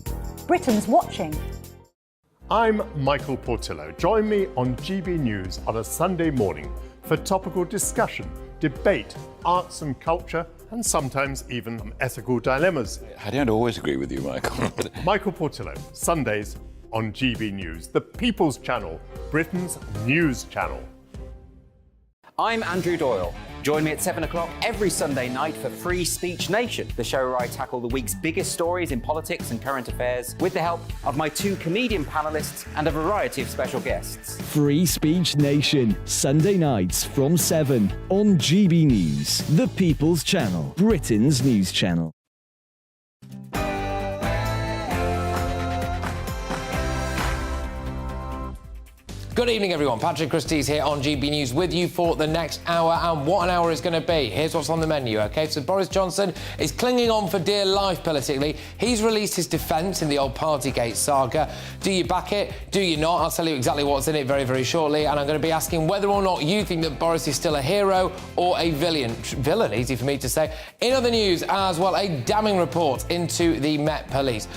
Britain's watching. I'm Michael Portillo. Join me on GB News on a Sunday morning for topical discussion, debate, arts and culture, and sometimes even ethical dilemmas. I don't always agree with you, Michael. Michael Portillo, Sundays on GB News, the People's Channel, Britain's news channel. I'm Andrew Doyle. Join me at 7 o'clock every Sunday night for Free Speech Nation, the show where I tackle the week's biggest stories in politics and current affairs with the help of my 2 comedian panellists and a variety of special guests. Free Speech Nation, Sunday nights from 7 on GB News, the People's Channel, Britain's news channel. Good evening, everyone. Patrick Christys here on GB News with you for the next hour, and what an hour is going to be. Here's what's on the menu, OK? So Boris Johnson is clinging on for dear life politically. He's released his defence in the old Partygate saga. Do you back it? Do you not? I'll tell you exactly what's in it very, very shortly, and I'm going to be asking whether or not you think that Boris is still a hero or a villain. Villain, easy for me to say. In other news as well, a damning report into the Met Police.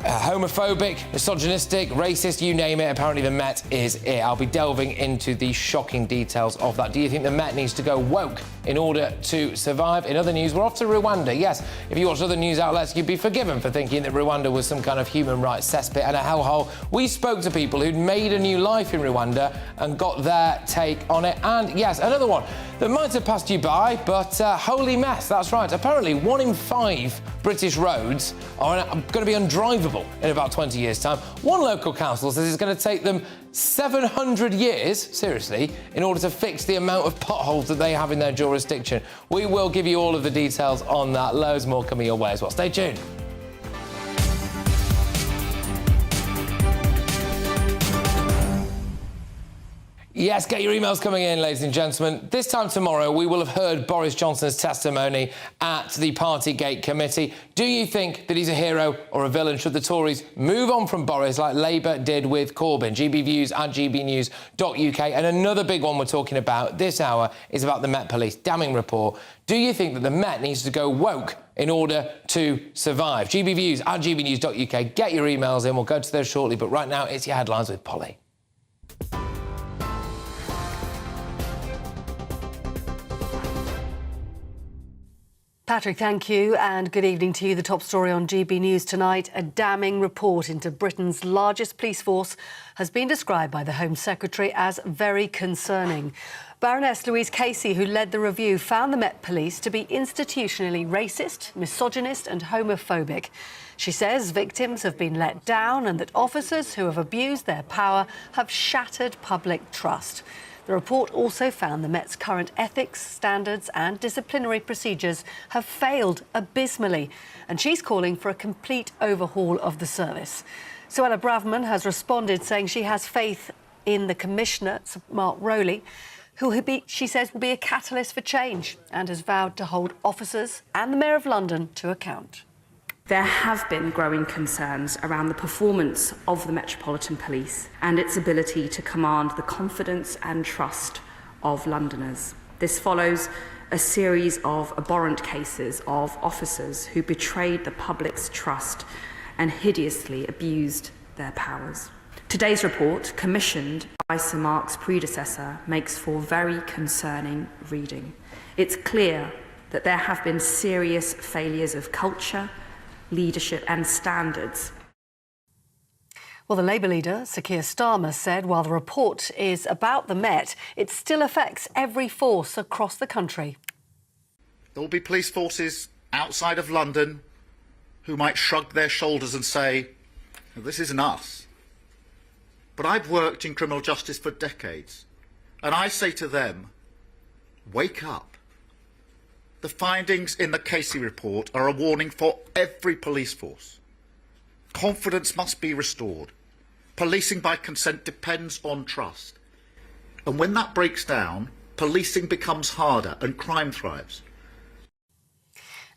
Homophobic, misogynistic, racist, you name it, apparently the Met is it. I'll be delving into the shocking details of that. Do you think the Met needs to go woke in order to survive? In other news, we're off to Rwanda. Yes, if you watch other news outlets, you'd be forgiven for thinking that Rwanda was some kind of human rights cesspit and a hellhole. We spoke to people who'd made a new life in Rwanda and got their take on it. And yes, another one that might have passed you by, but holy mess, that's right. Apparently, 1 in 5 British roads are going to be undrivable double in about 20 years' time. One local council says it's going to take them 700 years, seriously, in order to fix the amount of potholes that they have in their jurisdiction. We will give you all of the details on that. Loads more coming your way as well. Stay tuned. Yes, get your emails coming in, ladies and gentlemen. This time tomorrow, we will have heard Boris Johnson's testimony at the Partygate committee. Do you think that he's a hero or a villain? Should the Tories move on from Boris like Labour did with Corbyn? GBviews at gbnews.uk. And another big one we're talking about this hour is about the Met Police damning report. Do you think that the Met needs to go woke in order to survive? GBviews at gbnews.uk. Get your emails in. We'll go to those shortly. But right now, it's your headlines with Polly. Patrick, thank you, and good evening to you. The top story on GB News tonight, a damning report into Britain's largest police force has been described by the Home Secretary as very concerning. Baroness Louise Casey, who led the review, found the Met Police to be institutionally racist, misogynist and homophobic. She says victims have been let down and that officers who have abused their power have shattered public trust. The report also found the Met's current ethics, standards and disciplinary procedures have failed abysmally, and she's calling for a complete overhaul of the service. Suella Braverman has responded, saying she has faith in the Commissioner, Mark Rowley, who she says will be a catalyst for change, and has vowed to hold officers and the Mayor of London to account. There have been growing concerns around the performance of the Metropolitan Police and its ability to command the confidence and trust of Londoners. This follows a series of abhorrent cases of officers who betrayed the public's trust and hideously abused their powers. Today's report, commissioned by Sir Mark's predecessor, makes for very concerning reading. It's clear that there have been serious failures of culture, leadership and standards. Well, the Labour leader, Sir Keir Starmer, said while the report is about the Met, it still affects every force across the country. There will be police forces outside of London who might shrug their shoulders and say, this isn't us. But I've worked in criminal justice for decades, and I say to them, wake up. The findings in the Casey report are a warning for every police force. Confidence must be restored. Policing by consent depends on trust. And when that breaks down, policing becomes harder and crime thrives.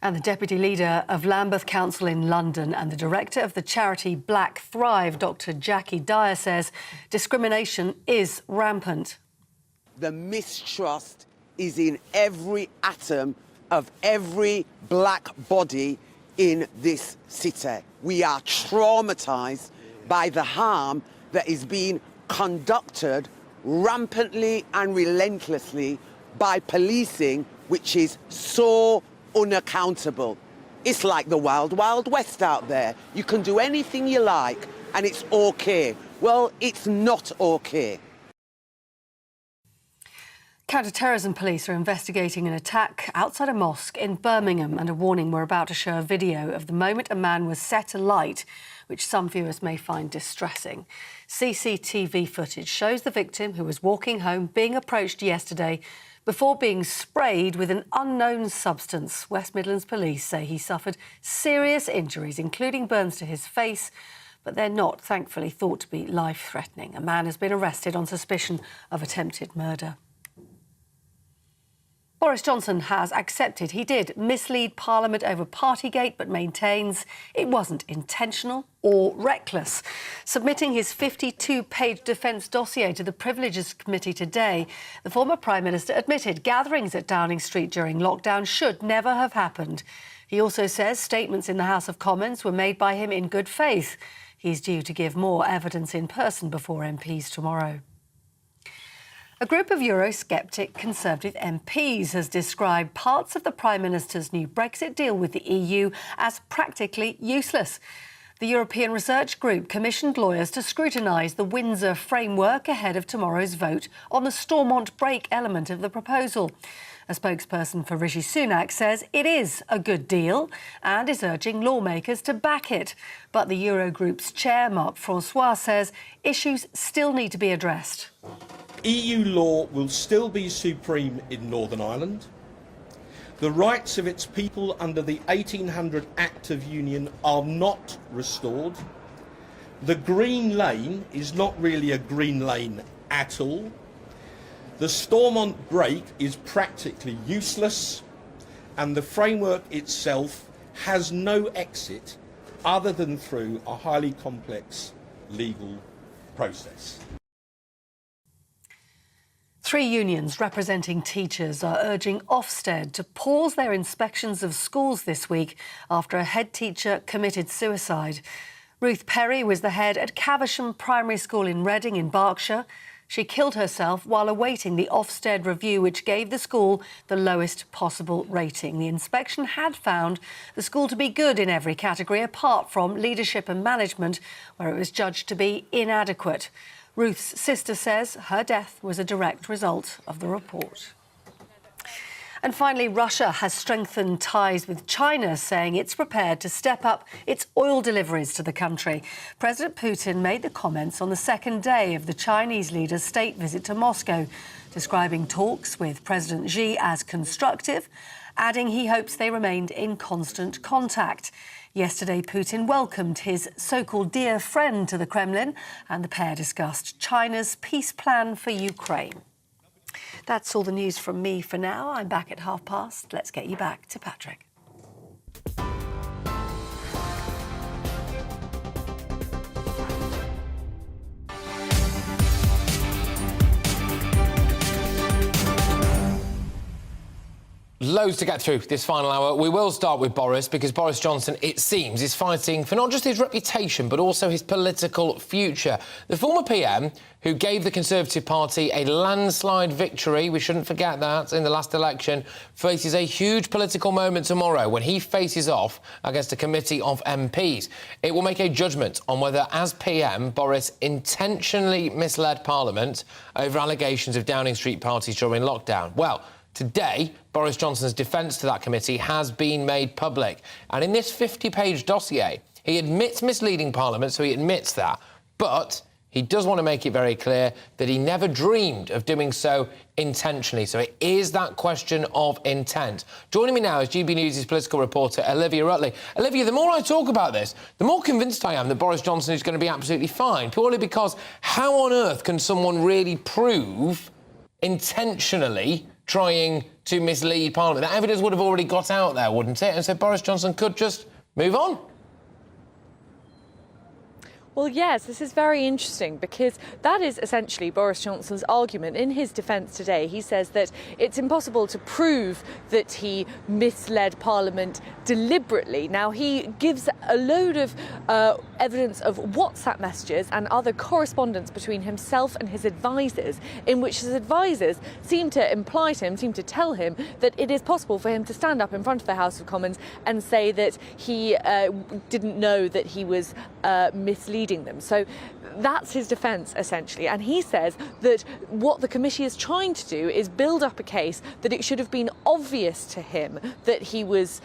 And the Deputy Leader of Lambeth Council in London and the Director of the charity Black Thrive, Dr. Jackie Dyer, says discrimination is rampant. The mistrust is in every atom of every black body in this city. We are traumatised by the harm that is being conducted rampantly and relentlessly by policing, which is so unaccountable. It's like the Wild Wild West out there. You can do anything you like and it's okay. Well, it's not okay. Counter-terrorism police are investigating an attack outside a mosque in Birmingham, and a warning: we're about to show a video of the moment a man was set alight, which some viewers may find distressing. CCTV footage shows the victim, who was walking home, being approached yesterday before being sprayed with an unknown substance. West Midlands police say he suffered serious injuries, including burns to his face, but they're not, thankfully, thought to be life-threatening. A man has been arrested on suspicion of attempted murder. Boris Johnson has accepted he did mislead Parliament over Partygate, but maintains it wasn't intentional or reckless. Submitting his 52-page defence dossier to the Privileges Committee today, the former Prime Minister admitted gatherings at Downing Street during lockdown should never have happened. He also says statements in the House of Commons were made by him in good faith. He's due to give more evidence in person before MPs tomorrow. A group of Eurosceptic Conservative MPs has described parts of the Prime Minister's new Brexit deal with the EU as practically useless. The European Research Group commissioned lawyers to scrutinise the Windsor framework ahead of tomorrow's vote on the Stormont Brake element of the proposal. A spokesperson for Rishi Sunak says it is a good deal and is urging lawmakers to back it. But the Eurogroup's chair, Marc Francois, says issues still need to be addressed. EU law will still be supreme in Northern Ireland. The rights of its people under the 1800 Act of Union are not restored. The Green Lane is not really a green lane at all. The Stormont break is practically useless, and the framework itself has no exit other than through a highly complex legal process. 3 unions representing teachers are urging Ofsted to pause their inspections of schools this week after a head teacher committed suicide. Ruth Perry was the head at Caversham Primary School in Reading in Berkshire. She killed herself while awaiting the Ofsted review, which gave the school the lowest possible rating. The inspection had found the school to be good in every category, apart from leadership and management, where it was judged to be inadequate. Ruth's sister says her death was a direct result of the report. And finally, Russia has strengthened ties with China, saying it's prepared to step up its oil deliveries to the country. President Putin made the comments on the second day of the Chinese leader's state visit to Moscow, describing talks with President Xi as constructive, adding he hopes they remained in constant contact. Yesterday, Putin welcomed his so-called dear friend to the Kremlin, and the pair discussed China's peace plan for Ukraine. That's all the news from me for now. I'm back at past. Let's get you back to Patrick. Loads to get through this final hour. We will start with Boris, because Boris Johnson, it seems, is fighting for not just his reputation, but also his political future. The former PM, who gave the Conservative Party a landslide victory, we shouldn't forget that, in the last election, faces a huge political moment tomorrow when he faces off against a committee of MPs. It will make a judgment on whether, as PM, Boris intentionally misled Parliament over allegations of Downing Street parties during lockdown. Well, today, Boris Johnson's defence to that committee has been made public. And in this 50-page dossier, he admits misleading Parliament, so he admits that. But he does want to make it very clear that he never dreamed of doing so intentionally. So it is that question of intent. Joining me now is GB News' political reporter, Olivia Rutley. Olivia, the more I talk about this, the more convinced I am that Boris Johnson is going to be absolutely fine, purely because how on earth can someone really prove intentionally trying to mislead Parliament? That evidence would have already got out there, wouldn't it? And so Boris Johnson could just move on. Well, yes, this is very interesting, because that is essentially Boris Johnson's argument. In his defence today, he says that it's impossible to prove that he misled Parliament deliberately. Now, he gives a load of evidence of WhatsApp messages and other correspondence between himself and his advisers, in which his advisers seem to imply to him, seem to tell him that it is possible for him to stand up in front of the House of Commons and say that he didn't know that he was misleading them. So that's his defence, essentially. And he says that what the committee is trying to do is build up a case that it should have been obvious to him that he was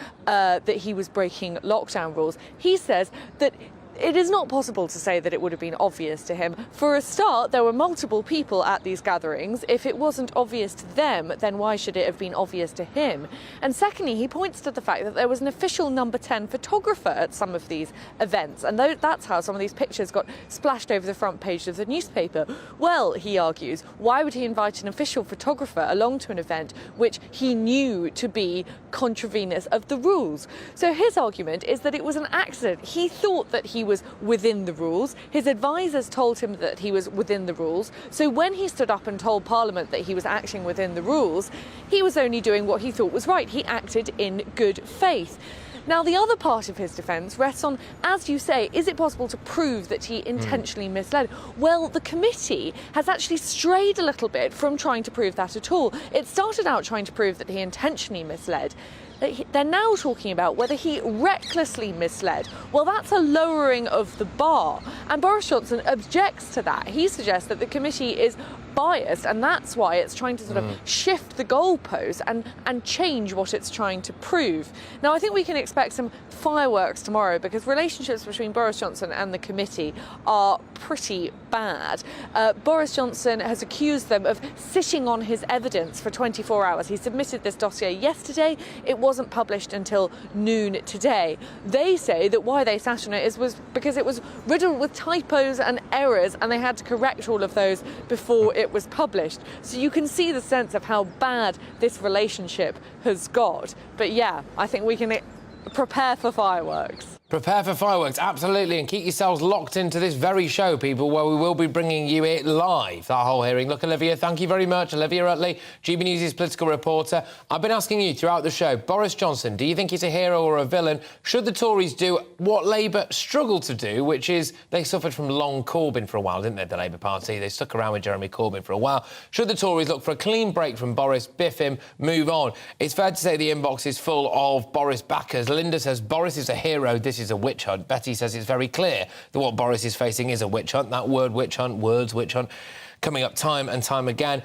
breaking lockdown rules. He says that it is not possible to say that it would have been obvious to him. For a start, there were multiple people at these gatherings. If it wasn't obvious to them, then why should it have been obvious to him? And secondly, he points to the fact that there was an official number 10 photographer at some of these events, and that's how some of these pictures got splashed over the front page of the newspaper. Well, he argues, why would he invite an official photographer along to an event which he knew to be contravenous of the rules? So his argument is that it was an accident. He thought that he was within the rules. His advisers told him that he was within the rules. So when he stood up and told Parliament that he was acting within the rules, he was only doing what he thought was right. He acted in good faith. Now, the other part of his defence rests on, as you say, is it possible to prove that he intentionally misled? Well, the committee has actually strayed a little bit from trying to prove that at all. It started out trying to prove that he intentionally misled. They're now talking about whether he recklessly misled. Well, that's a lowering of the bar, and Boris Johnson objects to that. He suggests that the committee is biased, and that's why it's trying to sort of shift the goalposts and change what it's trying to prove. Now, I think we can expect some fireworks tomorrow because relationships between Boris Johnson and the committee are pretty bad. Boris Johnson has accused them of sitting on his evidence for 24 hours. He submitted this dossier yesterday. It wasn't published until noon today. They say that why they sat on it was because it was riddled with typos and errors, and they had to correct all of those before it was published. So you can see the sense of how bad this relationship has got. But yeah, I think we can prepare for fireworks. Prepare for fireworks, absolutely, and keep yourselves locked into this very show, people, where we will be bringing you it live, that whole hearing. Look, Olivia, thank you very much. Olivia Utley, GB News' political reporter. I've been asking you throughout the show, Boris Johnson, do you think he's a hero or a villain? Should the Tories do what Labour struggled to do, which is they suffered from long Corbyn for a while, didn't they, the Labour Party? They stuck around with Jeremy Corbyn for a while. Should the Tories look for a clean break from Boris, biff him, move on? It's fair to say the inbox is full of Boris backers. Linda says Boris is a hero, this is a witch hunt. Betty says it's very clear that what Boris is facing is a witch hunt. That word witch hunt, words witch hunt, coming up time and time again.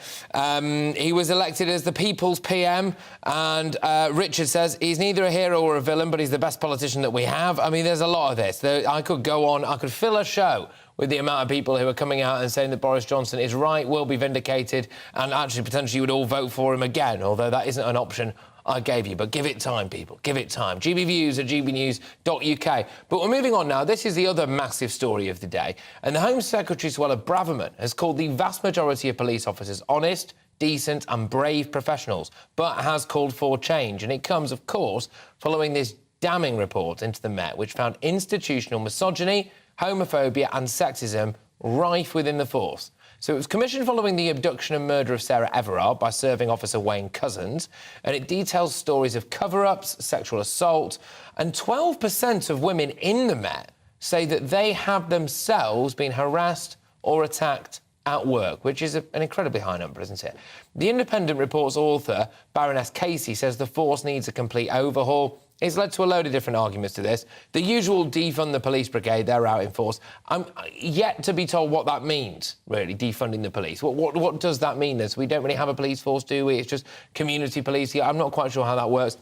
He was elected as the People's PM, and Richard says he's neither a hero or a villain, but he's the best politician that we have. I mean, there's a lot of this. I could go on, I could fill a show with the amount of people who are coming out and saying that Boris Johnson is right, will be vindicated, and actually potentially would all vote for him again, although that isn't an option I gave you. But give it time, people. Give it time. GBViews at gbnews.uk. But we're moving on now. This is the other massive story of the day. And the Home Secretary, Suella Braverman, has called the vast majority of police officers honest, decent and brave professionals, but has called for change. And it comes, of course, following this damning report into the Met, which found institutional misogyny, homophobia and sexism rife within the force. So it was commissioned following the abduction and murder of Sarah Everard by serving officer Wayne Couzens, and it details stories of cover-ups, sexual assault, and 12% of women in the Met say that they have themselves been harassed or attacked at work, which is an incredibly high number, isn't it? The Independent report's author, Baroness Casey, says the force needs a complete overhaul. It's led to a load of different arguments to this. The usual defund the police brigade, they're out in force. I'm yet to be told what that means, really, defunding the police. What does that mean? We don't really have a police force, do we? It's just community police. I'm not quite sure how that works.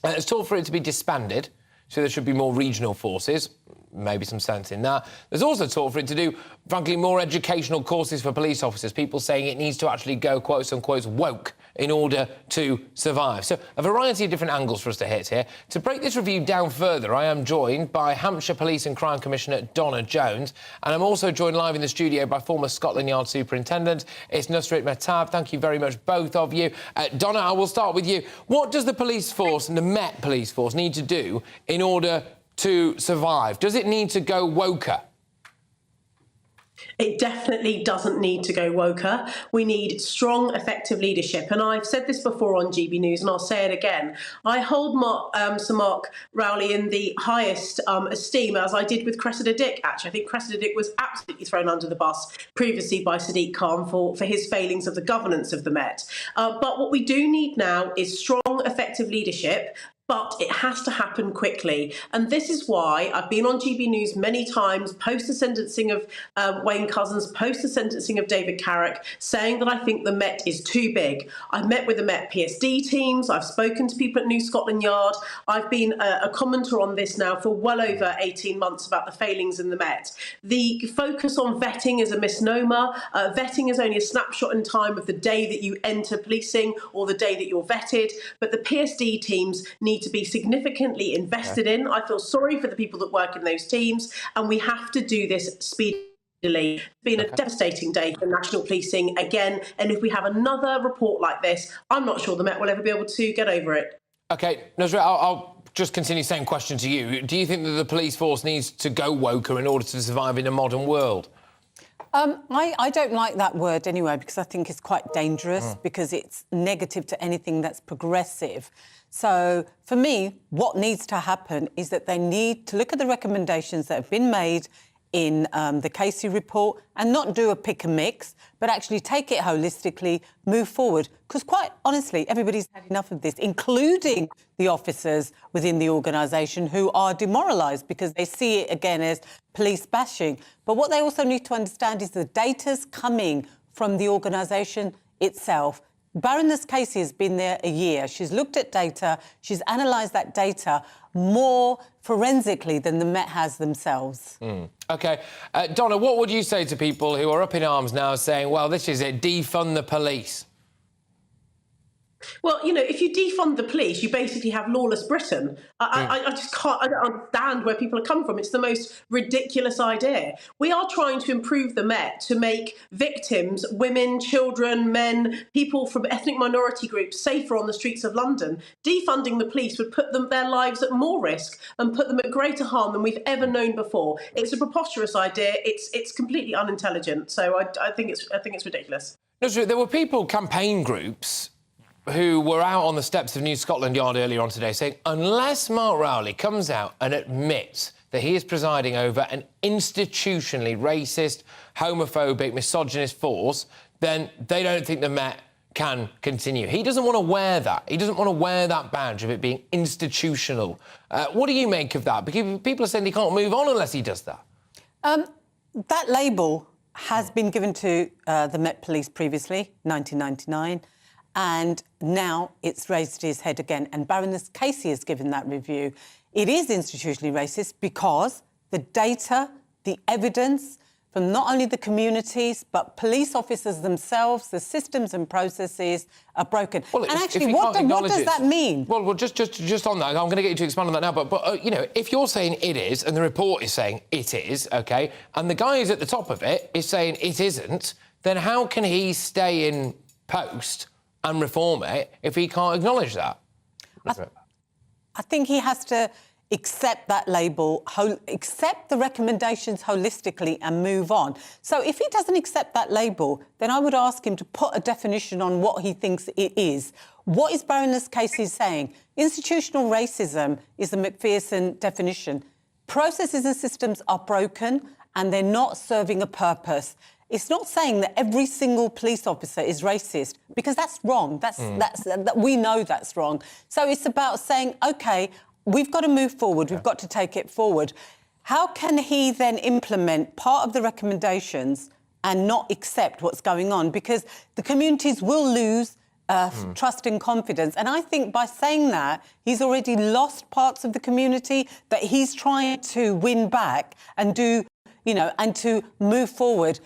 It's talk for it to be disbanded, so there should be more regional forces. Maybe some sense in that. There's also talk for it to do, frankly, more educational courses for police officers, people saying it needs to actually go, quotes unquote, woke in order to survive. So a variety of different angles for us to hit here. To break this review down further, I am joined by Hampshire Police and Crime Commissioner Donna Jones, and I'm also joined live in the studio by former Scotland Yard Superintendent, it's Nusrit Mehtab. Thank you very much, both of you. Donna, I will start with you. What does the police force and the Met Police Force need to do in order to survive? Does it need to go woker? It definitely doesn't need to go woker. We need strong, effective leadership. And I've said this before on GB News, and I'll say it again. I hold Sir Mark Rowley in the highest esteem, as I did with Cressida Dick, actually. I think Cressida Dick was absolutely thrown under the bus previously by Sadiq Khan for his failings of the governance of the Met. But what we do need now is strong, effective leadership. But it has to happen quickly. And this is why I've been on GB News many times, post the sentencing of Wayne Couzens, post the sentencing of David Carrick, saying that I think the Met is too big. I've met with the Met PSD teams, I've spoken to people at New Scotland Yard, I've been a commenter on this now for well over 18 months about the failings in the Met. The focus on vetting is a misnomer. Vetting is only a snapshot in time of the day that you enter policing or the day that you're vetted, but the PSD teams need to be significantly invested in. I feel sorry for the people that work in those teams, and we have to do this speedily. It's been a devastating day for national policing again, and if we have another report like this, I'm not sure the Met will ever be able to get over it. OK, Nusrat, I'll just continue the same question to you. Do you think that the police force needs to go woker in order to survive in a modern world? I don't like that word anyway, because I think it's quite dangerous, because it's negative to anything that's progressive. So, for me, what needs to happen is that they need to look at the recommendations that have been made in the Casey report and not do a pick and mix, but actually take it holistically, move forward. Because quite honestly, everybody's had enough of this, including the officers within the organisation who are demoralised because they see it again as police bashing. But what they also need to understand is the data's coming from the organisation itself. Baroness Casey has been there a year. She's looked at data. She's analysed that data more forensically than the Met has themselves. OK. Donna, what would you say to people who are up in arms now saying, well, this is it, defund the police? Well, you know, if you defund the police, you basically have lawless Britain. I just can't, I don't understand where people are coming from. It's the most ridiculous idea. We are trying to improve the Met to make victims, women, children, men, people from ethnic minority groups safer on the streets of London. Defunding the police would put their lives at more risk and put them at greater harm than we've ever known before. It's a preposterous idea. It's completely unintelligent. So I think it's ridiculous. No, so there were people, campaign groups, who were out on the steps of New Scotland Yard earlier on today saying unless Mark Rowley comes out and admits that he is presiding over an institutionally racist, homophobic, misogynist force, then they don't think the Met can continue. He doesn't want to wear that. He doesn't want to wear that badge of it being institutional. What do you make of that? Because people are saying he can't move on unless he does that. That label has been given to the Met Police previously, 1999. And now it's raised his head again. And Baroness Casey has given that review. It is institutionally racist because the data, the evidence from not only the communities, but police officers themselves, the systems and processes are broken. Well, and actually, what does that mean? Well, just on that, I'm going to get you to expand on that now, but you know, if you're saying it is, and the report is saying it is, OK, and the guy who's at the top of it is saying it isn't, then how can he stay in post and reform it if he can't acknowledge that? I think he has to accept that label, accept the recommendations holistically and move on. So if he doesn't accept that label, then I would ask him to put a definition on what he thinks it is. What is Baroness Casey saying? Institutional racism is the Macpherson definition. Processes and systems are broken and they're not serving a purpose. It's not saying that every single police officer is racist, because that's wrong. We know that's wrong. So it's about saying, OK, we've got to move forward. We've got to take it forward. How can he then implement part of the recommendations and not accept what's going on? Because the communities will lose trust and confidence. And I think by saying that, he's already lost parts of the community that he's trying to win back and do, you know, and to move forward.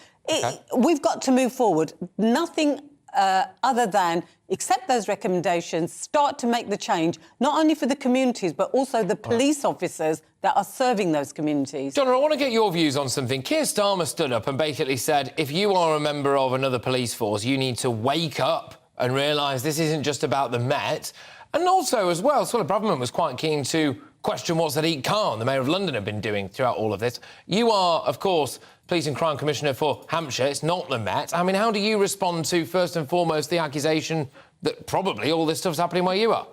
We've got to move forward. Nothing other than accept those recommendations, start to make the change, not only for the communities, but also the police officers that are serving those communities. Donna, I want to get your views on something. Keir Starmer stood up and basically said, if you are a member of another police force, you need to wake up and realise this isn't just about the Met. And also, as well, Suella Braverman was quite keen to question what Sadiq Khan, the Mayor of London, had been doing throughout all of this. You are, of course, Police and Crime Commissioner for Hampshire. It's not the Met. I mean, how do you respond to, first and foremost, the accusation that probably all this stuff's happening where you are?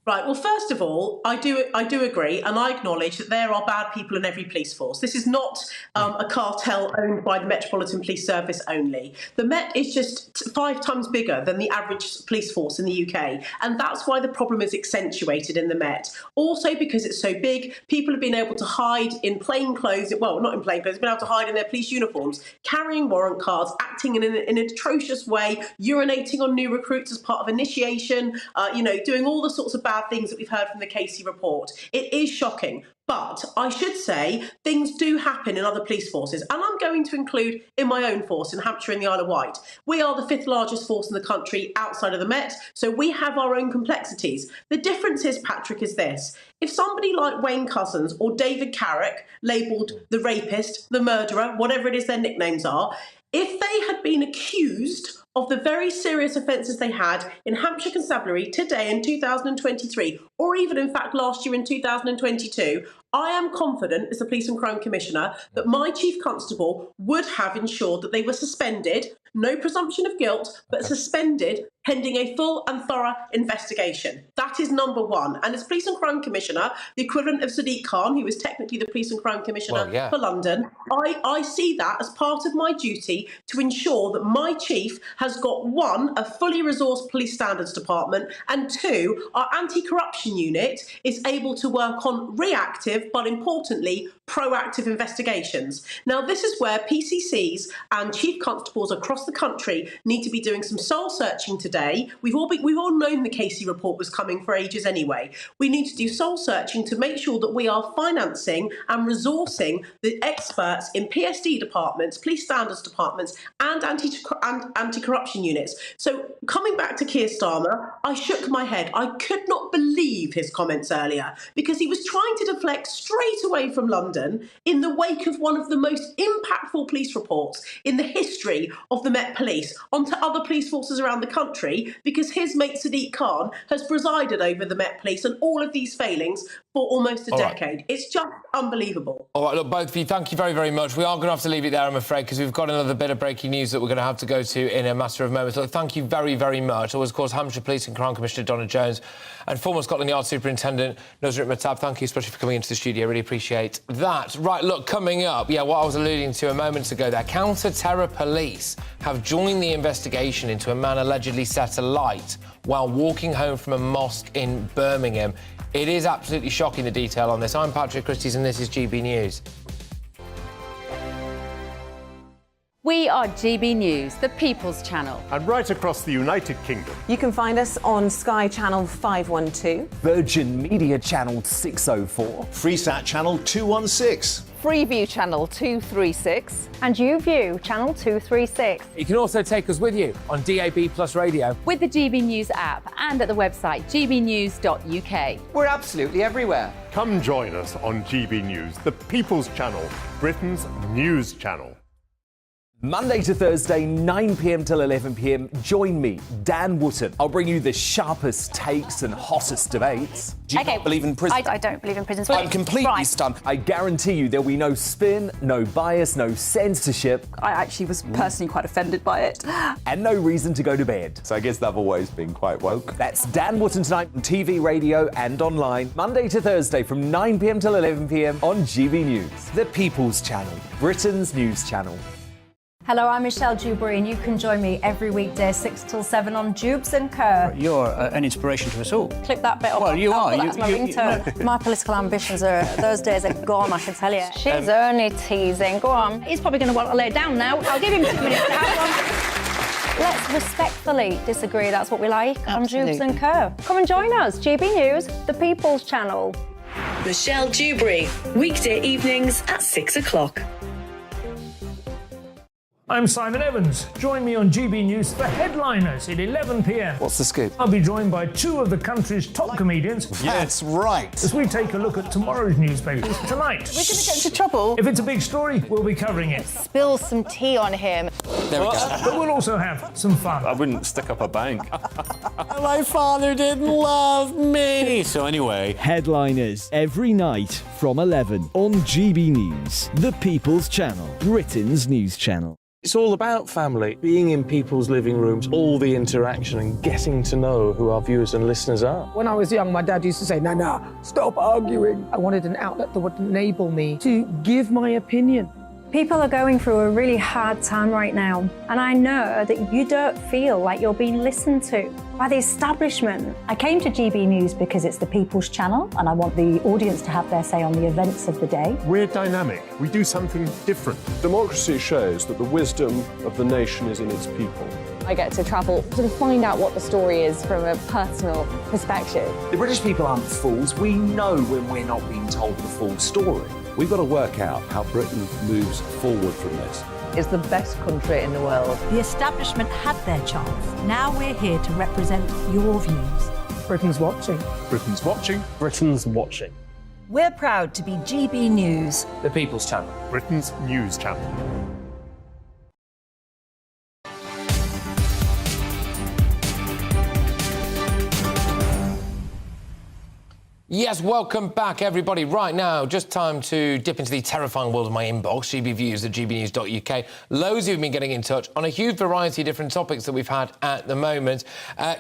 Right, well, first of all, I do agree, and I acknowledge that there are bad people in every police force. This is not a cartel owned by the Metropolitan Police Service only. The Met is just 5 times bigger than the average police force in the UK, and that's why the problem is accentuated in the Met. Also, because it's so big, people have been able to hide in plain clothes, well, not in plain clothes, they've been able to hide in their police uniforms, carrying warrant cards, acting in an atrocious way, urinating on new recruits as part of initiation, you know, doing all the sorts of bad things that we've heard from the Casey report. It is shocking. But I should say things do happen in other police forces, and I'm going to include in my own force in Hampshire and the Isle of Wight. We are the 5th largest force in the country outside of the Met, so we have our own complexities. The difference is, Patrick, is this. If somebody like Wayne Couzens or David Carrick, labelled the rapist, the murderer, whatever it is their nicknames are, if they had been accused of the very serious offences they had in Hampshire Constabulary today in 2023, or even in fact last year in 2022, I am confident as the Police and Crime Commissioner that my Chief Constable would have ensured that they were suspended, no presumption of guilt, but suspended pending a full and thorough investigation. That is number one. And as Police and Crime Commissioner, the equivalent of Sadiq Khan, who is technically the Police and Crime Commissioner for London, I see that as part of my duty to ensure that my chief has got, one, a fully resourced police standards department, and two, our anti-corruption unit is able to work on reactive, but importantly, proactive investigations. Now, this is where PCCs and chief constables across the country need to be doing some soul searching today. We've all known the Casey report was coming for ages anyway. We need to do soul searching to make sure that we are financing and resourcing the experts in PSD departments, police standards departments, and anti-corruption units. So coming back to Keir Starmer, I shook my head. I could not believe his comments earlier because he was trying to deflect straight away from London in the wake of one of the most impactful police reports in the history of the Met Police onto other police forces around the country, because his mate Sadiq Khan has presided over the Met Police and all of these failings for almost a decade. Right. It's just unbelievable. All right, look, both of you, thank you very, very much. We are going to have to leave it there, I'm afraid, because we've got another bit of breaking news that we're going to have to go to in a matter of moments. Look, thank you very, very much. I was, of course, Hampshire Police and Crown Commissioner Donna Jones and former Scotland Yard Superintendent Nusrit Matab. Thank you, especially for coming into the studio. I really appreciate that. Right, look, coming up, what I was alluding to a moment ago there, counter-terror police have joined the investigation into a man allegedly set alight while walking home from a mosque in Birmingham. It is absolutely shocking, the detail on this. I'm Patrick Christys and this is GB News. We are GB News, the People's Channel. And right across the United Kingdom. You can find us on Sky Channel 512. Virgin Media Channel 604. Freesat Channel 216. Freeview Channel 236. And YouView Channel 236. You can also take us with you on DAB Plus Radio. With the GB News app and at the website gbnews.uk. We're absolutely everywhere. Come join us on GB News, the People's Channel, Britain's news channel. Monday to Thursday, 9 p.m. till 11 p.m. Join me, Dan Wootton. I'll bring you the sharpest takes and hottest debates. Do you not believe in prison? I don't believe in prison. I'm completely stunned. I guarantee you there'll be no spin, no bias, no censorship. I actually was personally quite offended by it. And no reason to go to bed. So I guess they've always been quite woke. That's Dan Wootton tonight on TV, radio and online. Monday to Thursday from 9 p.m. till 11 p.m. on GB News. The People's Channel, Britain's news channel. Hello, I'm Michelle Dewberry, and you can join me every weekday 6 till 7 on Jubes and Kerr. You're an inspiration to us all. Click that bit up. Well, you are. That's my ringtone. My political ambitions those days are gone, I can tell you. She's only teasing. Go on. He's probably going to want to lay down now. I'll give him 2 minutes to have one. Let's respectfully disagree. That's what we like. Absolutely. On Jubes and Kerr. Come and join us. GB News, the People's Channel. Michelle Dewberry, weekday evenings at 6 o'clock. I'm Simon Evans. Join me on GB News for Headliners at 11 p.m. What's the scoop? I'll be joined by two of the country's top comedians. That's right. As we take a look at tomorrow's newspapers tonight. We're going to get into trouble. If it's a big story, we'll be covering it. Spill some tea on him. There we go. But we'll also have some fun. I wouldn't stick up a bank. My father didn't love me. So anyway. Headliners every night from 11 on GB News, the People's Channel, Britain's news channel. It's all about family, being in people's living rooms, all the interaction and getting to know who our viewers and listeners are. When I was young, my dad used to say, Nana, stop arguing. I wanted an outlet that would enable me to give my opinion. People are going through a really hard time right now, and I know that you don't feel like you're being listened to by the establishment. I came to GB News because it's the People's Channel, and I want the audience to have their say on the events of the day. We're dynamic. We do something different. Democracy shows that the wisdom of the nation is in its people. I get to travel to find out what the story is from a personal perspective. The British people aren't fools. We know when we're not being told the full story. We've got to work out how Britain moves forward from this. It's the best country in the world. The establishment had their chance. Now we're here to represent your views. Britain's watching. Britain's watching. Britain's watching. We're proud to be GB News, the People's Channel, Britain's news channel. Yes, welcome back, everybody. Right now, just time to dip into the terrifying world of my inbox, GBviews at gbnews.uk. Loads of you have been getting in touch on a huge variety of different topics that we've had at the moment.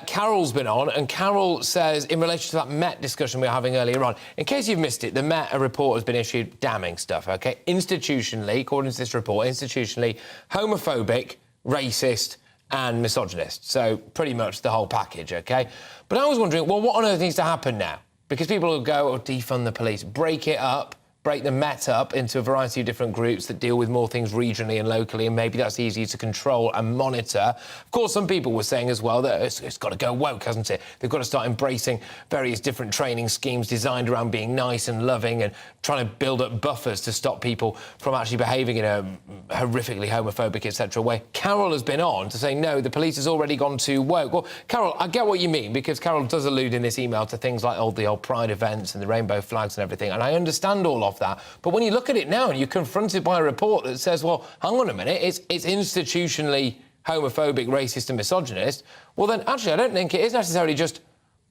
Carol's been on, and Carol says, in relation to that Met discussion we were having earlier on, in case you've missed it, the Met, a report has been issued, damning stuff, OK? Institutionally, according to this report, institutionally homophobic, racist and misogynist. So pretty much the whole package, OK? But I was wondering, well, what on earth needs to happen now? Because people will go, defund the police, break it up, break the Met up into a variety of different groups that deal with more things regionally and locally, and maybe that's easier to control and monitor. Of course, some people were saying as well that it's got to go woke, hasn't it? They've got to start embracing various different training schemes designed around being nice and loving and trying to build up buffers to stop people from actually behaving in a horrifically homophobic, etc. way. Carol has been on to say, no, the police has already gone too woke. Well, Carol, I get what you mean, because Carol does allude in this email to things like the old Pride events and the rainbow flags and everything, and I understand all of that. But when you look at it now and you're confronted by a report that says, well, hang on a minute, it's institutionally homophobic, racist and misogynist, well, then actually I don't think it is necessarily just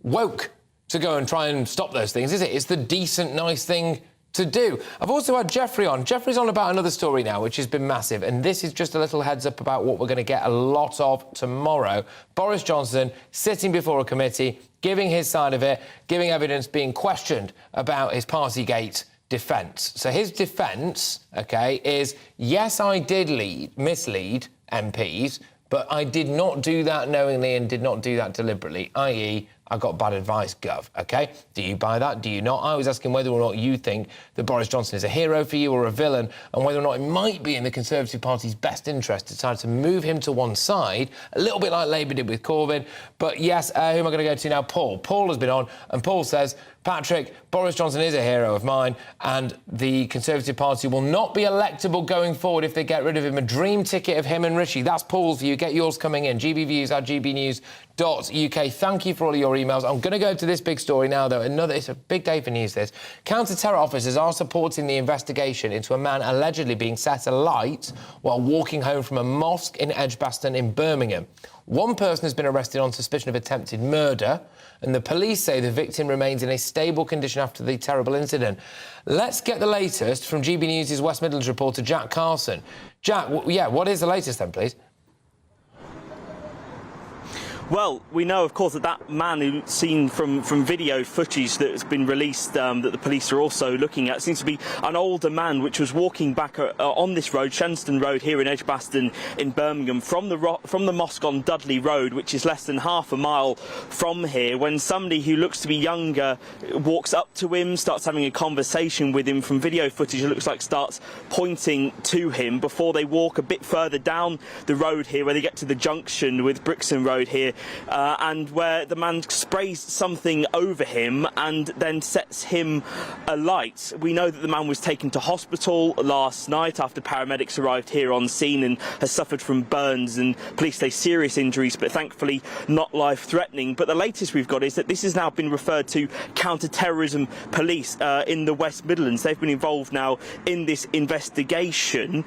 woke to go and try and stop those things, is it? It's the decent, nice thing to do. I've also had Jeffrey on. Jeffrey's on about another story now, which has been massive, and this is just a little heads up about what we're going to get a lot of tomorrow. Boris Johnson sitting before a committee, giving his side of it, giving evidence, being questioned about his Partygate defence. So his defence, OK, is, yes, I did mislead MPs, but I did not do that knowingly and did not do that deliberately, i.e., I got bad advice, Gov, OK? Do you buy that? Do you not? I was asking whether or not you think that Boris Johnson is a hero for you or a villain, and whether or not it might be in the Conservative Party's best interest to try to move him to one side, a little bit like Labour did with Corbyn. But yes, who am I going to go to now? Paul. Paul has been on, and Paul says, Patrick, Boris Johnson is a hero of mine, and the Conservative Party will not be electable going forward if they get rid of him. A dream ticket of him and Rishi. That's Paul's view. Get yours coming in. gbviews@gbnews.uk. Thank you for all of your emails. I'm going to go to this big story now, though. It's a big day for news, this. Counter-terror officers are supporting the investigation into a man allegedly being set alight while walking home from a mosque in Edgbaston in Birmingham. One person has been arrested on suspicion of attempted murder, and the police say the victim remains in a stable condition after the terrible incident. Let's get the latest from GB News' West Midlands reporter, Jack Carson. Jack, what is the latest then, please? Well, we know, of course, that man who's seen from video footage that has been released that the police are also looking at seems to be an older man which was walking back on this road, Shenstone Road, here in Edgbaston in Birmingham, from the mosque on Dudley Road, which is less than half a mile from here, when somebody who looks to be younger walks up to him, starts having a conversation with him. From video footage, it looks like starts pointing to him before they walk a bit further down the road here, where they get to the junction with Brixton Road here. And where the man sprays something over him and then sets him alight. We know that the man was taken to hospital last night after paramedics arrived here on scene and has suffered from burns, and police say serious injuries, but thankfully not life-threatening. But the latest we've got is that this has now been referred to counter-terrorism police in the West Midlands. They've been involved now in this investigation.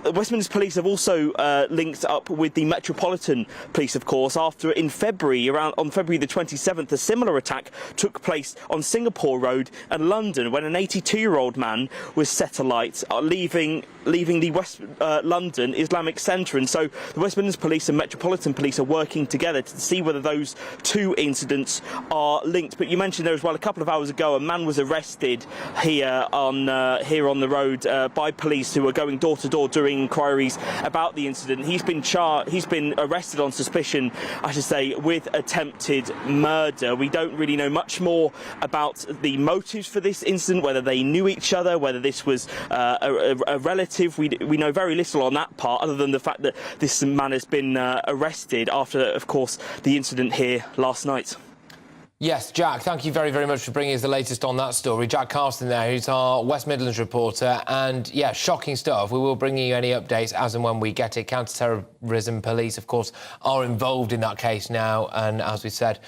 West Midlands Police have also linked up with the Metropolitan Police, of course, after in February, on February the 27th, a similar attack took place on Singapore Road and London, when an 82-year-old man was set alight, leaving the West London Islamic Centre. And so the West Midlands Police and Metropolitan Police are working together to see whether those two incidents are linked. But you mentioned there as well, a couple of hours ago, a man was arrested here on the road by police who were going door to door doing inquiries about the incident. He's been arrested on suspicion, I should say, with attempted murder. We don't really know much more about the motives for this incident, whether they knew each other, whether this was a relative. We know very little on that part, other than the fact that this man has been arrested after, of course, the incident here last night. Yes, Jack, thank you very, very much for bringing us the latest on that story. Jack Carson there, who's our West Midlands reporter, and, yeah, shocking stuff. We will bring you any updates as and when we get it. Counter-terrorism police, of course, are involved in that case now, and as we said,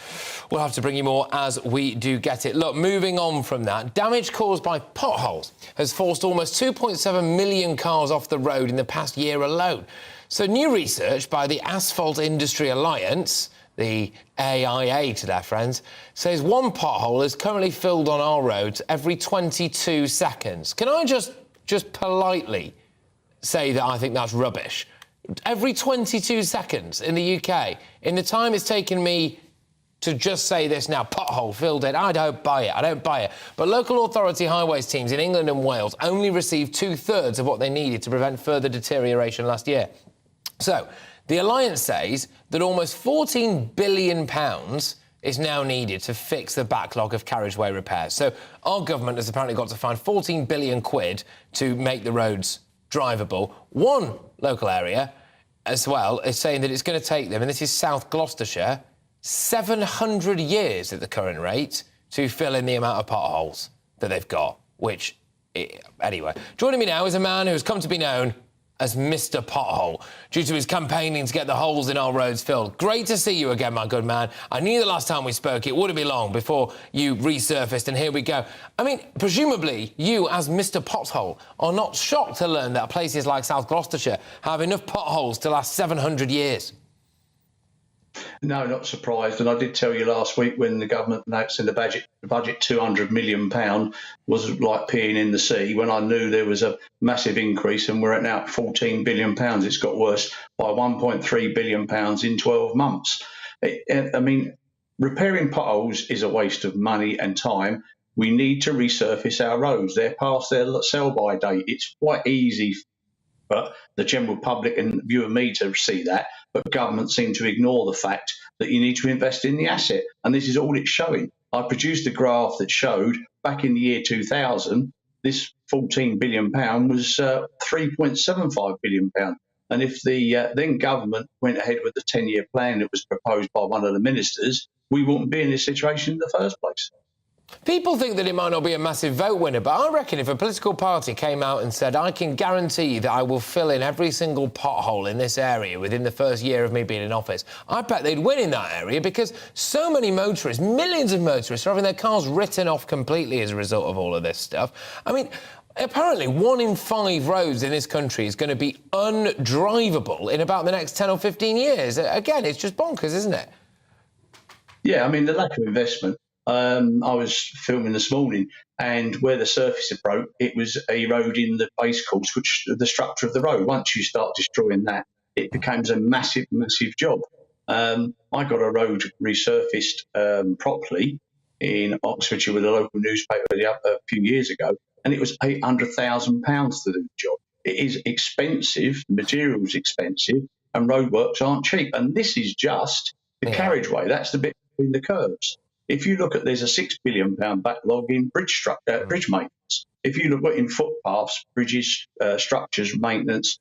we'll have to bring you more as we do get it. Look, moving on from that, damage caused by potholes has forced almost 2.7 million cars off the road in the past year alone. So new research by the Asphalt Industry Alliance, the AIA to their friends, says one pothole is currently filled on our roads every 22 seconds. Can I just politely say that I think that's rubbish? Every 22 seconds in the UK. In the time it's taken me to just say this now, pothole filled it, I don't buy it. But local authority highways teams in England and Wales only received 2/3 of what they needed to prevent further deterioration last year. So The Alliance says that almost £14 billion is now needed to fix the backlog of carriageway repairs. So our government has apparently got to find 14 billion quid to make the roads drivable. One local area as well is saying that it's going to take them, and this is South Gloucestershire, 700 years at the current rate to fill in the amount of potholes that they've got, which, anyway. Joining me now is a man who has come to be known as Mr. Pothole, due to his campaigning to get the holes in our roads filled. Great to see you again, my good man. I knew the last time we spoke it wouldn't be long before you resurfaced, and here we go. I mean, presumably, you, as Mr. Pothole, are not shocked to learn that places like South Gloucestershire have enough potholes to last 700 years. No, not surprised. And I did tell you last week when the government announced in the budget £200 million was like peeing in the sea, when I knew there was a massive increase, and we're at now £14 billion. It's got worse by £1.3 billion in 12 months. I mean, repairing potholes is a waste of money and time. We need to resurface our roads. They're past their sell-by date. It's quite easy for the general public and you and me to see that, but governments seem to ignore the fact that you need to invest in the asset, and this is all it's showing. I produced a graph that showed back in the year 2000, this £14 billion was £3.75 billion. And if the then government went ahead with the 10-year plan that was proposed by one of the ministers, we wouldn't be in this situation in the first place. People think that it might not be a massive vote winner, but I reckon if a political party came out and said, I can guarantee that I will fill in every single pothole in this area within the first year of me being in office, I bet they'd win in that area, because so many motorists, millions of motorists, are having their cars written off completely as a result of all of this stuff. I mean, apparently 1 in 5 roads in this country is going to be undrivable in about the next 10 or 15 years. Again, it's just bonkers, isn't it? Yeah, I mean, the lack of investment. I was filming this morning, and where the surface had broke, it was eroding the base course, which the structure of the road. Once you start destroying that, it becomes a massive, massive job. I got a road resurfaced properly in Oxfordshire with a local newspaper a few years ago, and it was £800,000 to do the job. It is expensive, the material's expensive, and roadworks aren't cheap. And this is just the carriageway. That's the bit between the curves. If you look at, there's a £6 billion backlog in bridge maintenance. If you look at in footpaths, bridges, structures, maintenance,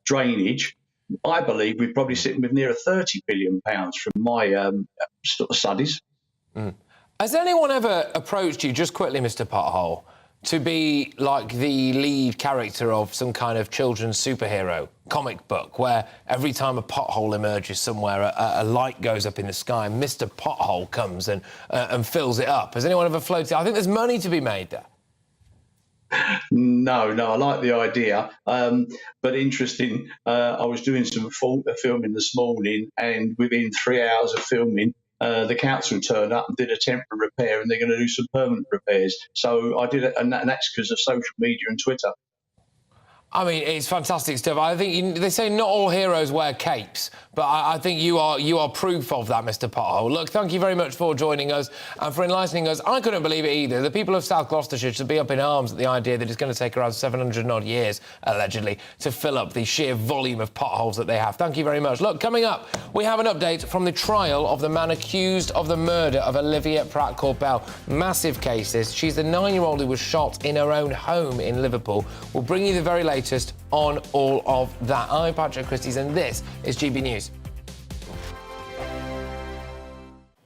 drainage, I believe we're probably sitting with near £30 billion from my studies. Has anyone ever approached you, just quickly, Mr. Pothole, to be like the lead character of some kind of children's superhero comic book, where every time a pothole emerges somewhere, a light goes up in the sky and Mr. Pothole comes and fills it up? Has anyone ever floated? I think there's money to be made there. No, I like the idea, but interesting. I was doing some filming this morning, and within 3 hours of filming, the council turned up and did a temporary repair, and they're going to do some permanent repairs. So I did it, and that's because of social media and Twitter. I mean, it's fantastic stuff. I think they say not all heroes wear capes, but I think you are proof of that, Mr. Pothole. Look, thank you very much for joining us and for enlightening us. I couldn't believe it either. The people of South Gloucestershire should be up in arms at the idea that it's going to take around 700 odd years, allegedly, to fill up the sheer volume of potholes that they have. Thank you very much. Look, coming up, we have an update from the trial of the man accused of the murder of Olivia Pratt-Corbell. Massive cases. She's the 9-year-old who was shot in her own home in Liverpool. We'll bring you the very latest on all of that. I'm Patrick Christys, and this is GB News.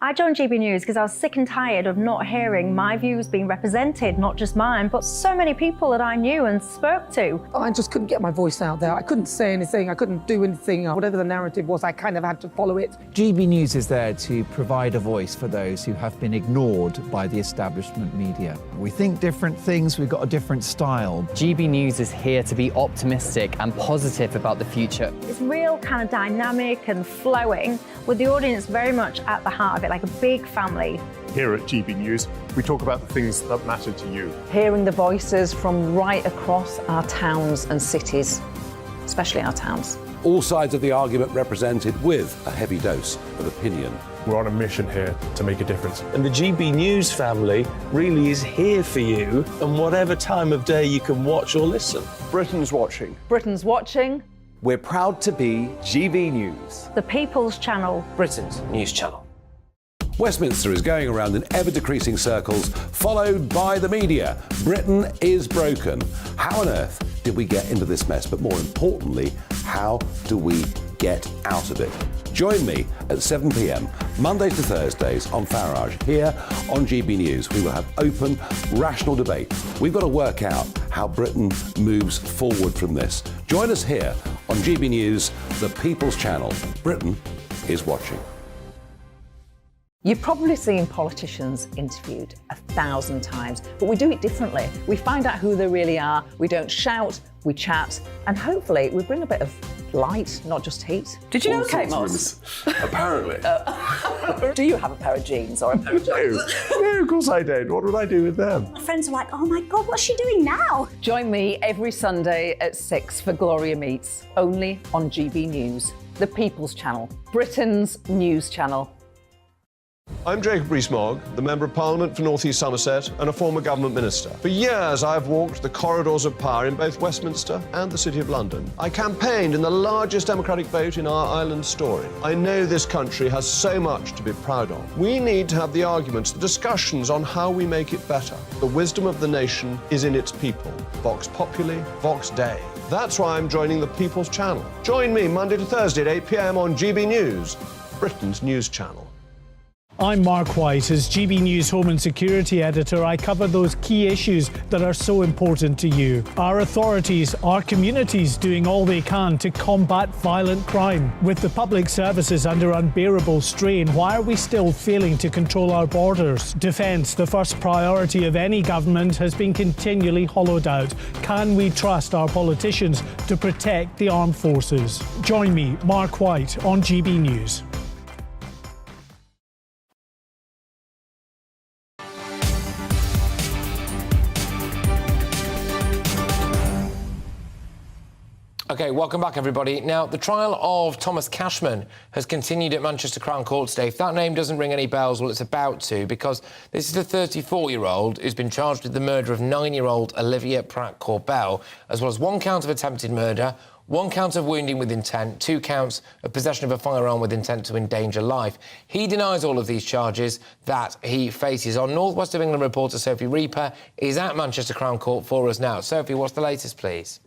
I joined GB News because I was sick and tired of not hearing my views being represented, not just mine, but so many people that I knew and spoke to. I just couldn't get my voice out there. I couldn't say anything. I couldn't do anything. Whatever the narrative was, I kind of had to follow it. GB News is there to provide a voice for those who have been ignored by the establishment media. We think different things. We've got a different style. GB News is here to be optimistic and positive about the future. It's real kind of dynamic and flowing, with the audience very much at the heart of it, like a big family. Here at GB News, we talk about the things that matter to you. Hearing the voices from right across our towns and cities, especially our towns. All sides of the argument represented with a heavy dose of opinion. We're on a mission here to make a difference. And the GB News family really is here for you, and whatever time of day you can watch or listen. Britain's watching. Britain's watching. We're proud to be GB News, The People's Channel, Britain's news channel. Westminster is going around in ever-decreasing circles, followed by the media. Britain is broken. How on earth did we get into this mess? But more importantly, how do we get out of it? Join me at 7 p.m, Mondays to Thursdays on Farage, here on GB News. We will have open, rational debate. We've got to work out how Britain moves forward from this. Join us here on GB News, the People's Channel. Britain is watching. You've probably seen politicians interviewed 1,000 times, but we do it differently. We find out who they really are, we don't shout, we chat, and hopefully we bring a bit of light, not just heat. Did you know Kate Moss? Apparently. Do you have a pair of jeans or a pair of jeans? No, of course I don't. What would I do with them? My friends are like, oh my God, what's she doing now? Join me every Sunday at 6 for Gloria Meets, only on GB News, the People's Channel, Britain's news channel. I'm Jacob Rees-Mogg, the Member of Parliament for North East Somerset and a former government minister. For years, I have walked the corridors of power in both Westminster and the City of London. I campaigned in the largest democratic vote in our island story. I know this country has so much to be proud of. We need to have the arguments, the discussions on how we make it better. The wisdom of the nation is in its people. Vox Populi, Vox Dei. That's why I'm joining the People's Channel. Join me Monday to Thursday at 8 p.m. on GB News, Britain's news channel. I'm Mark White. As GB News Home and Security Editor, I cover those key issues that are so important to you. Our authorities, our communities doing all they can to combat violent crime. With the public services under unbearable strain, why are we still failing to control our borders? Defence, the first priority of any government, has been continually hollowed out. Can we trust our politicians to protect the armed forces? Join me, Mark White, on GB News. OK, welcome back, everybody. Now, the trial of Thomas Cashman has continued at Manchester Crown Court today. If that name doesn't ring any bells, well, it's about to, because this is a 34-year-old who's been charged with the murder of 9-year-old Olivia Pratt-Corbell, as well as 1 count of attempted murder, 1 count of wounding with intent, 2 counts of possession of a firearm with intent to endanger life. He denies all of these charges that he faces. Our North West of England reporter Sophie Reaper is at Manchester Crown Court for us now. Sophie, what's the latest, please?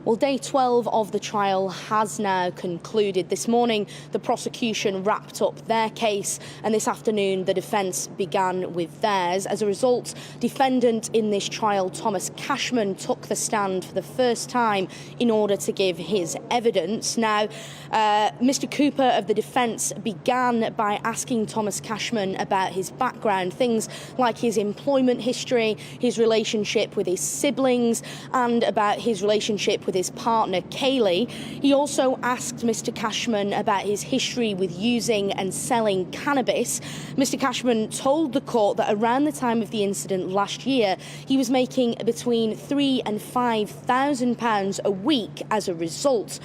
Well, day 12 of the trial has now concluded. This morning, the prosecution wrapped up their case, and this afternoon, the defence began with theirs. As a result, defendant in this trial, Thomas Cashman, took the stand for the first time in order to give his evidence. Now, Mr. Cooper of the defence began by asking Thomas Cashman about his background, things like his employment history, his relationship with his siblings, and about his relationship with his partner, Kaylee. He also asked Mr. Cashman about his history with using and selling cannabis. Mr. Cashman told the court that around the time of the incident last year, he was making between £3,000 and £5,000 a week as a result.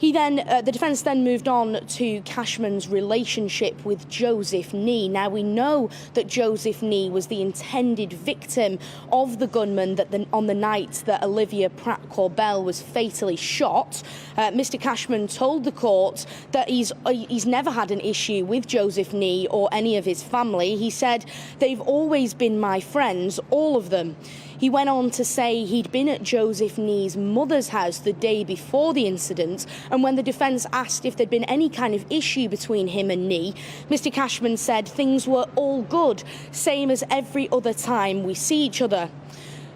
The defence then moved on to Cashman's relationship with Joseph Nee. Now, we know that Joseph Nee was the intended victim of the gunman on the night that Olivia Pratt-Corbell was fatally shot. Mr. Cashman told the court that he's never had an issue with Joseph Nee or any of his family. He said, "They've always been my friends, all of them." He went on to say he'd been at Joseph Nee's mother's house the day before the incident, and when the defence asked if there'd been any kind of issue between him and Nee, Mr. Cashman said things were all good, same as every other time we see each other.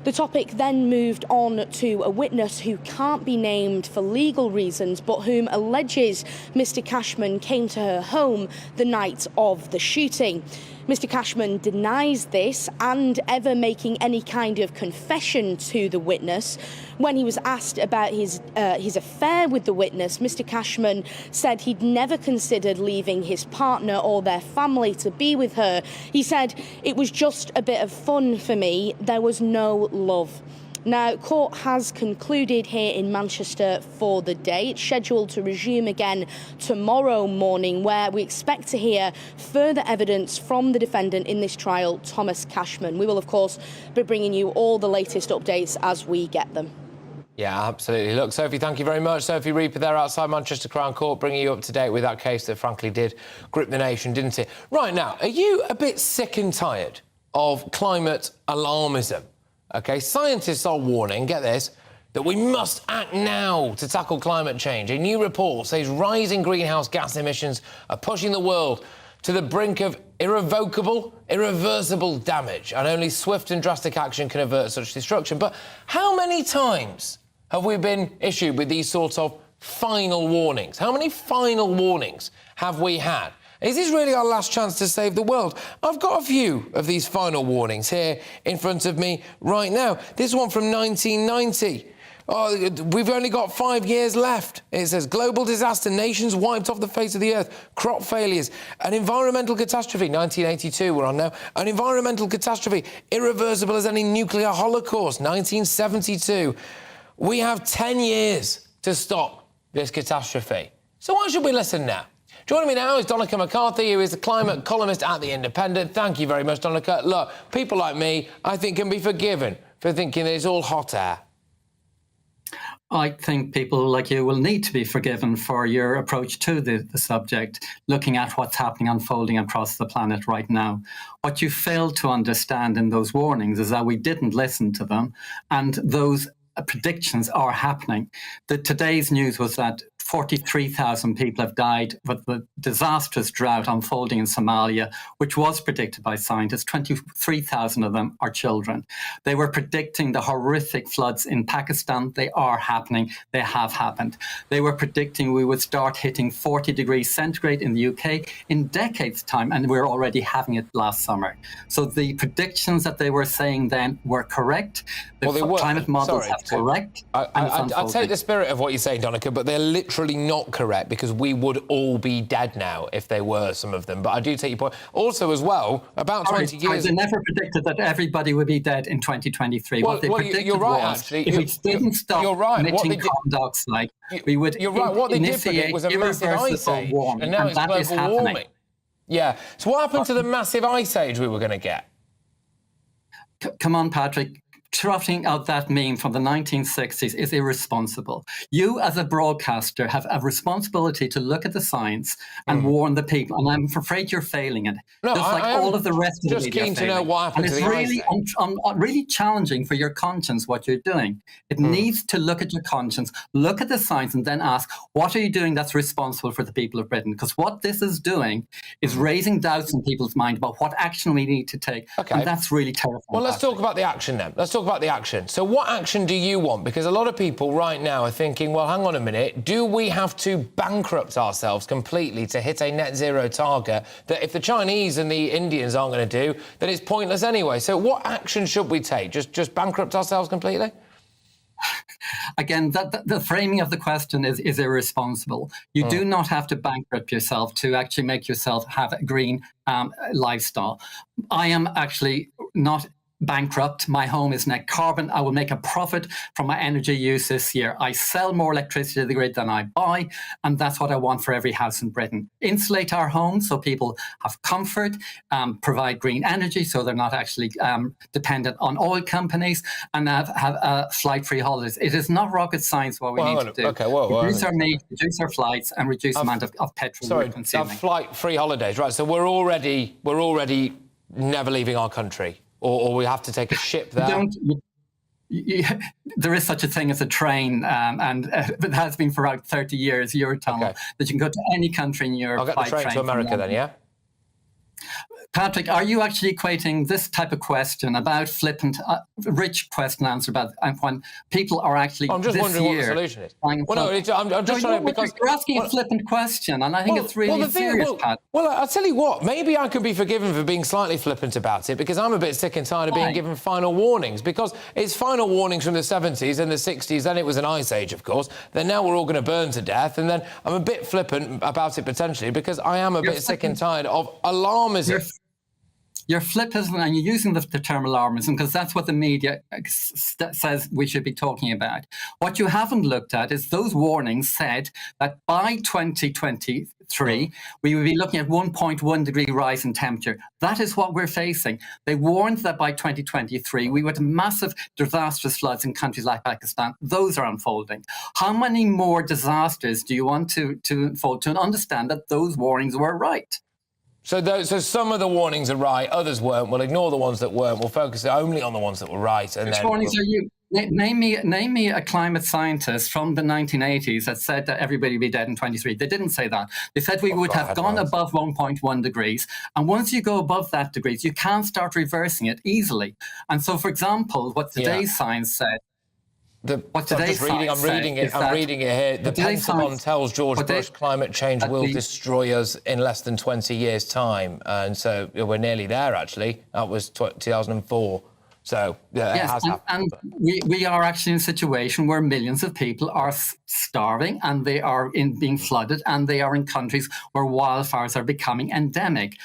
The topic then moved on to a witness who can't be named for legal reasons, but whom alleges Mr. Cashman came to her home the night of the shooting. Mr. Cashman denies this and ever making any kind of confession to the witness. When he was asked about his affair with the witness, Mr. Cashman said he'd never considered leaving his partner or their family to be with her. He said, "It was just a bit of fun for me. There was no love." Now, court has concluded here in Manchester for the day. It's scheduled to resume again tomorrow morning, where we expect to hear further evidence from the defendant in this trial, Thomas Cashman. We will, of course, be bringing you all the latest updates as we get them. Yeah, absolutely. Look, Sophie, thank you very much. Sophie Reaper there outside Manchester Crown Court, bringing you up to date with that case that frankly did grip the nation, didn't it? Right now, are you a bit sick and tired of climate alarmism? OK, scientists are warning, get this, that we must act now to tackle climate change. A new report says rising greenhouse gas emissions are pushing the world to the brink of irreversible damage, and only swift and drastic action can avert such destruction. But how many times have we been issued with these sorts of final warnings? How many final warnings have we had? Is this really our last chance to save the world? I've got a few of these final warnings here in front of me right now. This one from 1990. Oh, we've only got 5 years left. It says, global disaster, nations wiped off the face of the earth, crop failures, an environmental catastrophe, 1982 we're on now, an environmental catastrophe, irreversible as any nuclear holocaust, 1972. We have 10 years to stop this catastrophe. So why should we listen now? Joining me now is Donica McCarthy, who is the climate columnist at The Independent. Thank you very much, Donica. Look, people like me, I think, can be forgiven for thinking that it's all hot air. I think people like you will need to be forgiven for your approach to the subject, looking at what's happening, unfolding across the planet right now. What you failed to understand in those warnings is that we didn't listen to them, and those predictions are happening. Today's news was that 43,000 people have died with the disastrous drought unfolding in Somalia, which was predicted by scientists. 23,000 of them are children. They were predicting the horrific floods in Pakistan. They are happening. They have happened. They were predicting we would start hitting 40 degrees centigrade in the UK in decades' time, and we're already having it last summer. So the predictions that they were saying then were correct. The climate models have correct. I take the spirit of what you're saying, Donica, but they're literally not correct, because we would all be dead now if they were, some of them. But I do take your point. Also, as well, about 20 years... They never predicted that everybody would be dead in 2023. What they predicted you're right, was, actually. if we didn't stop emitting carbon dioxide, we would You're right. What they did predict was a massive ice age, and now it's global warming. Yeah. So what happened to the massive ice age we were going to get? Come on, Patrick. Trotting out that meme from the 1960s is irresponsible. You, as a broadcaster, have a responsibility to look at the science and warn the people, and I'm afraid you're failing it. No, just like all of the rest of the media. Just keen to know what happened to the ice. And it's really challenging for your conscience what you're doing. It needs to look at your conscience, look at the science, and then ask, what are you doing that's responsible for the people of Britain? Because what this is doing is raising doubts in people's mind about what action we need to take. Okay. And that's really terrifying. Well, let's talk about the action then. Let's talk about the action. So what action do you want? Because a lot of people right now are thinking, well, hang on a minute, do we have to bankrupt ourselves completely to hit a net zero target that if the Chinese and the Indians aren't going to do, then it's pointless anyway? So what action should we take? Just bankrupt ourselves completely? Again, the framing of the question is irresponsible. You do not have to bankrupt yourself to actually make yourself have a green lifestyle. I am actually not bankrupt. My home is net carbon. I will make a profit from my energy use this year. I sell more electricity to the grid than I buy, and that's what I want for every house in Britain. Insulate our homes so people have comfort, provide green energy so they're not actually dependent on oil companies, and have flight-free holidays. It is not rocket science what we need to do. Okay, reduce our meat, reduce our flights, and reduce the amount of petrol we're consuming. Flight-free holidays, right? So we're already never leaving our country. Or we have to take a ship there? There is such a thing as a train, and it has been for about 30 years, Eurotunnel, that you can go to any country in Europe. I'll get the train to America then, yeah? Patrick, are you actually equating this type of question about flippant, rich question answer about when people are actually I'm just wondering what the solution is. I'm just trying to... Because you're asking a flippant question, and I think it's really serious, Pat. Well, I'll tell you what, maybe I could be forgiven for being slightly flippant about it, because I'm a bit sick and tired of being given final warnings, because it's final warnings from the 70s and the 60s, then it was an ice age, of course, then now we're all going to burn to death, and then I'm a bit flippant about it potentially, because I am a bit sick and tired of alarmism. you're flippant and you're using the term alarmism because that's what the media says we should be talking about. What you haven't looked at is those warnings said that by 2023, we would be looking at 1.1 degree rise in temperature. That is what we're facing. They warned that by 2023, we would have massive disastrous floods in countries like Pakistan. Those are unfolding. How many more disasters do you want to unfold to understand that those warnings were right? So some of the warnings are right, others weren't. We'll ignore the ones that weren't. We'll focus only on the ones that were right. And which warnings are you? Name me a climate scientist from the 1980s that said that everybody would be dead in 23. They didn't say that. They said we would have gone above 1.1 degrees. And once you go above that degrees, you can start reversing it easily. And so, for example, what today's science said, I'm reading it here. The Pentagon tells George Bush climate change will destroy us in less than 20 years' time. And so we're nearly there, actually. That was 2004. So, yeah, yes, it has happened. And we are actually in a situation where millions of people are starving and they are being flooded and they are in countries where wildfires are becoming endemic.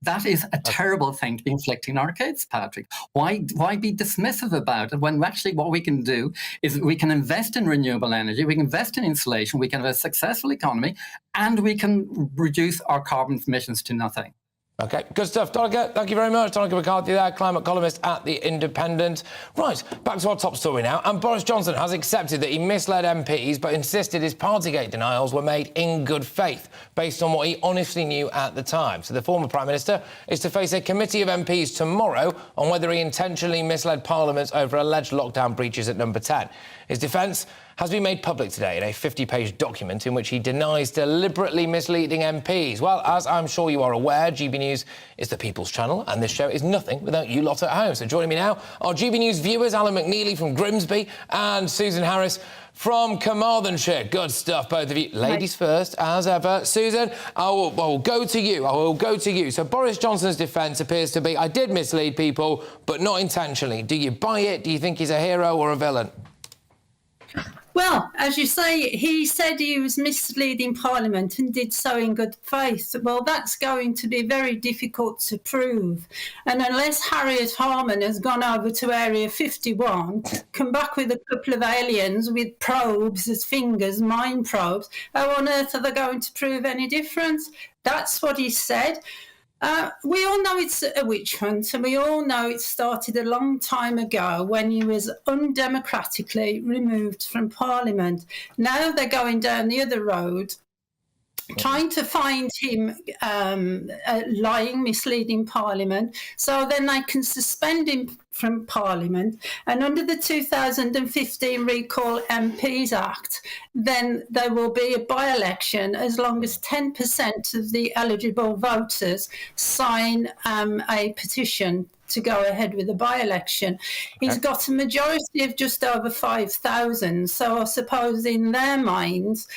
That is a terrible thing to be inflicting on our kids, Patrick. Why be dismissive about it when actually what we can do is we can invest in renewable energy, we can invest in insulation, we can have a successful economy, and we can reduce our carbon emissions to nothing. OK, good stuff. Donica, thank you very much. Donica McCarthy there, climate columnist at The Independent. Right, back to our top story now. And Boris Johnson has accepted that he misled MPs, but insisted his Partygate denials were made in good faith, based on what he honestly knew at the time. So the former Prime Minister is to face a committee of MPs tomorrow on whether he intentionally misled Parliament over alleged lockdown breaches at Number 10. His defence has been made public today in a 50-page document in which he denies deliberately misleading MPs. Well, as I'm sure you are aware, GB News is the People's Channel, and this show is nothing without you lot at home. So joining me now are GB News viewers, Alan McNeely from Grimsby and Susan Harris from Carmarthenshire. Good stuff, both of you. Ladies first, as ever. Susan, I will go to you. So Boris Johnson's defence appears to be, I did mislead people, but not intentionally. Do you buy it? Do you think he's a hero or a villain? Well, as you say, he said he was misleading Parliament and did so in good faith. Well, that's going to be very difficult to prove. And unless Harriet Harman has gone over to Area 51, come back with a couple of aliens with probes as fingers, mind probes, how on earth are they going to prove any difference? That's what he said. We all know it's a witch hunt, and we all know it started a long time ago when he was undemocratically removed from Parliament. Now they're going down the other road, trying to find him lying, misleading Parliament, so then they can suspend him from Parliament. And under the 2015 Recall MPs Act, then there will be a by-election as long as 10% of the eligible voters sign a petition to go ahead with the by-election. He's got a majority of just over 5,000. So I suppose in their minds,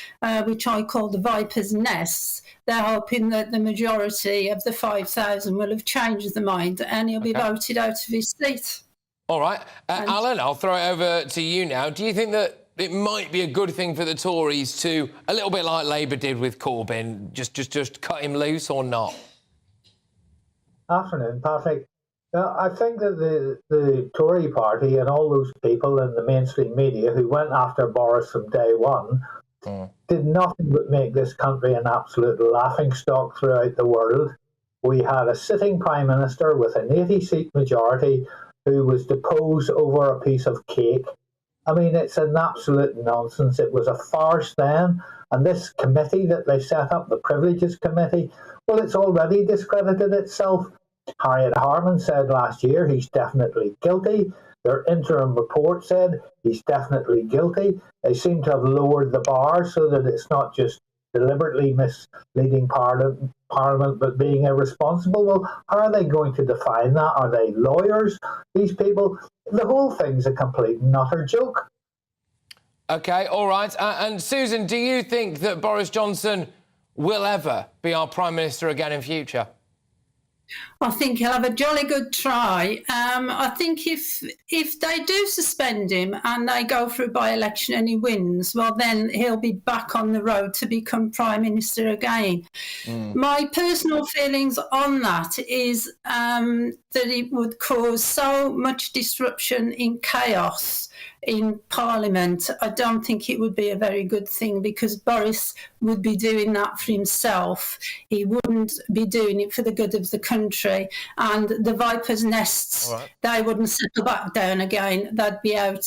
which I call the Viper's Nests, they're hoping that the majority of the 5,000 will have changed the mind and he'll be voted out of his seat. All right. Alan, I'll throw it over to you now. Do you think that it might be a good thing for the Tories to, a little bit like Labour did with Corbyn, just cut him loose or not? Afternoon, Patrick. I think that the Tory party and all those people in the mainstream media who went after Boris from day one did nothing but make this country an absolute laughingstock throughout the world. We had a sitting Prime Minister with an 80-seat majority who was deposed over a piece of cake. I mean, it's an absolute nonsense. It was a farce then. And this committee that they set up, the Privileges Committee, well, it's already discredited itself. Harriet Harman said last year he's definitely guilty. Their interim report said he's definitely guilty. They seem to have lowered the bar so that it's not just deliberately misleading Parliament but being irresponsible. Well, how are they going to define that? Are they lawyers, these people? The whole thing's a complete and utter joke. OK, all right. And Susan, do you think that Boris Johnson will ever be our Prime Minister again in future? I think he'll have a jolly good try. I think if they do suspend him and they go for a by-election and he wins, well, then he'll be back on the road to become Prime Minister again. My personal feelings on that is that it would cause so much disruption in chaos in Parliament. I don't think it would be a very good thing, because Boris would be doing that for himself. He wouldn't be doing it for the good of the country. And the Viper's nests, they wouldn't settle back down again. They'd be out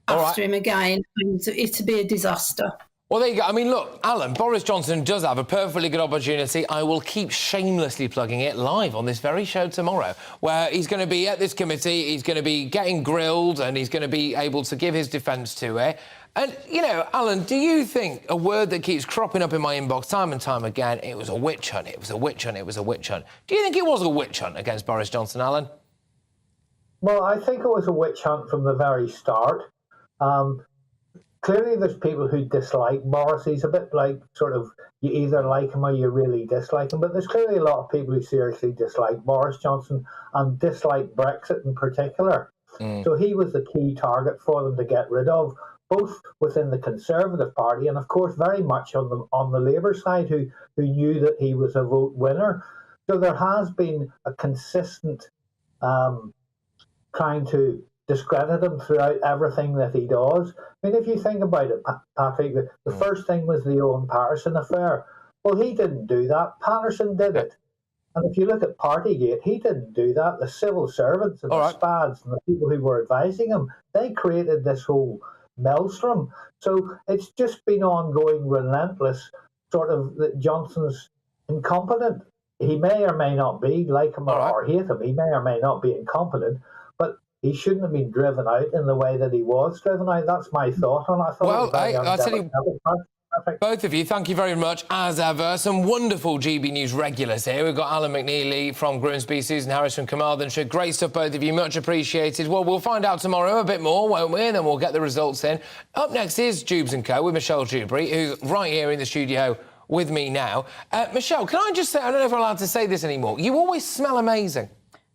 after him again, and it'd be a disaster. Well, there you go. I mean, look, Alan, Boris Johnson does have a perfectly good opportunity. I will keep shamelessly plugging it live on this very show tomorrow, where he's going to be at this committee, he's going to be getting grilled, and he's going to be able to give his defence to it. And, you know, Alan, do you think a word that keeps cropping up in my inbox time and time again, it was a witch hunt, it was a witch hunt, it was a witch hunt. Do you think it was a witch hunt against Boris Johnson, Alan? Well, I think it was a witch hunt from the very start. Clearly, there's people who dislike Boris. He's a bit like sort of, you either like him or you really dislike him. But there's clearly a lot of people who seriously dislike Boris Johnson and dislike Brexit in particular. So he was the key target for them to get rid of, both within the Conservative Party and, of course, very much on the Labour side, who knew that he was a vote winner. So there has been a consistent trying to discredit him throughout everything that he does. I mean, if you think about it, Patrick, the first thing was the Owen Paterson affair. Well, he didn't do that. Paterson did it. And if you look at Partygate, he didn't do that. The civil servants and the spads and the people who were advising him, they created this whole maelstrom. So it's just been ongoing, relentless, sort of that Johnson's incompetent. He may or may not be, like him or hate him, he may or may not be incompetent, but he shouldn't have been driven out in the way that he was driven out. That's my thought on it. Well, I'll tell you, both of you, thank you very much, as ever. Some wonderful GB News regulars here. We've got Alan McNeely from Grimsby, Susan Harris from Carmarthenshire. Great stuff, both of you, much appreciated. Well, we'll find out tomorrow a bit more, won't we? And then we'll get the results in. Up next is Jubes & Co. with Michelle Dewberry, who's right here in the studio with me now. Michelle, can I just say, I don't know if I'm allowed to say this anymore, you always smell amazing.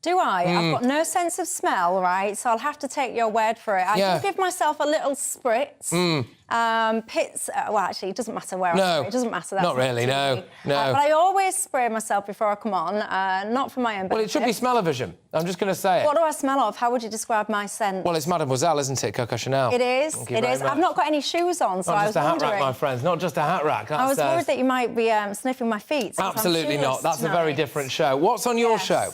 Do I? I've got no sense of smell, right? So I'll have to take your word for it. I do give myself a little spritz. Well, actually, it doesn't matter where I spray. It doesn't matter. That's not really, no. But I always spray myself before I come on, not for my own benefit. Well, it should be smell-o-vision. I'm just going to say it. What do I smell of? How would you describe my scent? Well, it's Mademoiselle, isn't it, Coco Chanel? It is. It is. I've not got any shoes on, so I was wondering. Not just a hat rack, my friends. Not just a hat rack. I was worried that you might be sniffing my feet. Absolutely not. That's a very different show. What's on your show?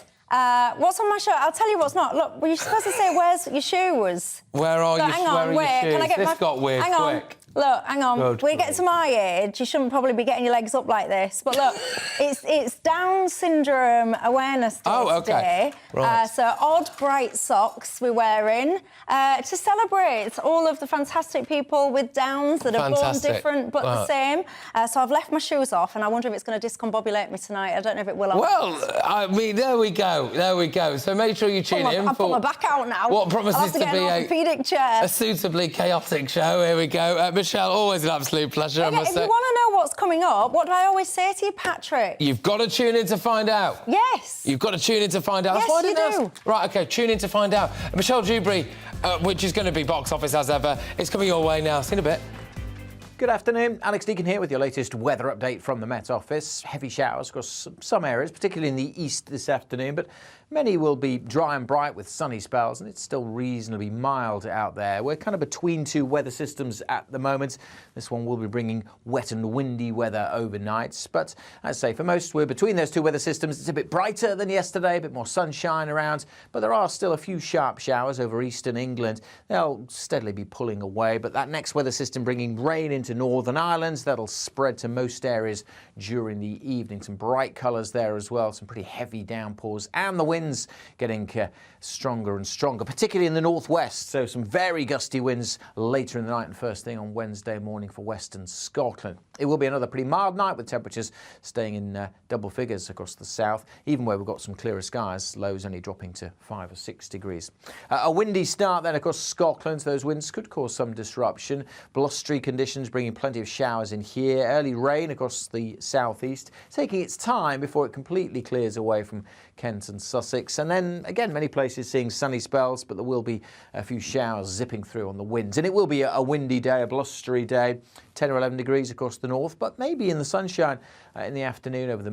What's on my show? I'll tell you what's not. Look, were you supposed to say where's your shoes? Where are your shoes? Can I get this got weird quick. Look, hang on. Good we get to my age, you shouldn't probably be getting your legs up like this. But look, it's Down Syndrome Awareness Day today. Right. So odd, bright socks we're wearing to celebrate all of the fantastic people with Downs that are born different but the same. So I've left my shoes off, and I wonder if it's going to discombobulate me tonight. I don't know if it will. Well, I mean, there we go. There we go. So make sure you tune in I've put my back out now. What promises to be an orthopaedic chair. A suitably chaotic show. Here we go. Michelle, always an absolute pleasure, I must if say. you want to know what's coming up, what do I always say to you, Patrick? You've got to tune in to find out. Yes. You've got to tune in to find out. Yes, That's why you do. Right, OK, tune in to find out. Michelle Dewberry, which is going to be box office as ever, it's coming your way now. See you in a bit. Good afternoon, Alex Deacon here with your latest weather update from the Met Office. Heavy showers across some areas, particularly in the east this afternoon, but many will be dry and bright with sunny spells, and it's still reasonably mild out there. We're kind of between two weather systems at the moment. This one will be bringing wet and windy weather overnight, but as I say, for most, we're between those two weather systems. It's a bit brighter than yesterday, a bit more sunshine around, but there are still a few sharp showers over eastern England. They'll steadily be pulling away, but that next weather system bringing rain into Northern Ireland, that'll spread to most areas during the evening. Some bright colours there as well, some pretty heavy downpours, and the wind winds getting stronger and stronger, particularly in the northwest. So some very gusty winds later in the night and first thing on Wednesday morning for western Scotland. It will be another pretty mild night with temperatures staying in double figures across the south, even where we've got some clearer skies, lows only dropping to 5 or 6 degrees. A windy start then across Scotland. Those winds could cause some disruption. Blustery conditions bringing plenty of showers in here. Early rain across the southeast, taking its time before it completely clears away from Kent and Sussex. And then again, many places seeing sunny spells, but there will be a few showers zipping through on the winds. And it will be a windy day, a blustery day, 10 or 11 degrees across the north, but maybe in the sunshine in the afternoon over the